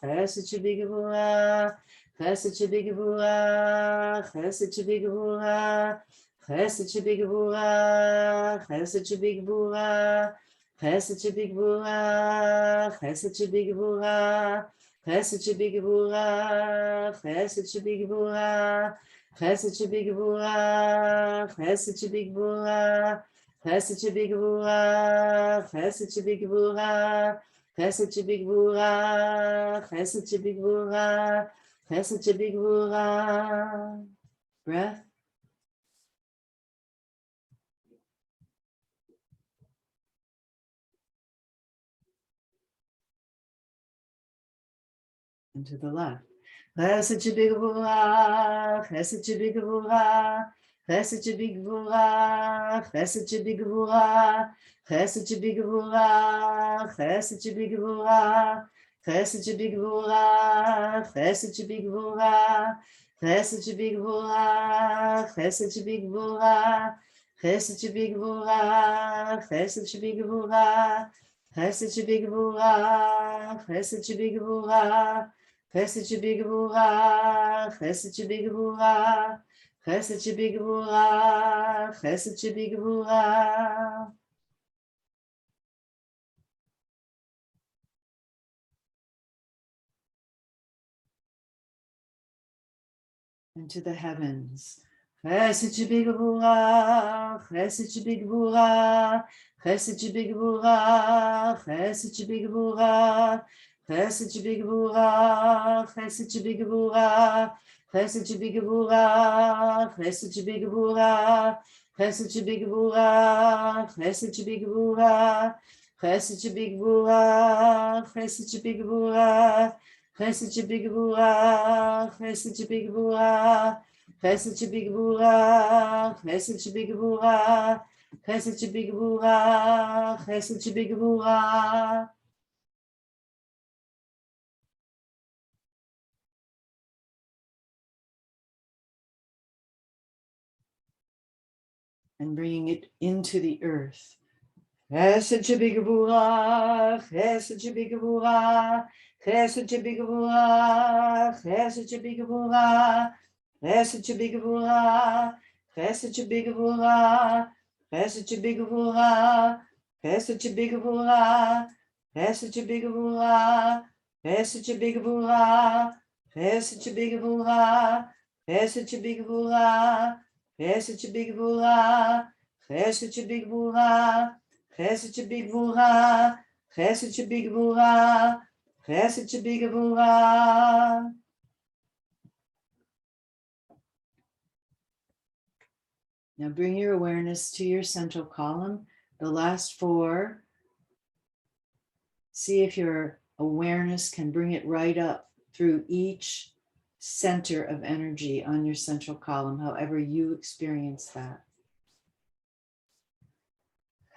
chesed shebigvura, chesed shebigvura, chesed shebigvura, chesed shebigvura, chesed shebigvura, chesed shebigvura, chesed shebigvura, chesed shebigvura, chesed shebigvura, chesed shebigvura, chesed shebigvura, chesed shebigvura, chesed shebigvura, chesed shebigvura, chesed shebigvura, chesed shebigvura. Breath. And to the left. Chesed shebigvura, chesed shebigvura, chesed shebigvura, chesed shebigvura, chesed shebigvura, chesed shebigvura, chesed shebigvura, chesed shebigvura, chesed shebigvura, chesed shebigvura, chesed shebigvura, chesed shebigvura, chesed shebigvura, chesed shebigvura, chesed shebigvura, chesed shebigvura, chesed shebigvura, chesed shebigvura. Into the heavens. Chesed shebigvura, chesed shebigvura, chesed shebigvura, chesed shebigvura, chesed shebigvura, chesed shebigvura, chesed shebigvura, chesed shebigvura, chesed shebigvura, chesed shebigvura, chesed shebigvura, chesed shebigvura, chesed shebigvura, chesed shebigvura, chesed shebigvura, chesed shebigvura, chesed shebigvura, chesed shebigvura. And bringing it into the earth. Chesed shebigvura, chesed shebigvura, chesed shebigvura, chesed shebigvura, chesed shebigvura, chesed shebigvura, chesed shebigvura, chesed shebigvura, chesed shebigvura, chesed shebigvura, chesed shebigvura, chesed shebigvura, chesed shebigvura, chesed shebigvura, chesed shebigvura, chesed shebigvura, chesed shebigvura. Now bring your awareness to your central column, the last four. See if your awareness can bring it right up through each center of energy on your central column, however you experience that.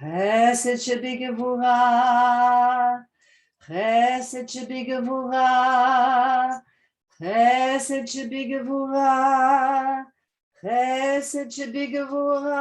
Chesed shebigvura, chesed shebigvura, chesed shebigvura, chesed shebigvura.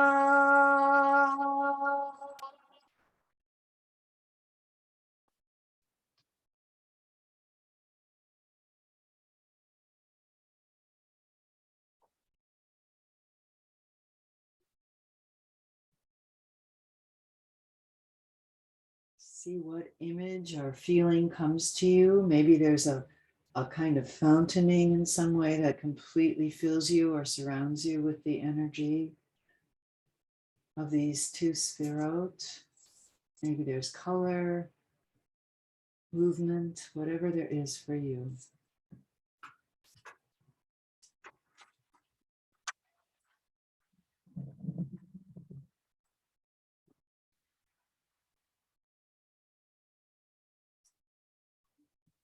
See what image or feeling comes to you. Maybe there's a a kind of fountaining in some way that completely fills you or surrounds you with the energy of these two sphirot. Maybe there's color, movement, whatever there is for you.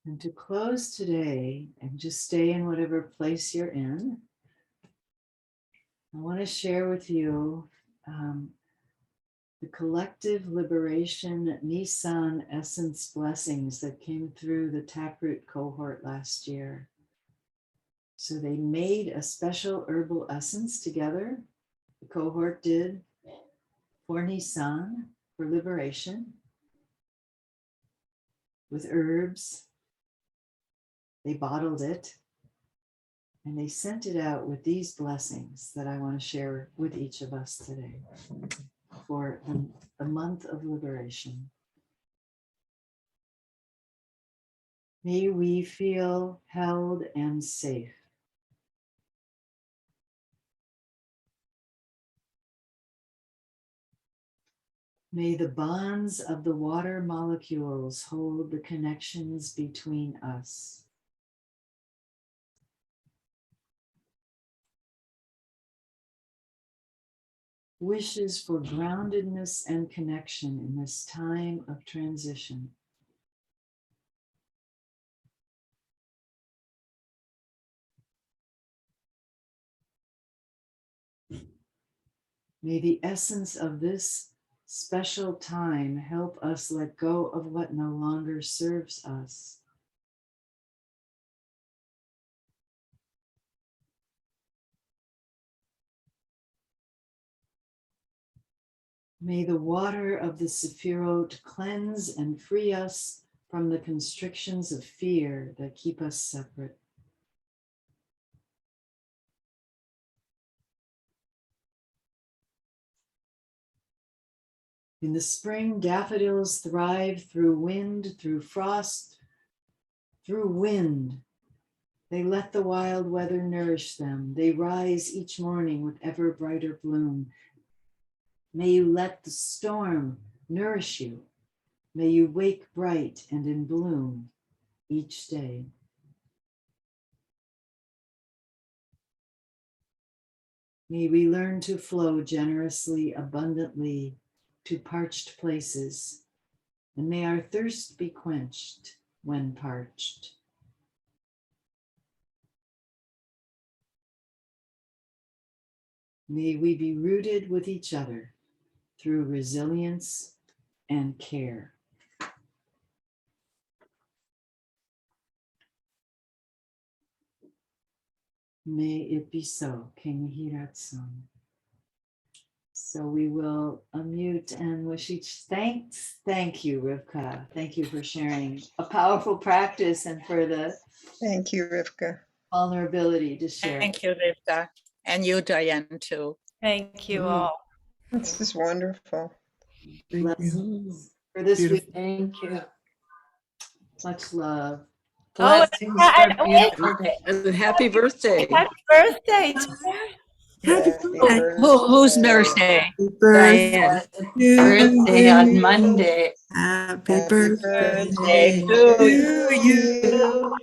And to close today and just stay in whatever place you're in, I want to share with you the collective liberation Nissan essence blessings that came through the Taproot cohort last year. So they made a special herbal essence together. The cohort did for Nissan, for liberation, with herbs. They bottled it and they sent it out with these blessings that I want to share with each of us today for the month of liberation. May we feel held and safe. May the bonds of the water molecules hold the connections between us. Wishes for groundedness and connection in this time of transition. May the essence of this special time help us let go of what no longer serves us. May the water of the Sephirot cleanse and free us from the constrictions of fear that keep us separate. In the spring, daffodils thrive through wind, through frost, through wind. They let the wild weather nourish them. They rise each morning with ever brighter bloom. May you let the storm nourish you. May you wake bright and in bloom each day. May we learn to flow generously, abundantly to parched places, and may our thirst be quenched when parched. May we be rooted with each other through resilience and care. May it be so. Kenihiratson. So we will unmute and wish each thanks. Thank you, Rivka. Thank you for sharing a powerful practice and for the Thank you, Rivka. vulnerability to share. Thank you, Rivka. And you, Diane, too. Thank you all. This is wonderful. Thank you. Blessings for this Beautiful. week. Thank you. Much love. Blessings and for a beautiful day. And happy birthday. Happy birthday to Mary. Whose birthday? Diane. Birthday on Monday. Happy Happy birthday birthday to to you.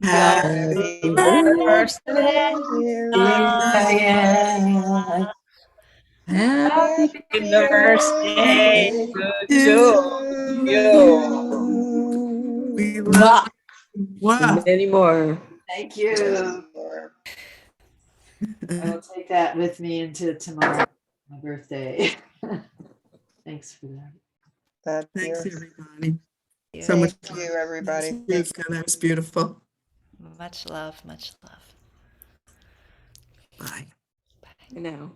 Happy birthday, dear Diane. Happy Happy birthday to you. We love you. Wow. Many more. Thank you. I will take that with me into tomorrow, my birthday. Thanks for that. That's Thanks, everybody. So Thank much you, everybody. Rivka, that was beautiful. Much love, much love. Bye. I know.